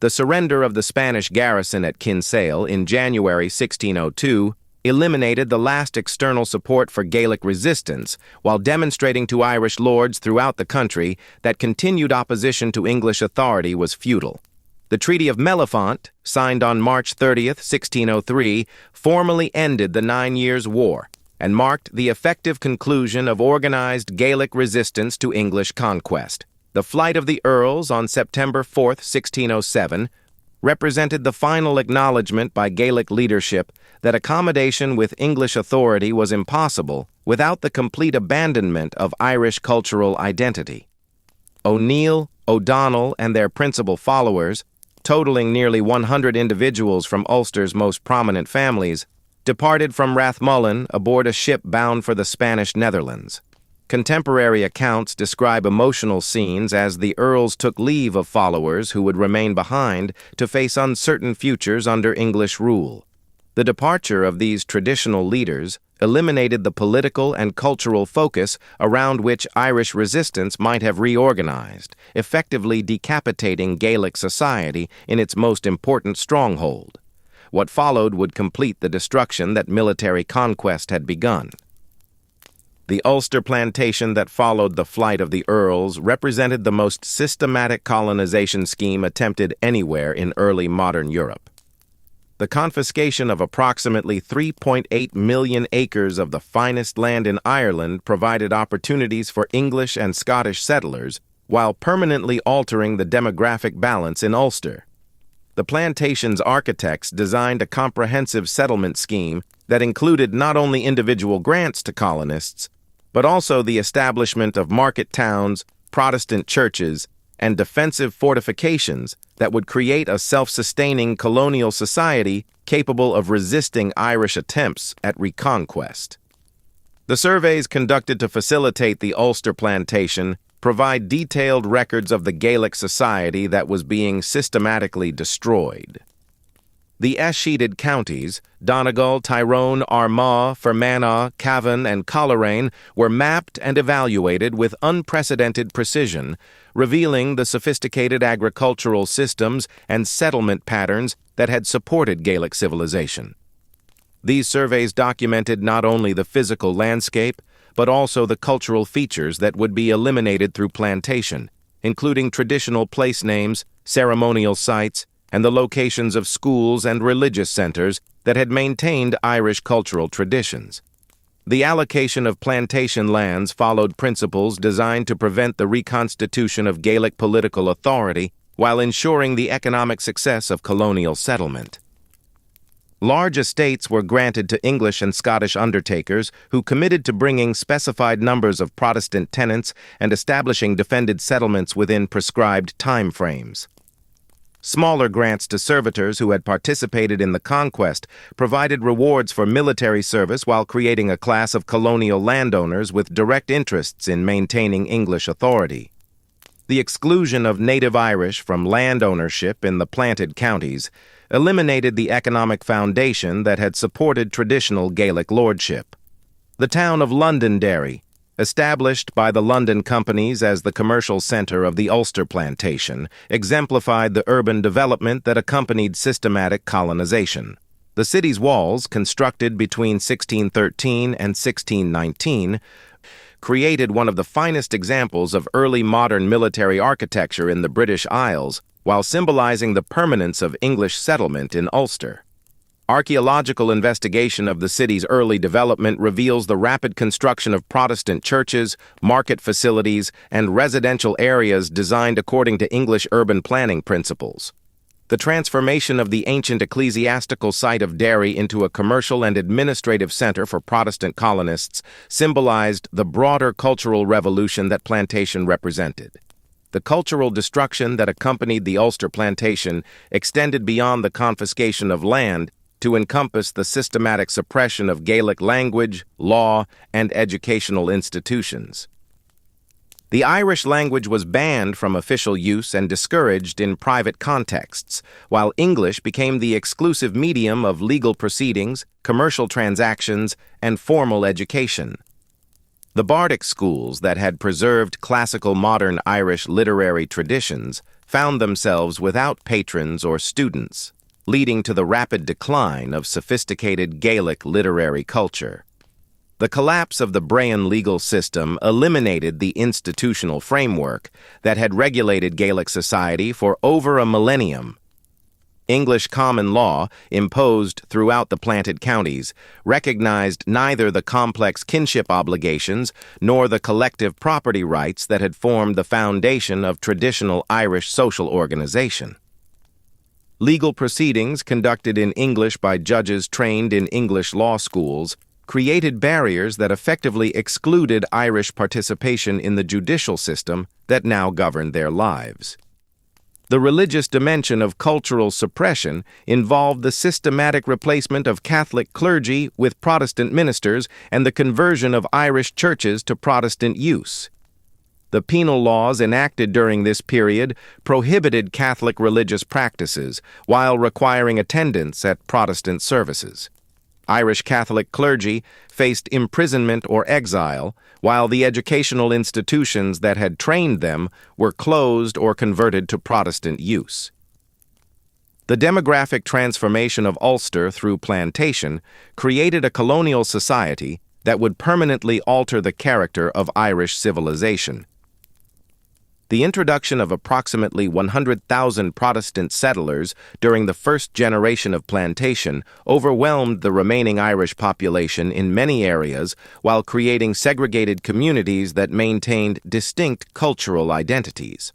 The surrender of the Spanish garrison at Kinsale in January 1602 eliminated the last external support for Gaelic resistance while demonstrating to Irish lords throughout the country that continued opposition to English authority was futile. The Treaty of Mellifont, signed on March 30, 1603, formally ended the 9 Years' War and marked the effective conclusion of organized Gaelic resistance to English conquest. The flight of the Earls on September 4, 1607, represented the final acknowledgement by Gaelic leadership that accommodation with English authority was impossible without the complete abandonment of Irish cultural identity. O'Neill, O'Donnell, and their principal followers, totaling nearly 100 individuals from Ulster's most prominent families, departed from Rathmullen aboard a ship bound for the Spanish Netherlands. Contemporary accounts describe emotional scenes as the Earls took leave of followers who would remain behind to face uncertain futures under English rule. The departure of these traditional leaders eliminated the political and cultural focus around which Irish resistance might have reorganized, effectively decapitating Gaelic society in its most important stronghold. What followed would complete the destruction that military conquest had begun. The Ulster plantation that followed the flight of the Earls represented the most systematic colonization scheme attempted anywhere in early modern Europe. The confiscation of approximately 3.8 million acres of the finest land in Ireland provided opportunities for English and Scottish settlers, while permanently altering the demographic balance in Ulster. The plantation's architects designed a comprehensive settlement scheme that included not only individual grants to colonists, but also the establishment of market towns, Protestant churches, and defensive fortifications that would create a self-sustaining colonial society capable of resisting Irish attempts at reconquest. The surveys conducted to facilitate the Ulster plantation provide detailed records of the Gaelic society that was being systematically destroyed. The escheated counties, Donegal, Tyrone, Armagh, Fermanagh, Cavan, and Coleraine, were mapped and evaluated with unprecedented precision, revealing the sophisticated agricultural systems and settlement patterns that had supported Gaelic civilization. These surveys documented not only the physical landscape, but also the cultural features that would be eliminated through plantation, including traditional place names, ceremonial sites, and the locations of schools and religious centers that had maintained Irish cultural traditions. The allocation of plantation lands followed principles designed to prevent the reconstitution of Gaelic political authority while ensuring the economic success of colonial settlement. Large estates were granted to English and Scottish undertakers who committed to bringing specified numbers of Protestant tenants and establishing defended settlements within prescribed time frames. Smaller grants to servitors who had participated in the conquest provided rewards for military service while creating a class of colonial landowners with direct interests in maintaining English authority. The exclusion of native Irish from land ownership in the planted counties eliminated the economic foundation that had supported traditional Gaelic lordship. The town of Londonderry, established by the London companies as the commercial center of the Ulster plantation, exemplified the urban development that accompanied systematic colonization. The city's walls, constructed between 1613 and 1619, created one of the finest examples of early modern military architecture in the British Isles, while symbolizing the permanence of English settlement in Ulster. Archaeological investigation of the city's early development reveals the rapid construction of Protestant churches, market facilities, and residential areas designed according to English urban planning principles. The transformation of the ancient ecclesiastical site of Derry into a commercial and administrative center for Protestant colonists symbolized the broader cultural revolution that plantation represented. The cultural destruction that accompanied the Ulster plantation extended beyond the confiscation of land to encompass the systematic suppression of Gaelic language, law, and educational institutions. The Irish language was banned from official use and discouraged in private contexts, while English became the exclusive medium of legal proceedings, commercial transactions, and formal education. The bardic schools that had preserved classical modern Irish literary traditions found themselves without patrons or students, leading to the rapid decline of sophisticated Gaelic literary culture. The collapse of the Brehon legal system eliminated the institutional framework that had regulated Gaelic society for over a millennium. English common law, imposed throughout the planted counties, recognized neither the complex kinship obligations nor the collective property rights that had formed the foundation of traditional Irish social organization. Legal proceedings conducted in English by judges trained in English law schools created barriers that effectively excluded Irish participation in the judicial system that now governed their lives. The religious dimension of cultural suppression involved the systematic replacement of Catholic clergy with Protestant ministers and the conversion of Irish churches to Protestant use. The penal laws enacted during this period prohibited Catholic religious practices while requiring attendance at Protestant services. Irish Catholic clergy faced imprisonment or exile, while the educational institutions that had trained them were closed or converted to Protestant use. The demographic transformation of Ulster through plantation created a colonial society that would permanently alter the character of Irish civilization. The introduction of approximately 100,000 Protestant settlers during the first generation of plantation overwhelmed the remaining Irish population in many areas while creating segregated communities that maintained distinct cultural identities.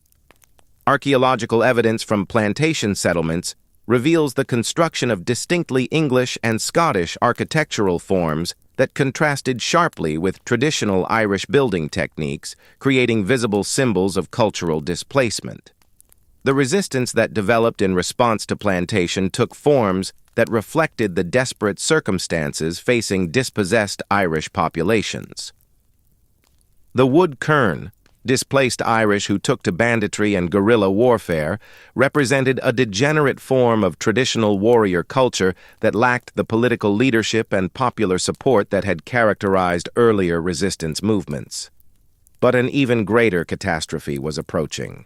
Archaeological evidence from plantation settlements reveals the construction of distinctly English and Scottish architectural forms that contrasted sharply with traditional Irish building techniques, creating visible symbols of cultural displacement. The resistance that developed in response to plantation took forms that reflected the desperate circumstances facing dispossessed Irish populations. The wood quern, Displaced Irish who took to banditry and guerrilla warfare represented a degenerate form of traditional warrior culture that lacked the political leadership and popular support that had characterized earlier resistance movements. But an even greater catastrophe was approaching.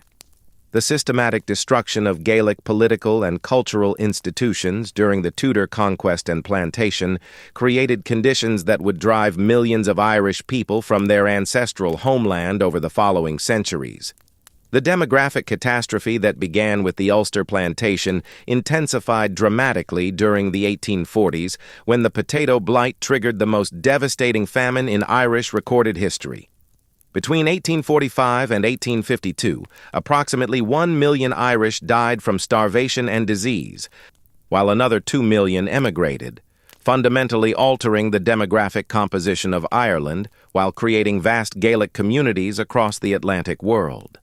The systematic destruction of Gaelic political and cultural institutions during the Tudor conquest and plantation created conditions that would drive millions of Irish people from their ancestral homeland over the following centuries. The demographic catastrophe that began with the Ulster plantation intensified dramatically during the 1840s when the potato blight triggered the most devastating famine in Irish recorded history. Between 1845 and 1852, approximately 1 million Irish died from starvation and disease, while another 2 million emigrated, fundamentally altering the demographic composition of Ireland while creating vast Gaelic communities across the Atlantic world.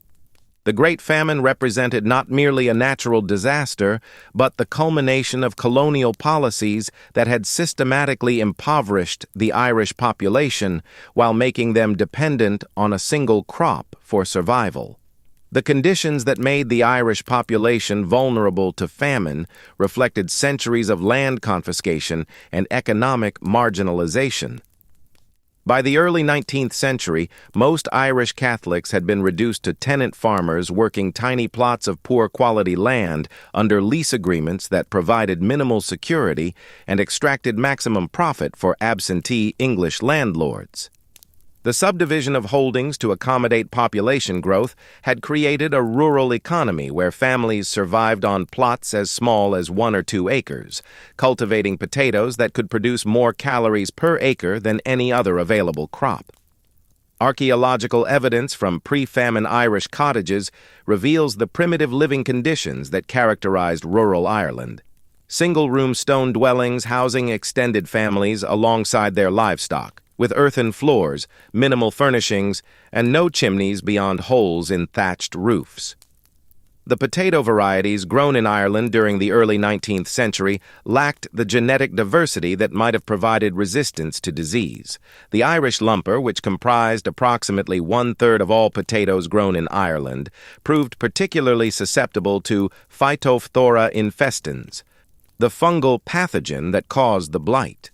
The Great Famine represented not merely a natural disaster, but the culmination of colonial policies that had systematically impoverished the Irish population while making them dependent on a single crop for survival. The conditions that made the Irish population vulnerable to famine reflected centuries of land confiscation and economic marginalization. By the early 19th century, most Irish Catholics had been reduced to tenant farmers working tiny plots of poor-quality land under lease agreements that provided minimal security and extracted maximum profit for absentee English landlords. The subdivision of holdings to accommodate population growth had created a rural economy where families survived on plots as small as 1 or 2 acres, cultivating potatoes that could produce more calories per acre than any other available crop. Archaeological evidence from pre-famine Irish cottages reveals the primitive living conditions that characterized rural Ireland. Single-room stone dwellings housing extended families alongside their livestock, with earthen floors, minimal furnishings, and no chimneys beyond holes in thatched roofs. The potato varieties grown in Ireland during the early 19th century lacked the genetic diversity that might have provided resistance to disease. The Irish lumper, which comprised approximately 1/3 of all potatoes grown in Ireland, proved particularly susceptible to Phytophthora infestans, the fungal pathogen that caused the blight.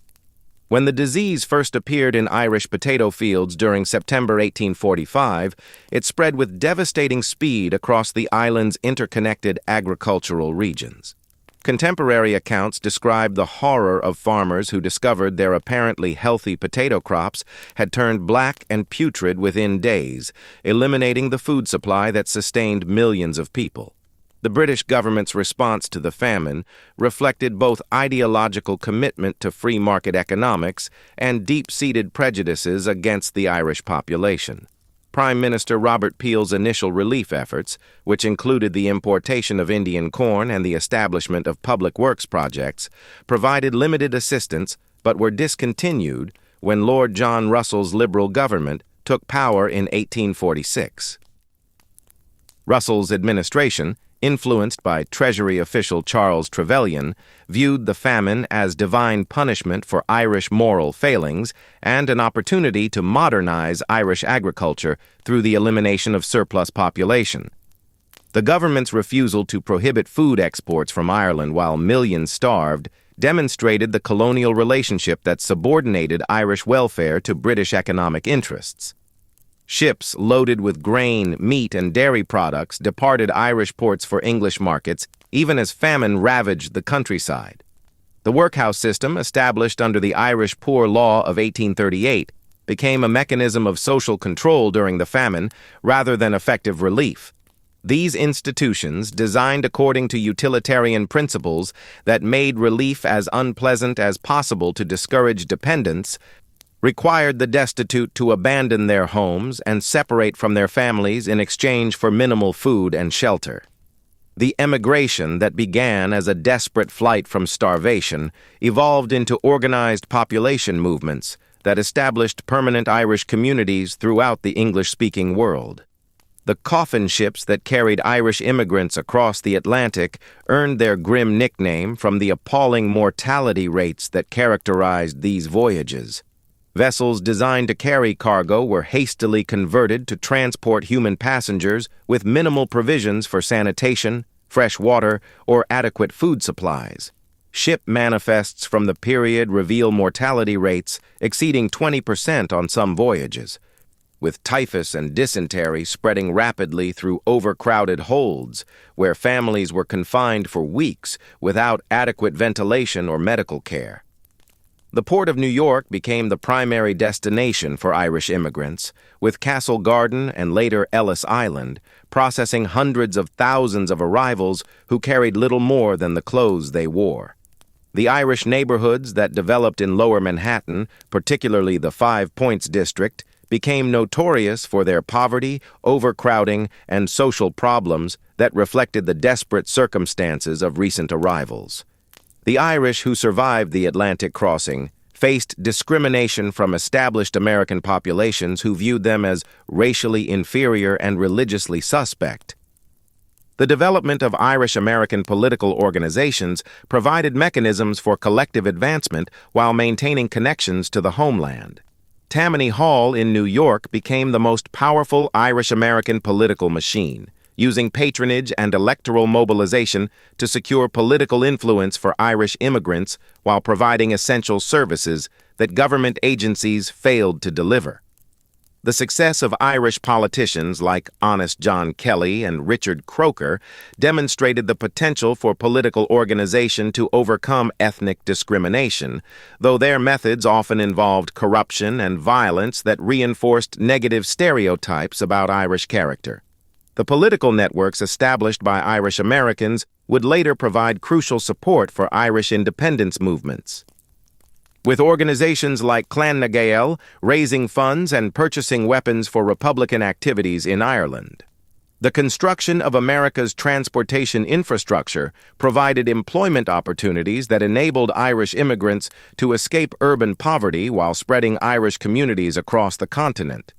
When the disease first appeared in Irish potato fields during September 1845, it spread with devastating speed across the island's interconnected agricultural regions. Contemporary accounts describe the horror of farmers who discovered their apparently healthy potato crops had turned black and putrid within days, eliminating the food supply that sustained millions of people. The British government's response to the famine reflected both ideological commitment to free market economics and deep-seated prejudices against the Irish population. Prime Minister Robert Peel's initial relief efforts, which included the importation of Indian corn and the establishment of public works projects, provided limited assistance but were discontinued when Lord John Russell's Liberal government took power in 1846. Russell's administration, influenced by Treasury official Charles Trevelyan, viewed the famine as divine punishment for Irish moral failings and an opportunity to modernize Irish agriculture through the elimination of surplus population. The government's refusal to prohibit food exports from Ireland while millions starved demonstrated the colonial relationship that subordinated Irish welfare to British economic interests. Ships loaded with grain, meat, and dairy products departed Irish ports for English markets, even as famine ravaged the countryside. The workhouse system, established under the Irish Poor Law of 1838, became a mechanism of social control during the famine rather than effective relief. These institutions, designed according to utilitarian principles that made relief as unpleasant as possible to discourage dependence, required the destitute to abandon their homes and separate from their families in exchange for minimal food and shelter. The emigration that began as a desperate flight from starvation evolved into organized population movements that established permanent Irish communities throughout the English-speaking world. The coffin ships that carried Irish immigrants across the Atlantic earned their grim nickname from the appalling mortality rates that characterized these voyages. Vessels designed to carry cargo were hastily converted to transport human passengers with minimal provisions for sanitation, fresh water, or adequate food supplies. Ship manifests from the period reveal mortality rates exceeding 20% on some voyages, with typhus and dysentery spreading rapidly through overcrowded holds, where families were confined for weeks without adequate ventilation or medical care. The Port of New York became the primary destination for Irish immigrants, with Castle Garden and later Ellis Island processing hundreds of thousands of arrivals who carried little more than the clothes they wore. The Irish neighborhoods that developed in Lower Manhattan, particularly the Five Points district, became notorious for their poverty, overcrowding, and social problems that reflected the desperate circumstances of recent arrivals. The Irish who survived the Atlantic crossing faced discrimination from established American populations who viewed them as racially inferior and religiously suspect. The development of Irish-American political organizations provided mechanisms for collective advancement while maintaining connections to the homeland. Tammany Hall in New York became the most powerful Irish-American political machine, using patronage and electoral mobilization to secure political influence for Irish immigrants while providing essential services that government agencies failed to deliver. The success of Irish politicians like Honest John Kelly and Richard Croker demonstrated the potential for political organization to overcome ethnic discrimination, though their methods often involved corruption and violence that reinforced negative stereotypes about Irish character. The political networks established by Irish Americans would later provide crucial support for Irish independence movements. With organizations like Clan na Gael raising funds and purchasing weapons for Republican activities in Ireland. The construction of America's transportation infrastructure provided employment opportunities that enabled Irish immigrants to escape urban poverty while spreading Irish communities across the continent.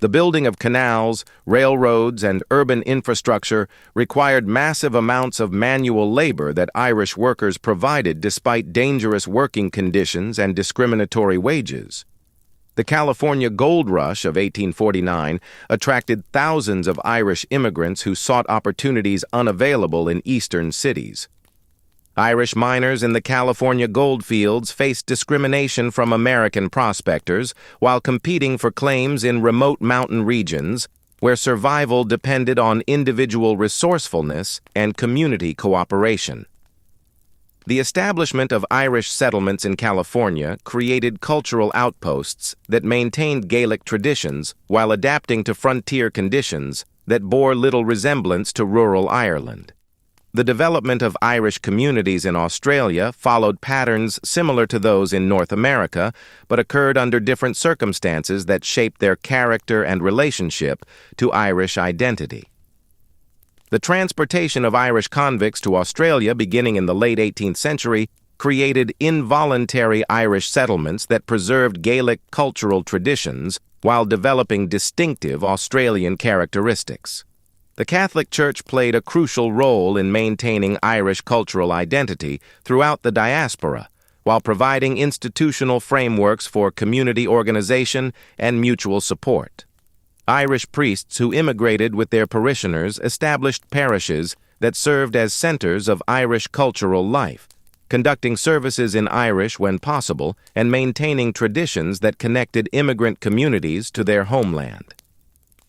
The building of canals, railroads, and urban infrastructure required massive amounts of manual labor that Irish workers provided despite dangerous working conditions and discriminatory wages. The California Gold Rush of 1849 attracted thousands of Irish immigrants who sought opportunities unavailable in eastern cities. Irish miners in the California gold fields faced discrimination from American prospectors while competing for claims in remote mountain regions where survival depended on individual resourcefulness and community cooperation. The establishment of Irish settlements in California created cultural outposts that maintained Gaelic traditions while adapting to frontier conditions that bore little resemblance to rural Ireland. The development of Irish communities in Australia followed patterns similar to those in North America, but occurred under different circumstances that shaped their character and relationship to Irish identity. The transportation of Irish convicts to Australia beginning in the late 18th century created involuntary Irish settlements that preserved Gaelic cultural traditions while developing distinctive Australian characteristics. The Catholic Church played a crucial role in maintaining Irish cultural identity throughout the diaspora, while providing institutional frameworks for community organization and mutual support. Irish priests who immigrated with their parishioners established parishes that served as centers of Irish cultural life, conducting services in Irish when possible and maintaining traditions that connected immigrant communities to their homeland.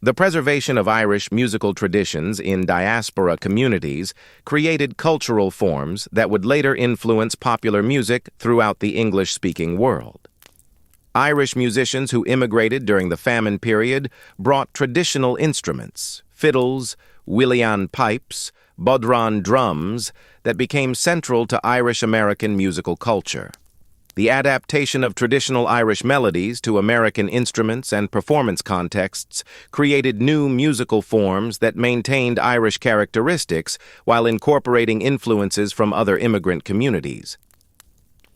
The preservation of Irish musical traditions in diaspora communities created cultural forms that would later influence popular music throughout the English-speaking world. Irish musicians who immigrated during the famine period brought traditional instruments, fiddles, Willian pipes, bodhran drums, that became central to Irish-American musical culture. The adaptation of traditional Irish melodies to American instruments and performance contexts created new musical forms that maintained Irish characteristics while incorporating influences from other immigrant communities.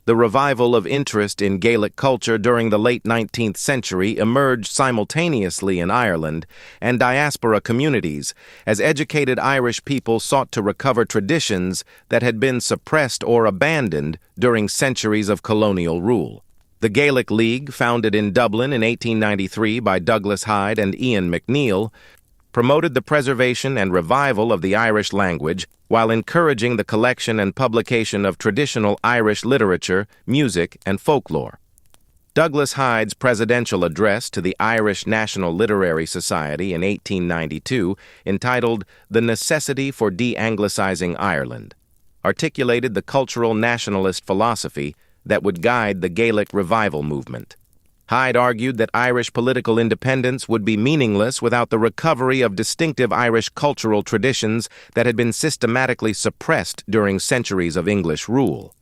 The revival of interest in Gaelic culture during the late 19th century emerged simultaneously in Ireland and diaspora communities as educated Irish people sought to recover traditions that had been suppressed or abandoned during centuries of colonial rule. The Gaelic League, founded in Dublin in 1893 by Douglas Hyde and Ian MacNeill, promoted the preservation and revival of the Irish language while encouraging the collection and publication of traditional Irish literature, music, and folklore. Douglas Hyde's presidential address to the Irish National Literary Society in 1892, entitled The Necessity for De-Anglicizing Ireland, articulated the cultural nationalist philosophy that would guide the Gaelic revival movement. Hyde argued that Irish political independence would be meaningless without the recovery of distinctive Irish cultural traditions that had been systematically suppressed during centuries of English rule.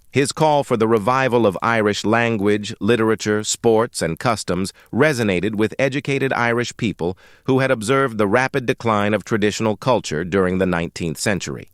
His call for the revival of Irish language, literature, sports, and customs resonated with educated Irish people who had observed the rapid decline of traditional culture during the 19th century.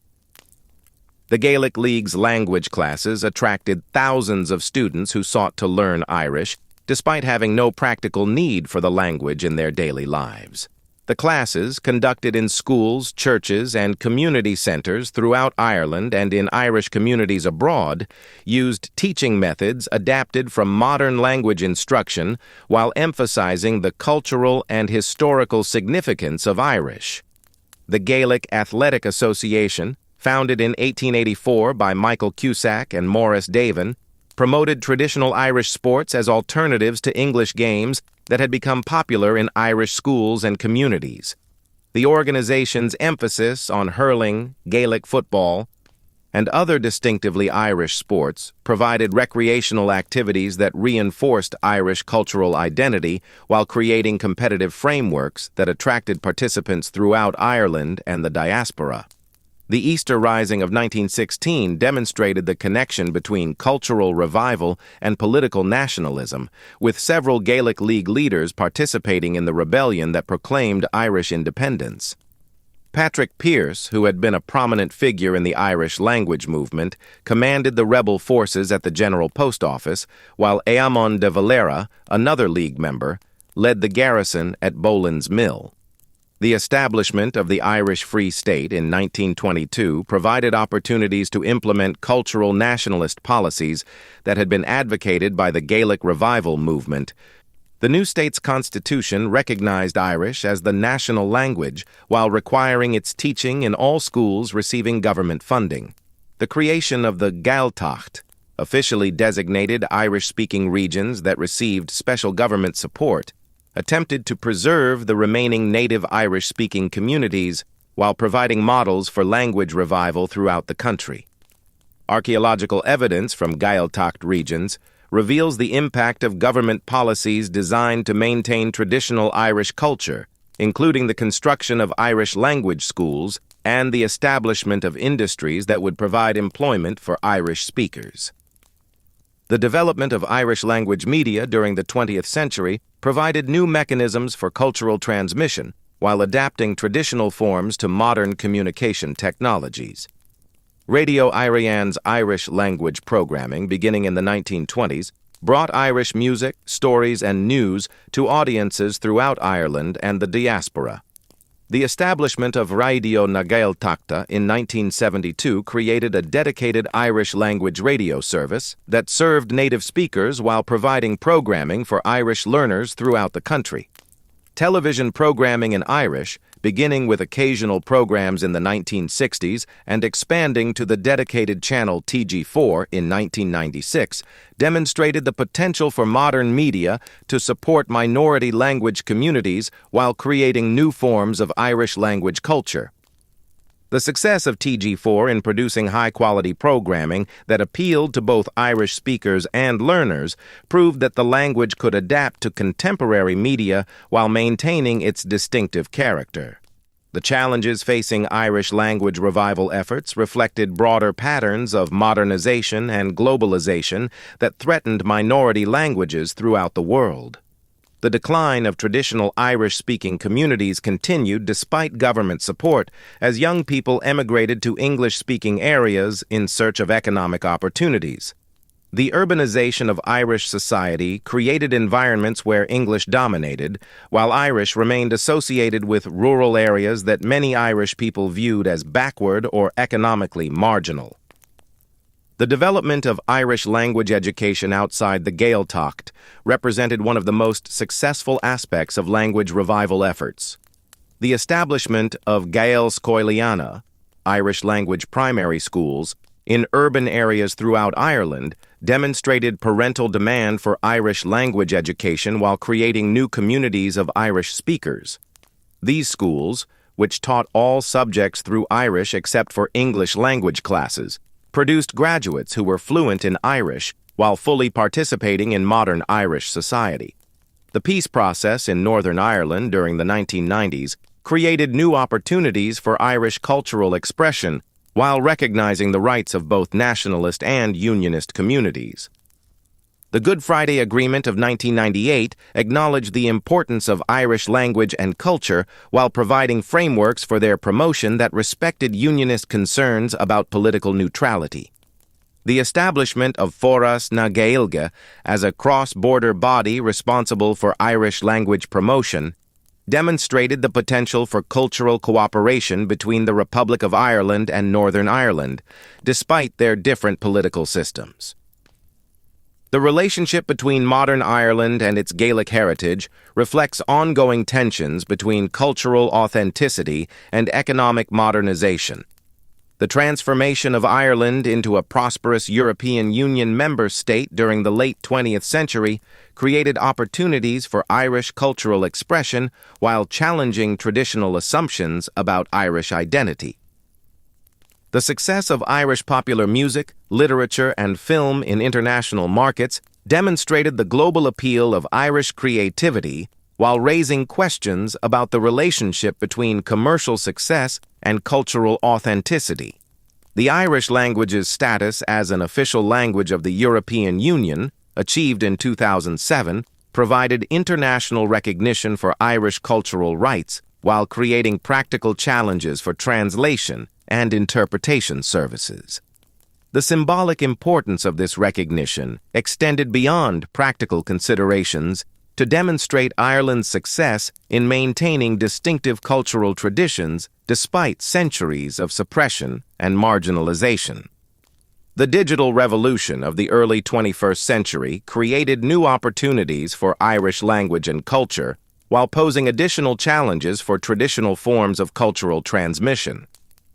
The Gaelic League's language classes attracted thousands of students who sought to learn Irish, despite having no practical need for the language in their daily lives. The classes, conducted in schools, churches, and community centers throughout Ireland and in Irish communities abroad, used teaching methods adapted from modern language instruction while emphasizing the cultural and historical significance of Irish. The Gaelic Athletic Association, founded in 1884 by Michael Cusack and Maurice Davin, promoted traditional Irish sports as alternatives to English games that had become popular in Irish schools and communities. The organization's emphasis on hurling, Gaelic football, and other distinctively Irish sports provided recreational activities that reinforced Irish cultural identity while creating competitive frameworks that attracted participants throughout Ireland and the diaspora. The Easter Rising of 1916 demonstrated the connection between cultural revival and political nationalism, with several Gaelic League leaders participating in the rebellion that proclaimed Irish independence. Patrick Pearse, who had been a prominent figure in the Irish language movement, commanded the rebel forces at the General Post Office, while Eamon de Valera, another League member, led the garrison at Boland's Mill. The establishment of the Irish Free State in 1922 provided opportunities to implement cultural nationalist policies that had been advocated by the Gaelic revival movement. The new state's constitution recognized Irish as the national language while requiring its teaching in all schools receiving government funding. The creation of the Gaeltacht, officially designated Irish-speaking regions that received special government support, attempted to preserve the remaining native Irish-speaking communities while providing models for language revival throughout the country. Archaeological evidence from Gaeltacht regions reveals the impact of government policies designed to maintain traditional Irish culture, including the construction of Irish language schools and the establishment of industries that would provide employment for Irish speakers. The development of Irish language media during the 20th century provided new mechanisms for cultural transmission while adapting traditional forms to modern communication technologies. Radio Ireland's Irish language programming, beginning in the 1920s, brought Irish music, stories, and news to audiences throughout Ireland and the diaspora. The establishment of Radio na Gaeltachta in 1972 created a dedicated Irish language radio service that served native speakers while providing programming for Irish learners throughout the country. Television programming in Irish, beginning with occasional programs in the 1960s and expanding to the dedicated channel TG4 in 1996, demonstrated the potential for modern media to support minority language communities while creating new forms of Irish language culture. The success of TG4 in producing high-quality programming that appealed to both Irish speakers and learners proved that the language could adapt to contemporary media while maintaining its distinctive character. The challenges facing Irish language revival efforts reflected broader patterns of modernization and globalization that threatened minority languages throughout the world. The decline of traditional Irish-speaking communities continued despite government support as young people emigrated to English-speaking areas in search of economic opportunities. The urbanization of Irish society created environments where English dominated, while Irish remained associated with rural areas that many Irish people viewed as backward or economically marginal. The development of Irish language education outside the Gaeltacht represented one of the most successful aspects of language revival efforts. The establishment of Gaels Cúailnge, Irish language primary schools, in urban areas throughout Ireland demonstrated parental demand for Irish language education while creating new communities of Irish speakers. These schools, which taught all subjects through Irish except for English language classes, produced graduates who were fluent in Irish while fully participating in modern Irish society. The peace process in Northern Ireland during the 1990s created new opportunities for Irish cultural expression while recognizing the rights of both nationalist and unionist communities. The Good Friday Agreement of 1998 acknowledged the importance of Irish language and culture while providing frameworks for their promotion that respected unionist concerns about political neutrality. The establishment of Foras na Gaeilge as a cross-border body responsible for Irish language promotion demonstrated the potential for cultural cooperation between the Republic of Ireland and Northern Ireland, despite their different political systems. The relationship between modern Ireland and its Gaelic heritage reflects ongoing tensions between cultural authenticity and economic modernization. The transformation of Ireland into a prosperous European Union member state during the late 20th century created opportunities for Irish cultural expression while challenging traditional assumptions about Irish identity. The success of Irish popular music, literature, and film in international markets demonstrated the global appeal of Irish creativity while raising questions about the relationship between commercial success and cultural authenticity. The Irish language's status as an official language of the European Union, achieved in 2007, provided international recognition for Irish cultural rights while creating practical challenges for translation and interpretation services. The symbolic importance of this recognition extended beyond practical considerations to demonstrate Ireland's success in maintaining distinctive cultural traditions despite centuries of suppression and marginalization. The digital revolution of the early 21st century created new opportunities for Irish language and culture while posing additional challenges for traditional forms of cultural transmission.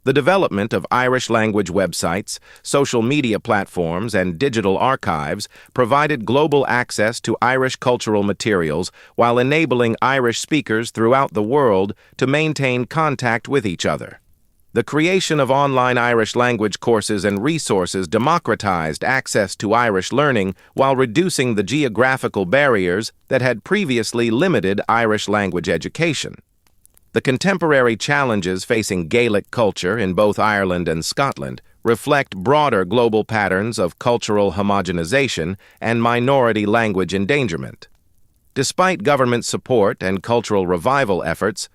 The development of Irish language websites, social media platforms, and digital archives provided global access to Irish cultural materials while enabling Irish speakers throughout the world to maintain contact with each other. The creation of online Irish language courses and resources democratized access to Irish learning while reducing the geographical barriers that had previously limited Irish language education. The contemporary challenges facing Gaelic culture in both Ireland and Scotland reflect broader global patterns of cultural homogenization and minority language endangerment. Despite government support and cultural revival efforts,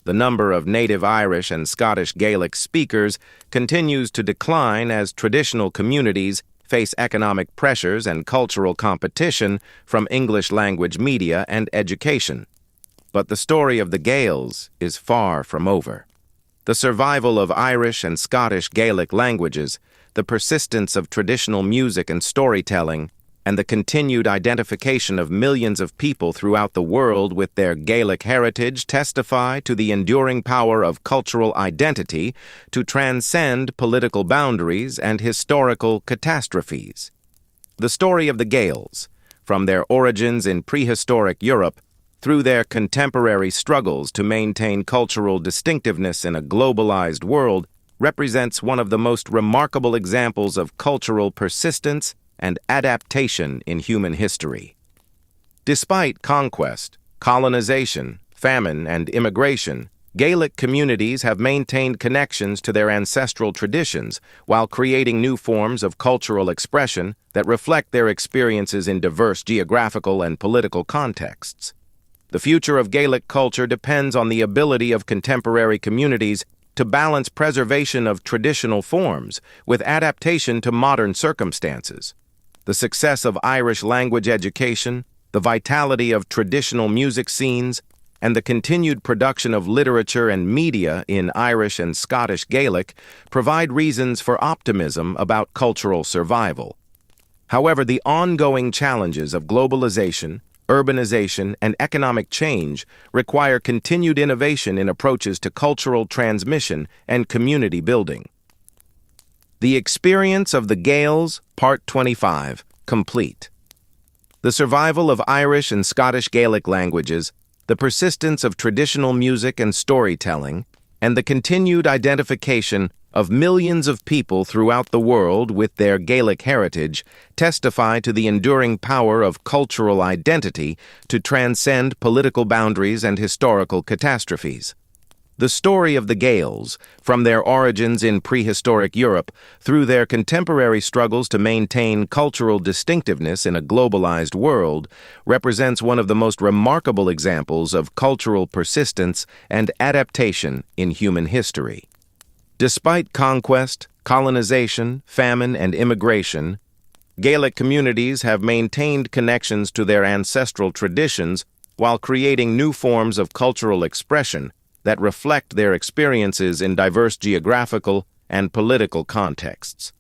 the number of native Irish and Scottish Gaelic speakers continues to decline as traditional communities face economic pressures and cultural competition from English-language media and education. But the story of the Gaels is far from over. The survival of Irish and Scottish Gaelic languages, the persistence of traditional music and storytelling, and the continued identification of millions of people throughout the world with their Gaelic heritage testify to the enduring power of cultural identity to transcend political boundaries and historical catastrophes. The story of the Gaels, from their origins in prehistoric Europe through their contemporary struggles to maintain cultural distinctiveness in a globalized world, represents one of the most remarkable examples of cultural persistence and adaptation in human history. Despite conquest, colonization, famine, and immigration, Gaelic communities have maintained connections to their ancestral traditions while creating new forms of cultural expression that reflect their experiences in diverse geographical and political contexts. The future of Gaelic culture depends on the ability of contemporary communities to balance preservation of traditional forms with adaptation to modern circumstances. The success of Irish language education, the vitality of traditional music scenes, and the continued production of literature and media in Irish and Scottish Gaelic provide reasons for optimism about cultural survival. However, the ongoing challenges of globalization, urbanization, and economic change require continued innovation in approaches to cultural transmission and community building. The Experience of the Gaels, Part 25, complete. The survival of Irish and Scottish Gaelic languages, the persistence of traditional music and storytelling, and the continued identification of millions of people throughout the world with their Gaelic heritage testify to the enduring power of cultural identity to transcend political boundaries and historical catastrophes. The story of the Gaels, from their origins in prehistoric Europe through their contemporary struggles to maintain cultural distinctiveness in a globalized world, represents one of the most remarkable examples of cultural persistence and adaptation in human history. Despite conquest, colonization, famine, and immigration, Gaelic communities have maintained connections to their ancestral traditions while creating new forms of cultural expression that reflect their experiences in diverse geographical and political contexts.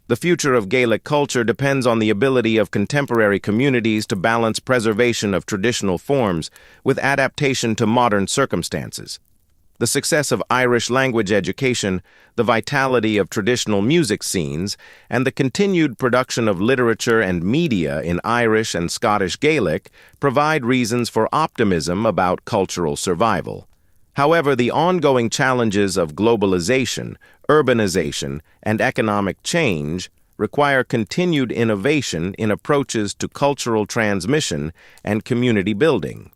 The future of Gaelic culture depends on the ability of contemporary communities to balance preservation of traditional forms with adaptation to modern circumstances. The success of Irish language education, the vitality of traditional music scenes, and the continued production of literature and media in Irish and Scottish Gaelic provide reasons for optimism about cultural survival. However, the ongoing challenges of globalization, urbanization, and economic change require continued innovation in approaches to cultural transmission and community building.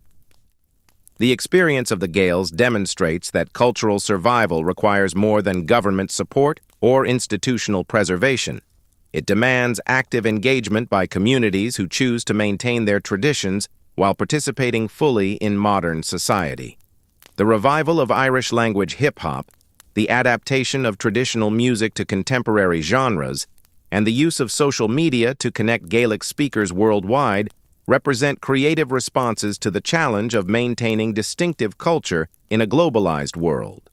The experience of the Gaels demonstrates that cultural survival requires more than government support or institutional preservation. It demands active engagement by communities who choose to maintain their traditions while participating fully in modern society. The revival of Irish language hip-hop, the adaptation of traditional music to contemporary genres, and the use of social media to connect Gaelic speakers worldwide represent creative responses to the challenge of maintaining distinctive culture in a globalized world.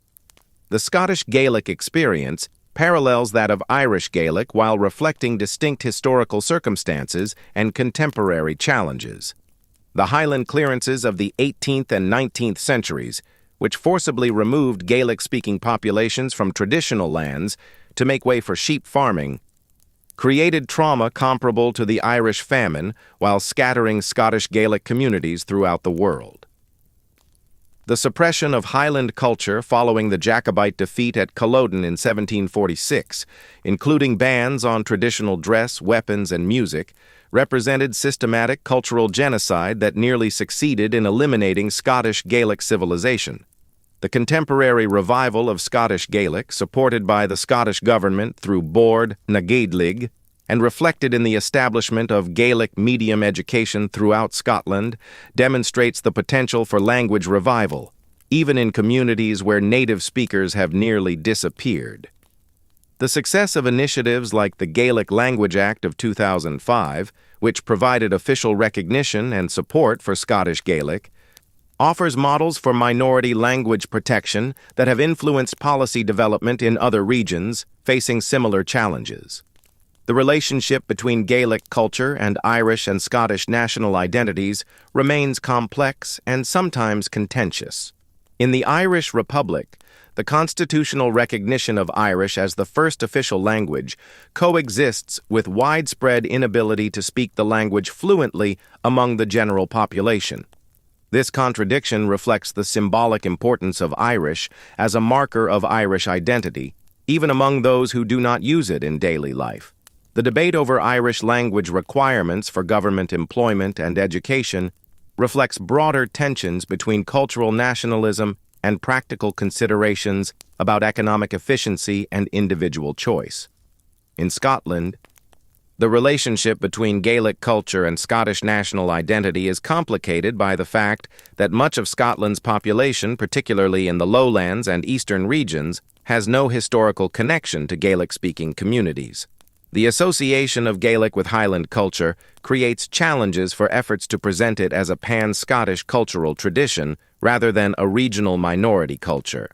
The Scottish Gaelic experience parallels that of Irish Gaelic while reflecting distinct historical circumstances and contemporary challenges. The Highland clearances of the 18th and 19th centuries, which forcibly removed Gaelic-speaking populations from traditional lands to make way for sheep farming, created trauma comparable to the Irish famine while scattering Scottish Gaelic communities throughout the world. The suppression of Highland culture following the Jacobite defeat at Culloden in 1746, including bans on traditional dress, weapons, and music, represented systematic cultural genocide that nearly succeeded in eliminating Scottish Gaelic civilization. The contemporary revival of Scottish Gaelic, supported by the Scottish government through Bord na Gaedhlig, and reflected in the establishment of Gaelic medium education throughout Scotland, demonstrates the potential for language revival, even in communities where native speakers have nearly disappeared. The success of initiatives like the Gaelic Language Act of 2005, which provided official recognition and support for Scottish Gaelic, offers models for minority language protection that have influenced policy development in other regions facing similar challenges. The relationship between Gaelic culture and Irish and Scottish national identities remains complex and sometimes contentious. In the Irish Republic, the constitutional recognition of Irish as the first official language coexists with widespread inability to speak the language fluently among the general population. This contradiction reflects the symbolic importance of Irish as a marker of Irish identity, even among those who do not use it in daily life. The debate over Irish language requirements for government employment and education reflects broader tensions between cultural nationalism and practical considerations about economic efficiency and individual choice. In Scotland, the relationship between Gaelic culture and Scottish national identity is complicated by the fact that much of Scotland's population, particularly in the lowlands and eastern regions, has no historical connection to Gaelic-speaking communities. The association of Gaelic with Highland culture creates challenges for efforts to present it as a pan-Scottish cultural tradition rather than a regional minority culture.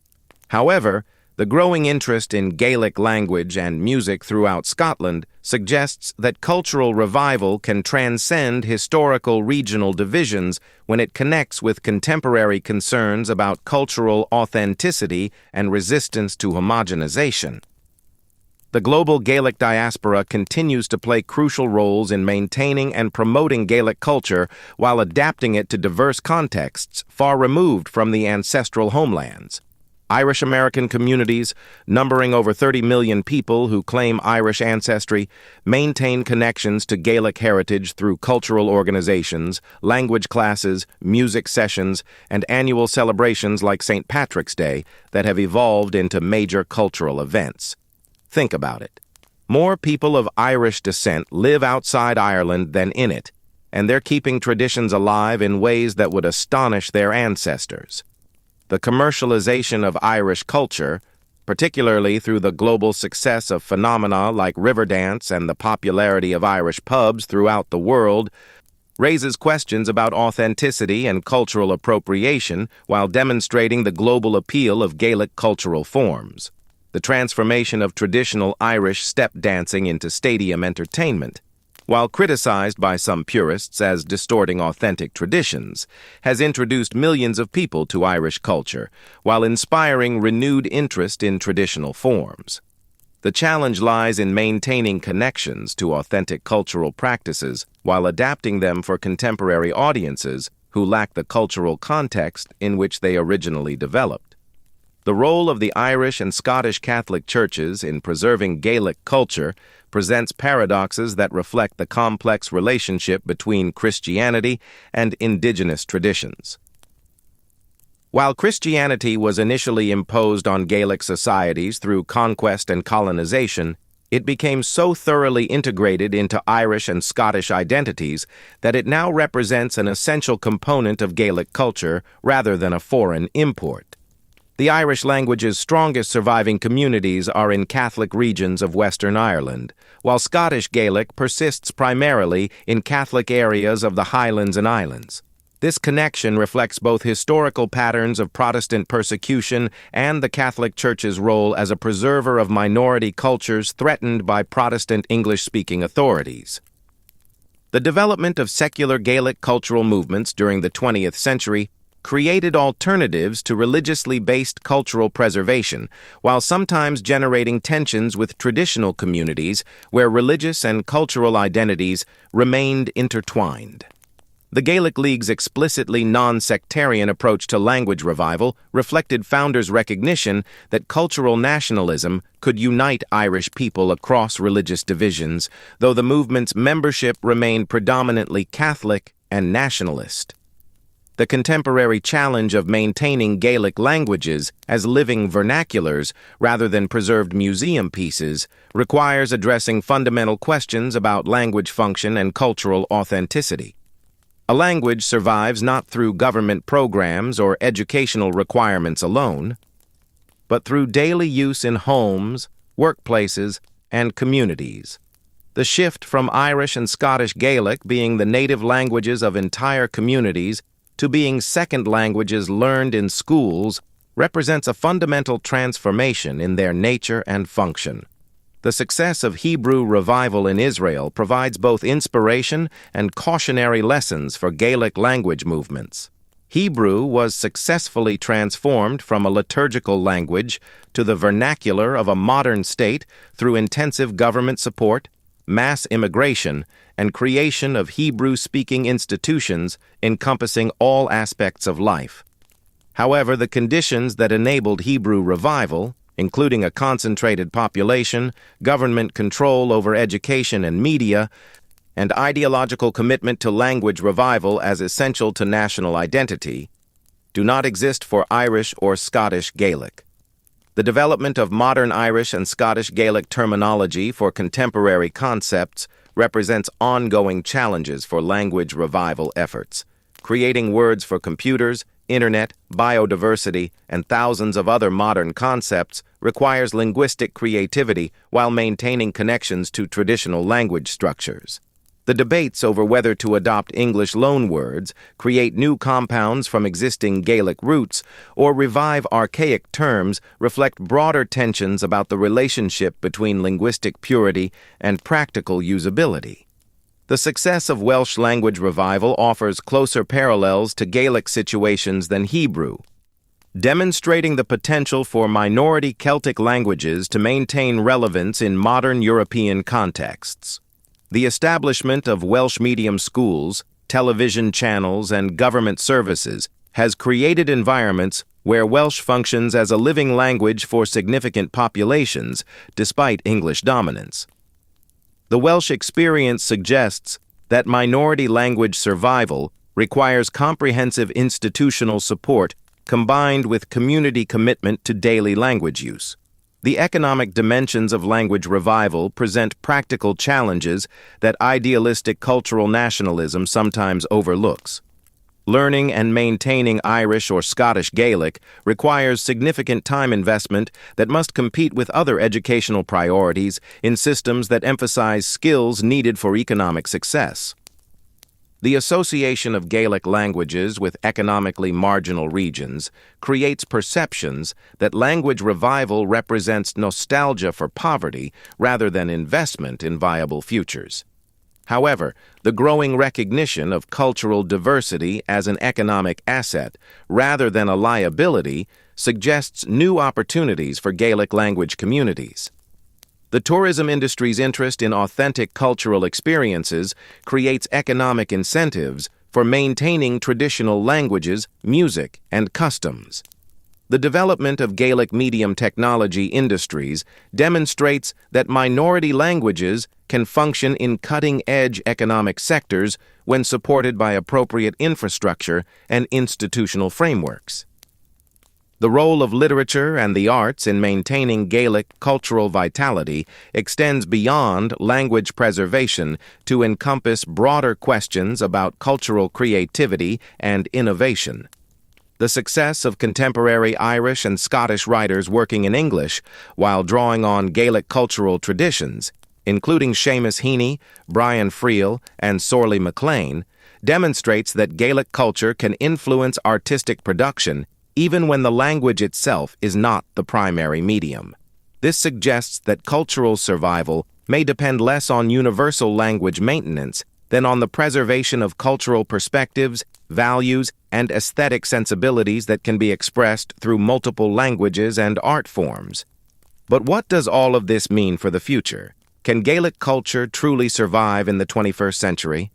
However, the growing interest in Gaelic language and music throughout Scotland suggests that cultural revival can transcend historical regional divisions when it connects with contemporary concerns about cultural authenticity and resistance to homogenization. The global Gaelic diaspora continues to play crucial roles in maintaining and promoting Gaelic culture while adapting it to diverse contexts far removed from the ancestral homelands. Irish-American communities, numbering over 30 million people who claim Irish ancestry, maintain connections to Gaelic heritage through cultural organizations, language classes, music sessions, and annual celebrations like St. Patrick's Day that have evolved into major cultural events. Think about it. More people of Irish descent live outside Ireland than in it, and they're keeping traditions alive in ways that would astonish their ancestors. The commercialization of Irish culture, particularly through the global success of phenomena like Riverdance and the popularity of Irish pubs throughout the world, raises questions about authenticity and cultural appropriation while demonstrating the global appeal of Gaelic cultural forms. The transformation of traditional Irish step dancing into stadium entertainment, while criticized by some purists as distorting authentic traditions, has introduced millions of people to Irish culture, while inspiring renewed interest in traditional forms. The challenge lies in maintaining connections to authentic cultural practices while adapting them for contemporary audiences who lack the cultural context in which they originally developed. The role of the Irish and Scottish Catholic churches in preserving Gaelic culture presents paradoxes that reflect the complex relationship between Christianity and indigenous traditions. While Christianity was initially imposed on Gaelic societies through conquest and colonization, it became so thoroughly integrated into Irish and Scottish identities that it now represents an essential component of Gaelic culture rather than a foreign import. The Irish language's strongest surviving communities are in Catholic regions of Western Ireland, while Scottish Gaelic persists primarily in Catholic areas of the Highlands and Islands. This connection reflects both historical patterns of Protestant persecution and the Catholic Church's role as a preserver of minority cultures threatened by Protestant English-speaking authorities. The development of secular Gaelic cultural movements during the 20th century created alternatives to religiously based cultural preservation, while sometimes generating tensions with traditional communities where religious and cultural identities remained intertwined. The Gaelic League's explicitly non-sectarian approach to language revival reflected founders' recognition that cultural nationalism could unite Irish people across religious divisions, though the movement's membership remained predominantly Catholic and nationalist. The contemporary challenge of maintaining Gaelic languages as living vernaculars rather than preserved museum pieces requires addressing fundamental questions about language function and cultural authenticity. A language survives not through government programs or educational requirements alone, but through daily use in homes, workplaces, and communities. The shift from Irish and Scottish Gaelic being the native languages of entire communities to being second languages learned in schools represents a fundamental transformation in their nature and function. The success of Hebrew revival in Israel provides both inspiration and cautionary lessons for Gaelic language movements. Hebrew was successfully transformed from a liturgical language to the vernacular of a modern state through intensive government support, mass immigration, and creation of Hebrew-speaking institutions encompassing all aspects of life. However, the conditions that enabled Hebrew revival, including a concentrated population, government control over education and media, and ideological commitment to language revival as essential to national identity, do not exist for Irish or Scottish Gaelic. The development of modern Irish and Scottish Gaelic terminology for contemporary concepts represents ongoing challenges for language revival efforts. Creating words for computers, internet, biodiversity, and thousands of other modern concepts requires linguistic creativity while maintaining connections to traditional language structures. The debates over whether to adopt English loanwords, create new compounds from existing Gaelic roots, or revive archaic terms reflect broader tensions about the relationship between linguistic purity and practical usability. The success of Welsh language revival offers closer parallels to Gaelic situations than Hebrew, demonstrating the potential for minority Celtic languages to maintain relevance in modern European contexts. The establishment of Welsh medium schools, television channels, and government services has created environments where Welsh functions as a living language for significant populations, despite English dominance. The Welsh experience suggests that minority language survival requires comprehensive institutional support combined with community commitment to daily language use. The economic dimensions of language revival present practical challenges that idealistic cultural nationalism sometimes overlooks. Learning and maintaining Irish or Scottish Gaelic requires significant time investment that must compete with other educational priorities in systems that emphasize skills needed for economic success. The association of Gaelic languages with economically marginal regions creates perceptions that language revival represents nostalgia for poverty rather than investment in viable futures. However, the growing recognition of cultural diversity as an economic asset rather than a liability suggests new opportunities for Gaelic language communities. The tourism industry's interest in authentic cultural experiences creates economic incentives for maintaining traditional languages, music, and customs. The development of Gaelic medium technology industries demonstrates that minority languages can function in cutting-edge economic sectors when supported by appropriate infrastructure and institutional frameworks. The role of literature and the arts in maintaining Gaelic cultural vitality extends beyond language preservation to encompass broader questions about cultural creativity and innovation. The success of contemporary Irish and Scottish writers working in English while drawing on Gaelic cultural traditions, including Seamus Heaney, Brian Friel, and Sorley MacLean, demonstrates that Gaelic culture can influence artistic production even when the language itself is not the primary medium. This suggests that cultural survival may depend less on universal language maintenance than on the preservation of cultural perspectives, values, and aesthetic sensibilities that can be expressed through multiple languages and art forms. But what does all of this mean for the future? Can Gaelic culture truly survive in the 21st century?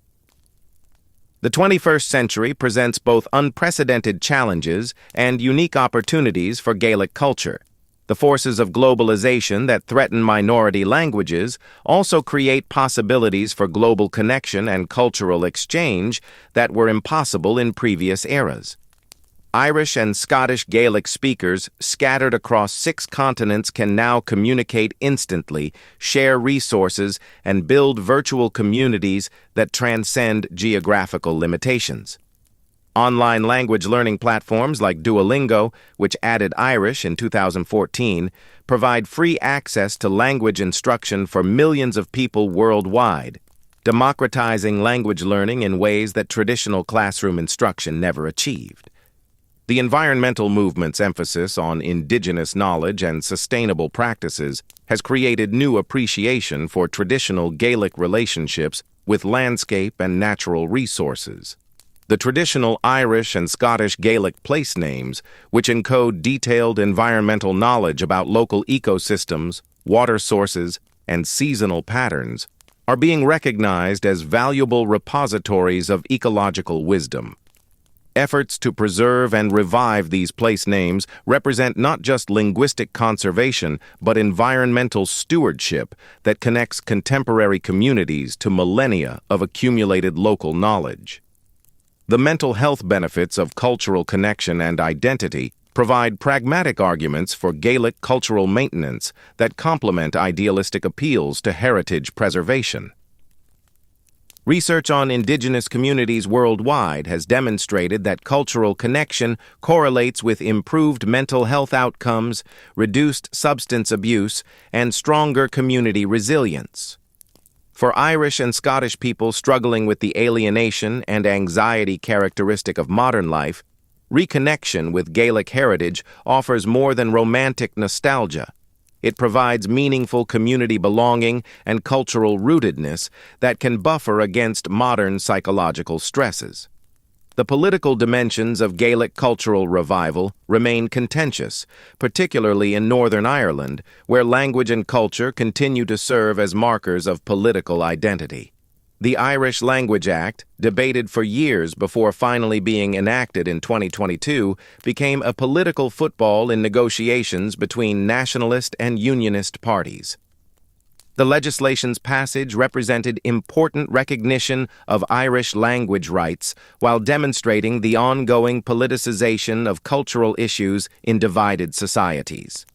The 21st century presents both unprecedented challenges and unique opportunities for Gaelic culture. The forces of globalization that threaten minority languages also create possibilities for global connection and cultural exchange that were impossible in previous eras. Irish and Scottish Gaelic speakers scattered across 6 continents can now communicate instantly, share resources, and build virtual communities that transcend geographical limitations. Online language learning platforms like Duolingo, which added Irish in 2014, provide free access to language instruction for millions of people worldwide, democratizing language learning in ways that traditional classroom instruction never achieved. The environmental movement's emphasis on indigenous knowledge and sustainable practices has created new appreciation for traditional Gaelic relationships with landscape and natural resources. The traditional Irish and Scottish Gaelic place names, which encode detailed environmental knowledge about local ecosystems, water sources, and seasonal patterns, are being recognized as valuable repositories of ecological wisdom. Efforts to preserve and revive these place names represent not just linguistic conservation, but environmental stewardship that connects contemporary communities to millennia of accumulated local knowledge. The mental health benefits of cultural connection and identity provide pragmatic arguments for Gaelic cultural maintenance that complement idealistic appeals to heritage preservation. Research on indigenous communities worldwide has demonstrated that cultural connection correlates with improved mental health outcomes, reduced substance abuse, and stronger community resilience. For Irish and Scottish people struggling with the alienation and anxiety characteristic of modern life, reconnection with Gaelic heritage offers more than romantic nostalgia. It provides meaningful community belonging and cultural rootedness that can buffer against modern psychological stresses. The political dimensions of Gaelic cultural revival remain contentious, particularly in Northern Ireland, where language and culture continue to serve as markers of political identity. The Irish Language Act, debated for years before finally being enacted in 2022, became a political football in negotiations between nationalist and unionist parties. The legislation's passage represented important recognition of Irish language rights while demonstrating the ongoing politicization of cultural issues in divided societies.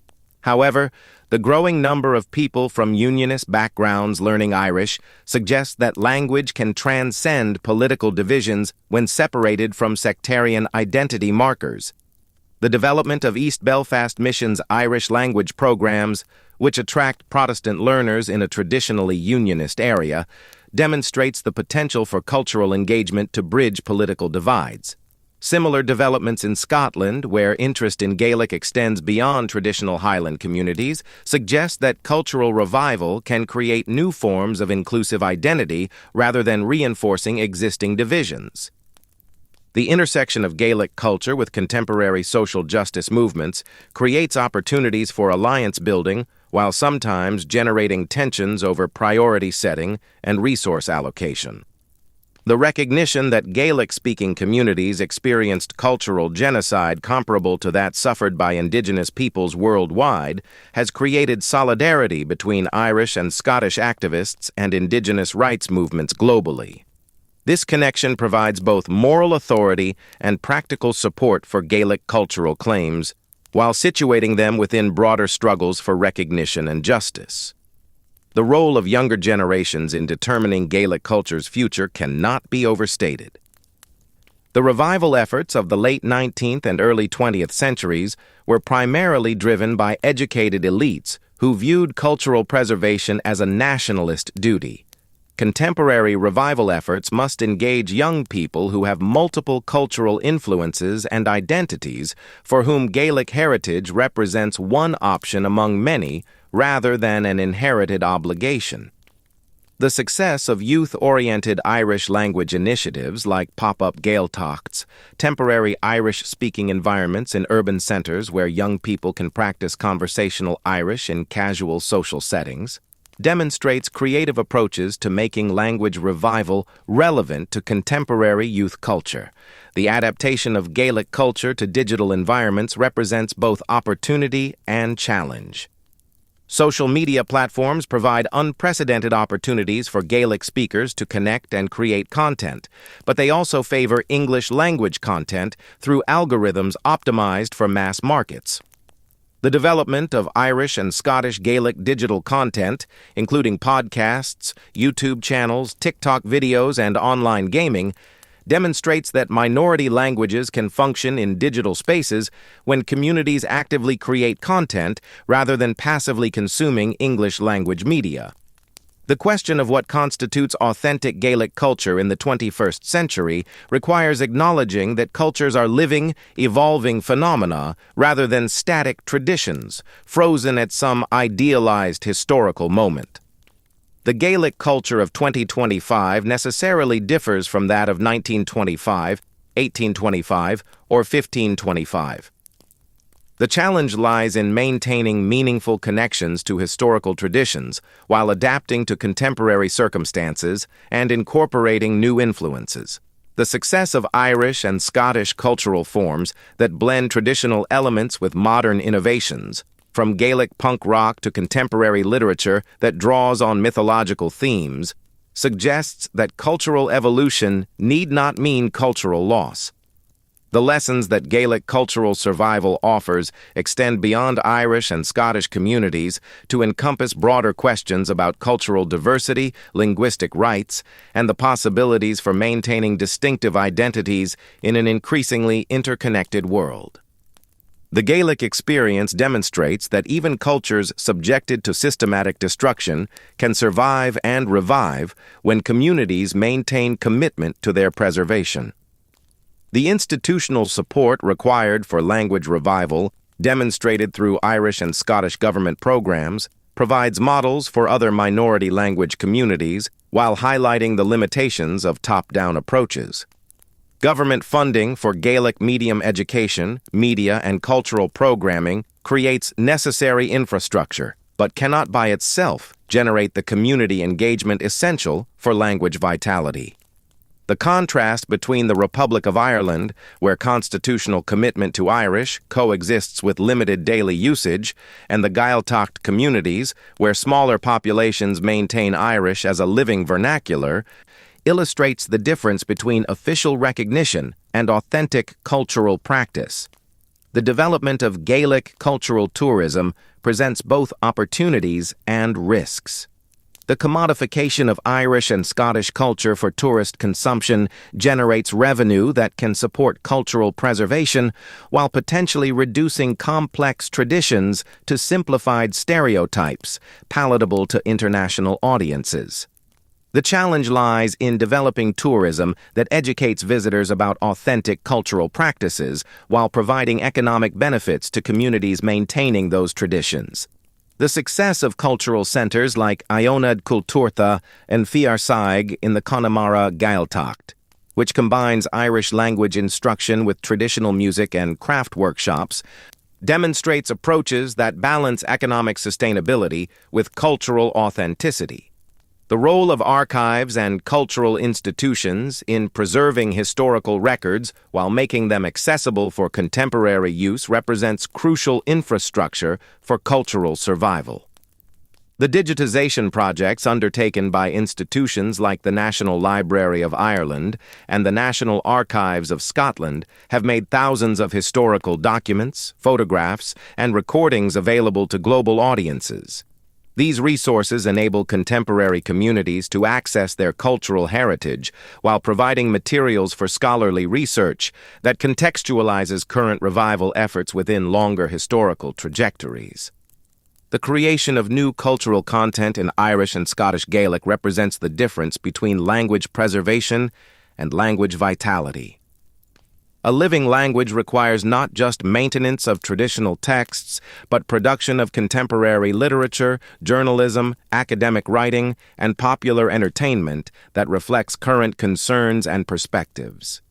However, the growing number of people from unionist backgrounds learning Irish suggests that language can transcend political divisions when separated from sectarian identity markers. The development of East Belfast Mission's Irish language programs, which attract Protestant learners in a traditionally unionist area, demonstrates the potential for cultural engagement to bridge political divides. Similar developments in Scotland, where interest in Gaelic extends beyond traditional Highland communities, suggest that cultural revival can create new forms of inclusive identity rather than reinforcing existing divisions. The intersection of Gaelic culture with contemporary social justice movements creates opportunities for alliance building while sometimes generating tensions over priority setting and resource allocation. The recognition that Gaelic-speaking communities experienced cultural genocide comparable to that suffered by indigenous peoples worldwide has created solidarity between Irish and Scottish activists and indigenous rights movements globally. This connection provides both moral authority and practical support for Gaelic cultural claims, while situating them within broader struggles for recognition and justice. The role of younger generations in determining Gaelic culture's future cannot be overstated. The revival efforts of the late 19th and early 20th centuries were primarily driven by educated elites who viewed cultural preservation as a nationalist duty. Contemporary revival efforts must engage young people who have multiple cultural influences and identities, for whom Gaelic heritage represents one option among many rather than an inherited obligation. The success of youth-oriented Irish language initiatives like pop-up Gaeltachts, temporary Irish-speaking environments in urban centers where young people can practice conversational Irish in casual social settings, demonstrates creative approaches to making language revival relevant to contemporary youth culture. The adaptation of Gaelic culture to digital environments represents both opportunity and challenge. Social media platforms provide unprecedented opportunities for Gaelic speakers to connect and create content, but they also favor English language content through algorithms optimized for mass markets. The development of Irish and Scottish Gaelic digital content, including podcasts, YouTube channels, TikTok videos, and online gaming, demonstrates that minority languages can function in digital spaces when communities actively create content rather than passively consuming English language media. The question of what constitutes authentic Gaelic culture in the 21st century requires acknowledging that cultures are living, evolving phenomena rather than static traditions, frozen at some idealized historical moment. The Gaelic culture of 2025 necessarily differs from that of 1925, 1825, or 1525. The challenge lies in maintaining meaningful connections to historical traditions while adapting to contemporary circumstances and incorporating new influences. The success of Irish and Scottish cultural forms that blend traditional elements with modern innovations, from Gaelic punk rock to contemporary literature that draws on mythological themes, suggests that cultural evolution need not mean cultural loss. The lessons that Gaelic cultural survival offers extend beyond Irish and Scottish communities to encompass broader questions about cultural diversity, linguistic rights, and the possibilities for maintaining distinctive identities in an increasingly interconnected world. The Gaelic experience demonstrates that even cultures subjected to systematic destruction can survive and revive when communities maintain commitment to their preservation. The institutional support required for language revival, demonstrated through Irish and Scottish government programs, provides models for other minority language communities while highlighting the limitations of top-down approaches. Government funding for Gaelic medium education, media, and cultural programming creates necessary infrastructure, but cannot by itself generate the community engagement essential for language vitality. The contrast between the Republic of Ireland, where constitutional commitment to Irish coexists with limited daily usage, and the Gaeltacht communities, where smaller populations maintain Irish as a living vernacular, illustrates the difference between official recognition and authentic cultural practice. The development of Gaelic cultural tourism presents both opportunities and risks. The commodification of Irish and Scottish culture for tourist consumption generates revenue that can support cultural preservation while potentially reducing complex traditions to simplified stereotypes, palatable to international audiences. The challenge lies in developing tourism that educates visitors about authentic cultural practices while providing economic benefits to communities maintaining those traditions. The success of cultural centers like Ionad Culturtha and Fiarsaig in the Connemara Gaeltacht, which combines Irish language instruction with traditional music and craft workshops, demonstrates approaches that balance economic sustainability with cultural authenticity. The role of archives and cultural institutions in preserving historical records while making them accessible for contemporary use represents crucial infrastructure for cultural survival. The digitization projects undertaken by institutions like the National Library of Ireland and the National Archives of Scotland have made thousands of historical documents, photographs, and recordings available to global audiences. These resources enable contemporary communities to access their cultural heritage while providing materials for scholarly research that contextualizes current revival efforts within longer historical trajectories. The creation of new cultural content in Irish and Scottish Gaelic represents the difference between language preservation and language vitality. A living language requires not just maintenance of traditional texts, but production of contemporary literature, journalism, academic writing, and popular entertainment that reflects current concerns and perspectives.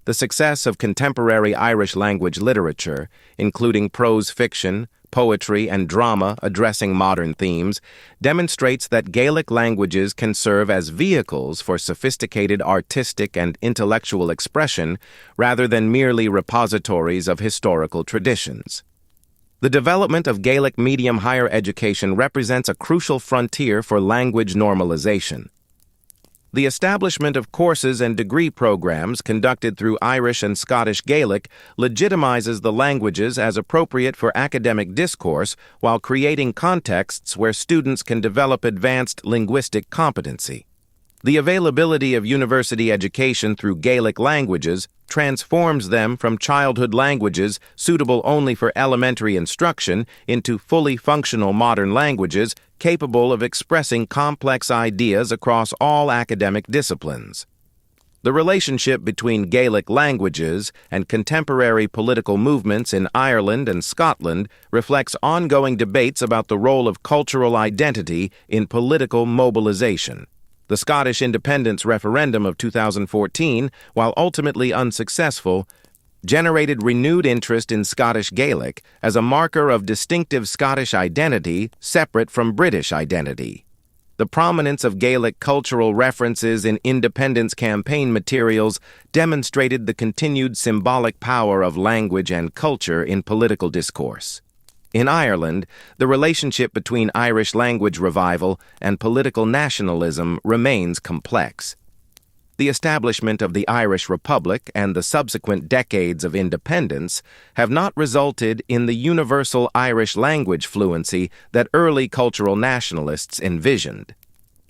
The success of contemporary Irish language literature, including prose fiction, poetry, and drama addressing modern themes, demonstrates that Gaelic languages can serve as vehicles for sophisticated artistic and intellectual expression rather than merely repositories of historical traditions. The development of Gaelic medium higher education represents a crucial frontier for language normalization. The establishment of courses and degree programs conducted through Irish and Scottish Gaelic legitimizes the languages as appropriate for academic discourse while creating contexts where students can develop advanced linguistic competency. The availability of university education through Gaelic languages transforms them from childhood languages suitable only for elementary instruction into fully functional modern languages capable of expressing complex ideas across all academic disciplines. The relationship between Gaelic languages and contemporary political movements in Ireland and Scotland reflects ongoing debates about the role of cultural identity in political mobilization. The Scottish independence referendum of 2014, while ultimately unsuccessful, generated renewed interest in Scottish Gaelic as a marker of distinctive Scottish identity separate from British identity. The prominence of Gaelic cultural references in independence campaign materials demonstrated the continued symbolic power of language and culture in political discourse. In Ireland, the relationship between Irish language revival and political nationalism remains complex. the establishment of the Irish Republic and the subsequent decades of independence have not resulted in the universal Irish language fluency that early cultural nationalists envisioned.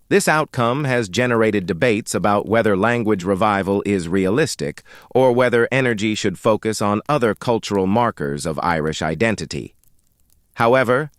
This outcome has generated debates about whether language revival is realistic or whether energy should focus on other cultural markers of Irish identity. However,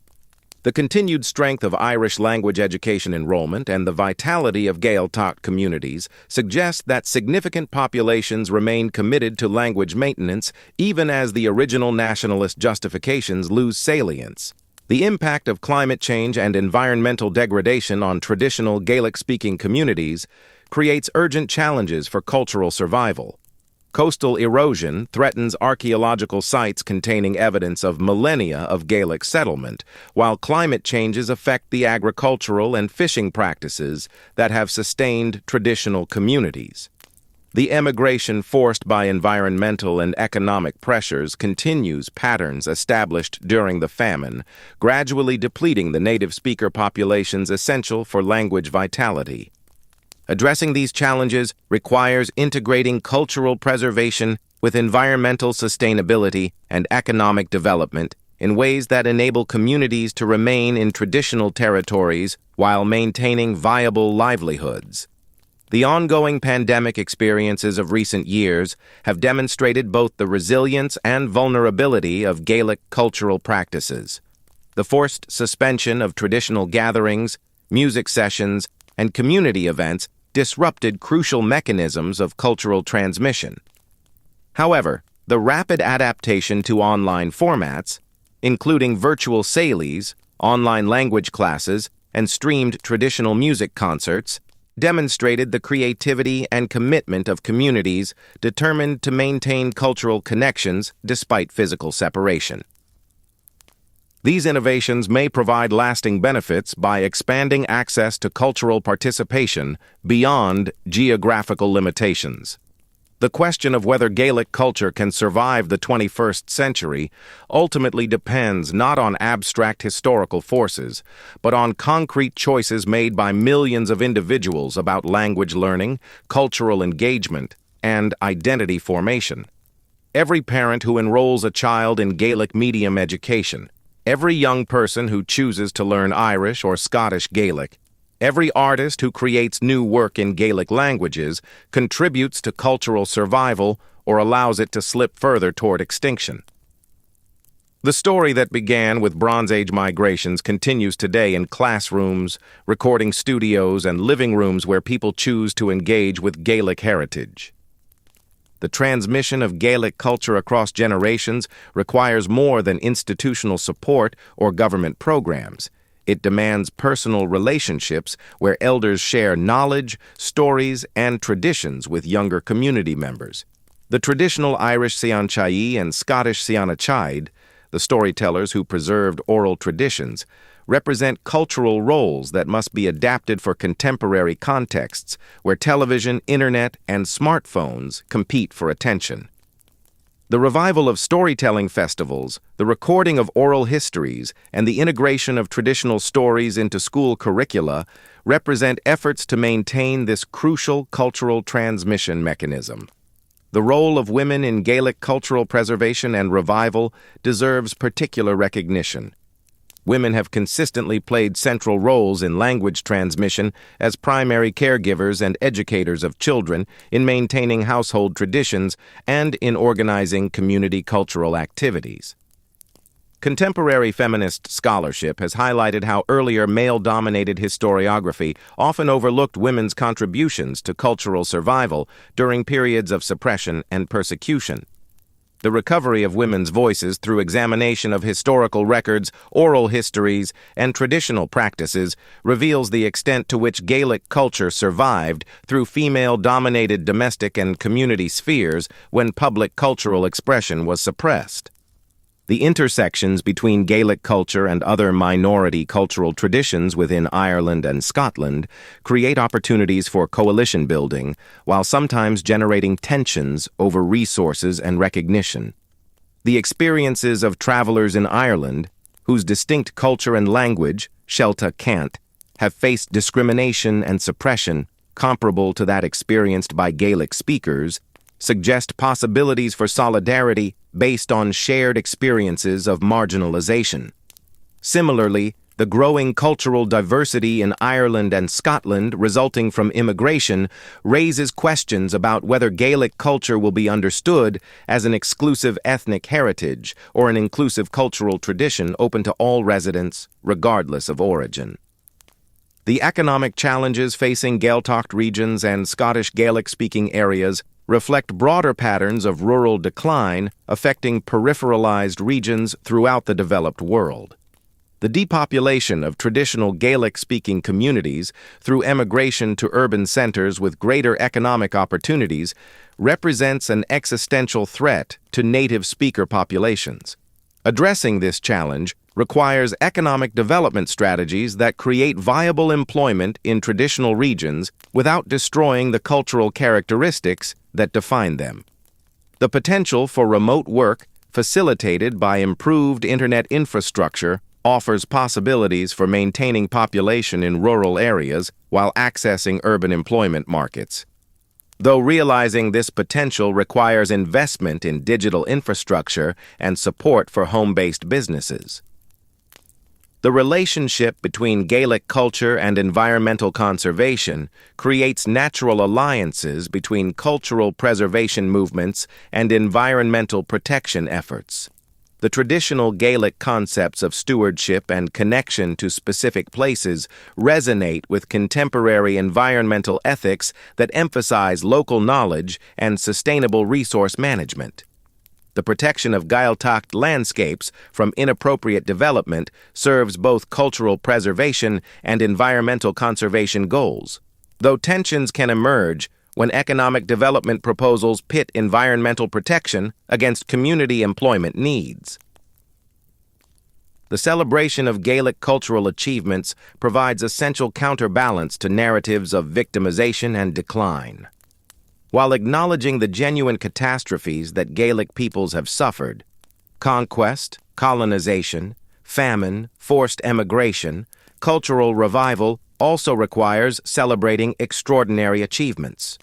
the continued strength of Irish language education enrollment and the vitality of Gael-taught communities suggest that significant populations remain committed to language maintenance even as the original nationalist justifications lose salience. The impact of climate change and environmental degradation on traditional Gaelic-speaking communities creates urgent challenges for cultural survival. Coastal erosion threatens archaeological sites containing evidence of millennia of Gaelic settlement, while climate changes affect the agricultural and fishing practices that have sustained traditional communities. The emigration forced by environmental and economic pressures continues patterns established during the famine, gradually depleting the native speaker populations essential for language vitality. Addressing these challenges requires integrating cultural preservation with environmental sustainability and economic development in ways that enable communities to remain in traditional territories while maintaining viable livelihoods. The ongoing pandemic experiences of recent years have demonstrated both the resilience and vulnerability of Gaelic cultural practices. The forced suspension of traditional gatherings, music sessions, and community events disrupted crucial mechanisms of cultural transmission. However, the rapid adaptation to online formats, including virtual salies, online language classes, and streamed traditional music concerts, demonstrated the creativity and commitment of communities determined to maintain cultural connections despite physical separation. These innovations may provide lasting benefits by expanding access to cultural participation beyond geographical limitations. The question of whether Gaelic culture can survive the 21st century ultimately depends not on abstract historical forces, but on concrete choices made by millions of individuals about language learning, cultural engagement, and identity formation. Every parent who enrolls a child in Gaelic medium education, every young person who chooses to learn Irish or Scottish Gaelic, every artist who creates new work in Gaelic languages contributes to cultural survival or allows it to slip further toward extinction. The story that began with Bronze Age migrations continues today in classrooms, recording studios, and living rooms where people choose to engage with Gaelic heritage. The transmission of Gaelic culture across generations requires more than institutional support or government programs. It demands personal relationships where elders share knowledge, stories, and traditions with younger community members. The traditional Irish Sean Chaí and Scottish Sean Chaid, the storytellers who preserved oral traditions, represent cultural roles that must be adapted for contemporary contexts where television, internet, and smartphones compete for attention. The revival of storytelling festivals, the recording of oral histories, and the integration of traditional stories into school curricula represent efforts to maintain this crucial cultural transmission mechanism. The role of women in Gaelic cultural preservation and revival deserves particular recognition. Women have consistently played central roles in language transmission as primary caregivers and educators of children, in maintaining household traditions, and in organizing community cultural activities. Contemporary feminist scholarship has highlighted how earlier male-dominated historiography often overlooked women's contributions to cultural survival during periods of suppression and persecution. The recovery of women's voices through examination of historical records, oral histories, and traditional practices reveals the extent to which Gaelic culture survived through female-dominated domestic and community spheres when public cultural expression was suppressed. The intersections between Gaelic culture and other minority cultural traditions within Ireland and Scotland create opportunities for coalition building, while sometimes generating tensions over resources and recognition. The experiences of travelers in Ireland, whose distinct culture and language, Shelta Cant, have faced discrimination and suppression, comparable to that experienced by Gaelic speakers, suggest possibilities for solidarity based on shared experiences of marginalization. Similarly, the growing cultural diversity in Ireland and Scotland resulting from immigration raises questions about whether Gaelic culture will be understood as an exclusive ethnic heritage or an inclusive cultural tradition open to all residents, regardless of origin. The economic challenges facing Gaeltacht regions and Scottish Gaelic-speaking areas reflect broader patterns of rural decline affecting peripheralized regions throughout the developed world. The depopulation of traditional Gaelic-speaking communities through emigration to urban centers with greater economic opportunities represents an existential threat to native speaker populations. Addressing this challenge requires economic development strategies that create viable employment in traditional regions without destroying the cultural characteristics that define them. The potential for remote work, facilitated by improved internet infrastructure, offers possibilities for maintaining population in rural areas while accessing urban employment markets. Though realizing this potential requires investment in digital infrastructure and support for home-based businesses. The relationship between Gaelic culture and environmental conservation creates natural alliances between cultural preservation movements and environmental protection efforts. The traditional Gaelic concepts of stewardship and connection to specific places resonate with contemporary environmental ethics that emphasize local knowledge and sustainable resource management. The protection of Gaeltacht landscapes from inappropriate development serves both cultural preservation and environmental conservation goals. Though tensions can emerge when economic development proposals pit environmental protection against community employment needs. The celebration of Gaelic cultural achievements provides essential counterbalance to narratives of victimization and decline. While acknowledging the genuine catastrophes that Gaelic peoples have suffered, conquest, colonization, famine, forced emigration, cultural revival also requires celebrating extraordinary achievements.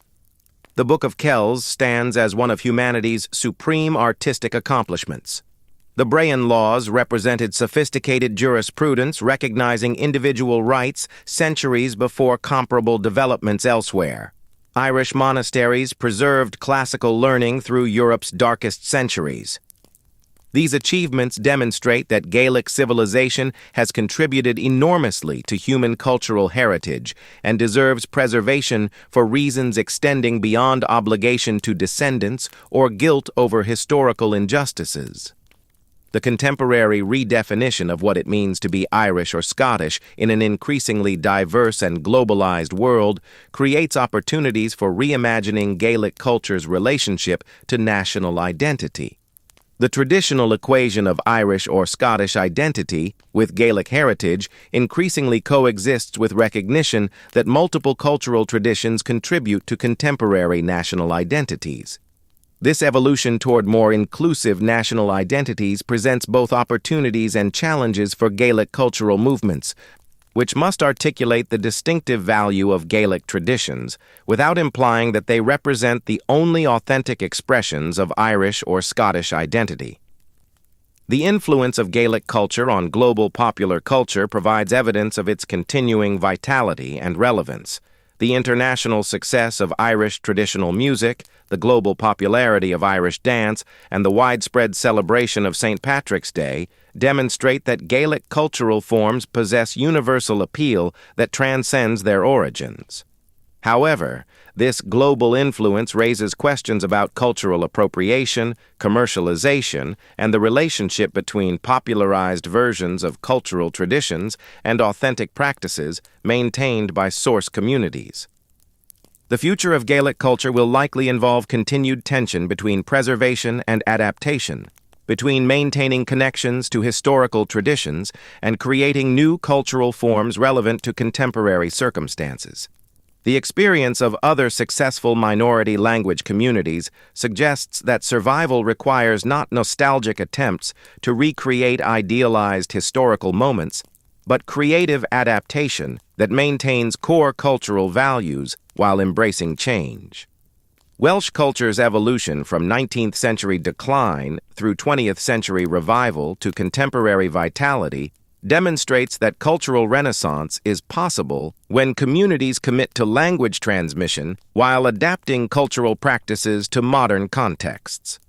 The Book of Kells stands as one of humanity's supreme artistic accomplishments. The Brehon Laws represented sophisticated jurisprudence recognizing individual rights centuries before comparable developments elsewhere. Irish monasteries preserved classical learning through Europe's darkest centuries. These achievements demonstrate that Gaelic civilization has contributed enormously to human cultural heritage and deserves preservation for reasons extending beyond obligation to descendants or guilt over historical injustices. The contemporary redefinition of what it means to be Irish or Scottish in an increasingly diverse and globalized world creates opportunities for reimagining Gaelic culture's relationship to national identity. The traditional equation of Irish or Scottish identity with Gaelic heritage increasingly coexists with recognition that multiple cultural traditions contribute to contemporary national identities. This evolution toward more inclusive national identities presents both opportunities and challenges for Gaelic cultural movements, which must articulate the distinctive value of Gaelic traditions without implying that they represent the only authentic expressions of Irish or Scottish identity. The influence of Gaelic culture on global popular culture provides evidence of its continuing vitality and relevance. The international success of Irish traditional music, the global popularity of Irish dance, and the widespread celebration of St. Patrick's Day demonstrate that Gaelic cultural forms possess universal appeal that transcends their origins. However, this global influence raises questions about cultural appropriation, commercialization, and the relationship between popularized versions of cultural traditions and authentic practices maintained by source communities. The future of Gaelic culture will likely involve continued tension between preservation and adaptation, between maintaining connections to historical traditions and creating new cultural forms relevant to contemporary circumstances. The experience of other successful minority language communities suggests that survival requires not nostalgic attempts to recreate idealized historical moments, but creative adaptation that maintains core cultural values while embracing change. Welsh culture's evolution from 19th century decline through 20th century revival to contemporary vitality demonstrates that cultural renaissance is possible when communities commit to language transmission while adapting cultural practices to modern contexts.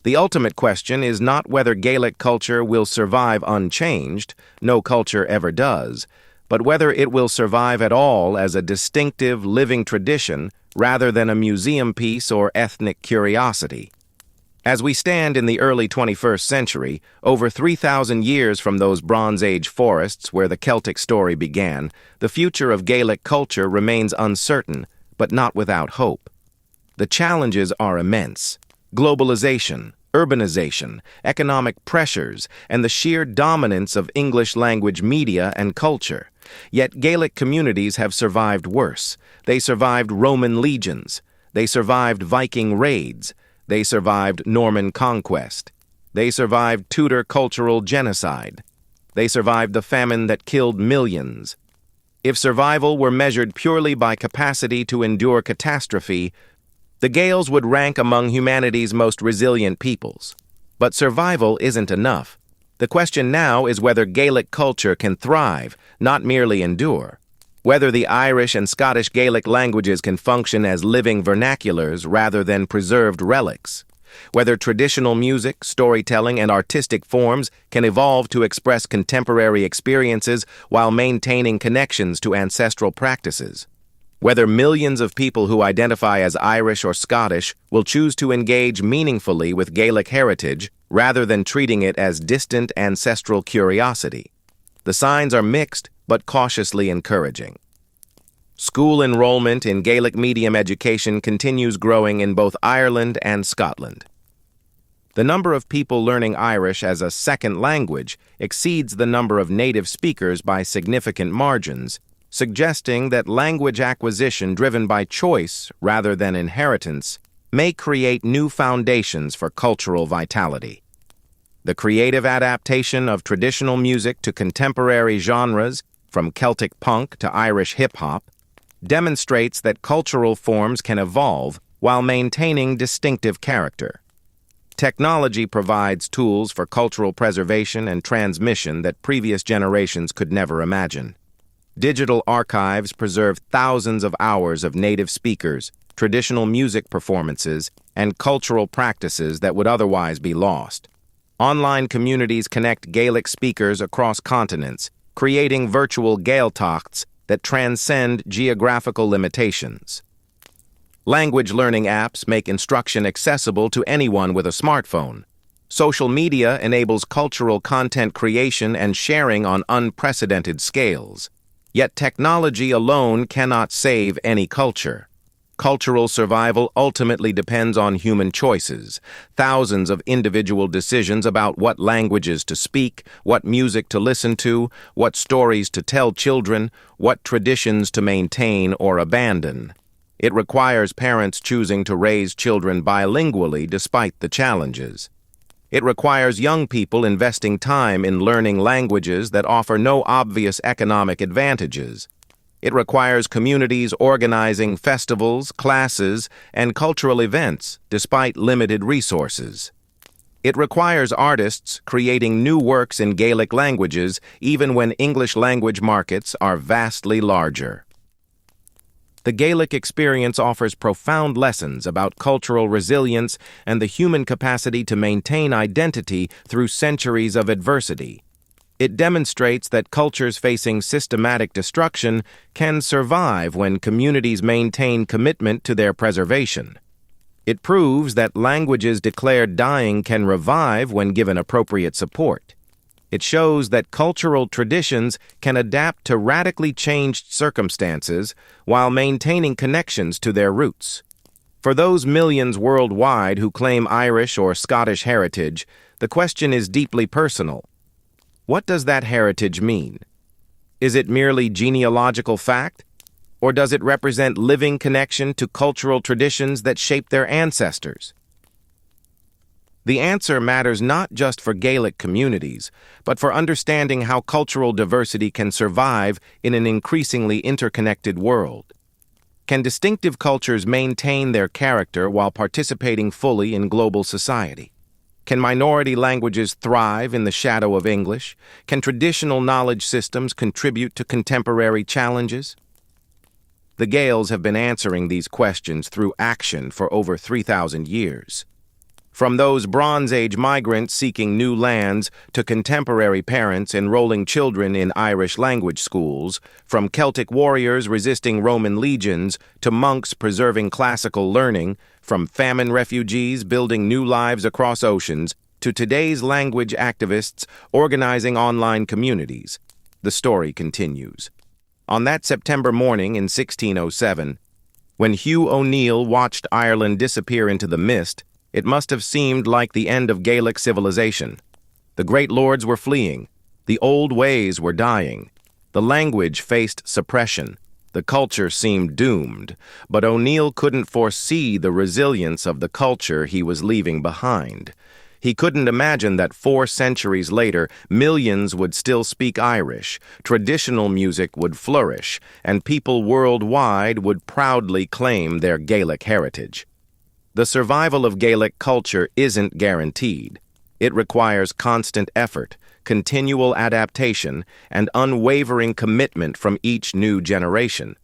The ultimate question is not whether Gaelic culture will survive unchanged, no culture ever does, but whether it will survive at all as a distinctive, living tradition rather than a museum piece or ethnic curiosity. As we stand in the early 21st century, over 3,000 years from those Bronze Age forests where the Celtic story began, the future of Gaelic culture remains uncertain, but not without hope. The challenges are immense. Globalization, urbanization, economic pressures, and the sheer dominance of English-language media and culture. Yet Gaelic communities have survived worse. They survived Roman legions. They survived Viking raids. They survived Norman conquest. They survived Tudor cultural genocide. They survived the famine that killed millions. If survival were measured purely by capacity to endure catastrophe, the Gaels would rank among humanity's most resilient peoples. But survival isn't enough. The question now is whether Gaelic culture can thrive, not merely endure. Whether the Irish and Scottish Gaelic languages can function as living vernaculars rather than preserved relics. Whether traditional music, storytelling, and artistic forms can evolve to express contemporary experiences while maintaining connections to ancestral practices. Whether millions of people who identify as Irish or Scottish will choose to engage meaningfully with Gaelic heritage rather than treating it as distant ancestral curiosity. The signs are mixed but cautiously encouraging. School enrollment in Gaelic medium education continues growing in both Ireland and Scotland. The number of people learning Irish as a second language exceeds the number of native speakers by significant margins, suggesting that language acquisition driven by choice rather than inheritance may create new foundations for cultural vitality. The creative adaptation of traditional music to contemporary genres, from Celtic punk to Irish hip-hop, demonstrates that cultural forms can evolve while maintaining distinctive character. Technology provides tools for cultural preservation and transmission that previous generations could never imagine. Digital archives preserve thousands of hours of native speakers, traditional music performances, and cultural practices that would otherwise be lost. Online communities connect Gaelic speakers across continents, creating virtual Gaeltachts that transcend geographical limitations. Language learning apps make instruction accessible to anyone with a smartphone. Social media enables cultural content creation and sharing on unprecedented scales. Yet technology alone cannot save any culture. Cultural survival ultimately depends on human choices, thousands of individual decisions about what languages to speak, what music to listen to, what stories to tell children, what traditions to maintain or abandon. It requires parents choosing to raise children bilingually despite the challenges. It requires young people investing time in learning languages that offer no obvious economic advantages. It requires communities organizing festivals, classes, and cultural events despite limited resources. It requires artists creating new works in Gaelic languages even when English language markets are vastly larger. The Gaelic experience offers profound lessons about cultural resilience and the human capacity to maintain identity through centuries of adversity. It demonstrates that cultures facing systematic destruction can survive when communities maintain commitment to their preservation. It proves that languages declared dying can revive when given appropriate support. It shows that cultural traditions can adapt to radically changed circumstances while maintaining connections to their roots. For those millions worldwide who claim Irish or Scottish heritage, the question is deeply personal. What does that heritage mean? Is it merely genealogical fact? Or does it represent living connection to cultural traditions that shaped their ancestors? The answer matters not just for Gaelic communities, but for understanding how cultural diversity can survive in an increasingly interconnected world. Can distinctive cultures maintain their character while participating fully in global society? Can minority languages thrive in the shadow of English? Can traditional knowledge systems contribute to contemporary challenges? The Gaels have been answering these questions through action for over 3,000 years. From those Bronze Age migrants seeking new lands to contemporary parents enrolling children in Irish language schools, from Celtic warriors resisting Roman legions to monks preserving classical learning, from famine refugees building new lives across oceans to today's language activists organizing online communities, the story continues. On that September morning in 1607, when Hugh O'Neill watched Ireland disappear into the mist, it must have seemed like the end of Gaelic civilization. The great lords were fleeing. The old ways were dying. The language faced suppression. The culture seemed doomed. But O'Neill couldn't foresee the resilience of the culture he was leaving behind. He couldn't imagine that 4 centuries later, millions would still speak Irish, traditional music would flourish, and people worldwide would proudly claim their Gaelic heritage. The survival of Gaelic culture isn't guaranteed. It requires constant effort, continual adaptation, and unwavering commitment from each new generation.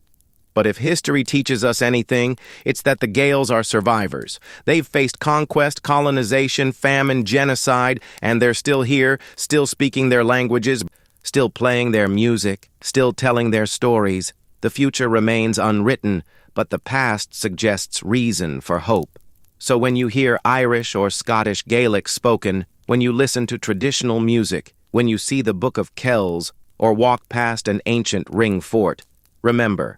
But if history teaches us anything, it's that the Gaels are survivors. They've faced conquest, colonization, famine, genocide, and they're still here, still speaking their languages, still playing their music, still telling their stories. The future remains unwritten, but the past suggests reason for hope. So when you hear Irish or Scottish Gaelic spoken, when you listen to traditional music, when you see the Book of Kells, or walk past an ancient ring fort, remember,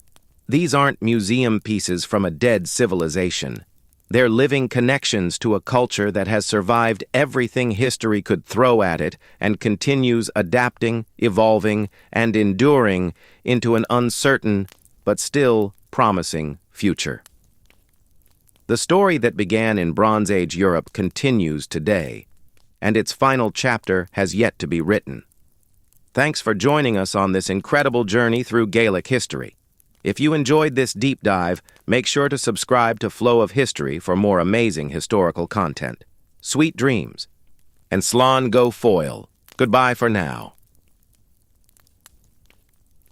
these aren't museum pieces from a dead civilization. They're living connections to a culture that has survived everything history could throw at it and continues adapting, evolving, and enduring into an uncertain but still promising future. The story that began in Bronze Age Europe continues today, and its final chapter has yet to be written. Thanks for joining us on this incredible journey through Gaelic history. If you enjoyed this deep dive, make sure to subscribe to Flow of History for more amazing historical content. Sweet dreams. And Slán go foil. Goodbye for now.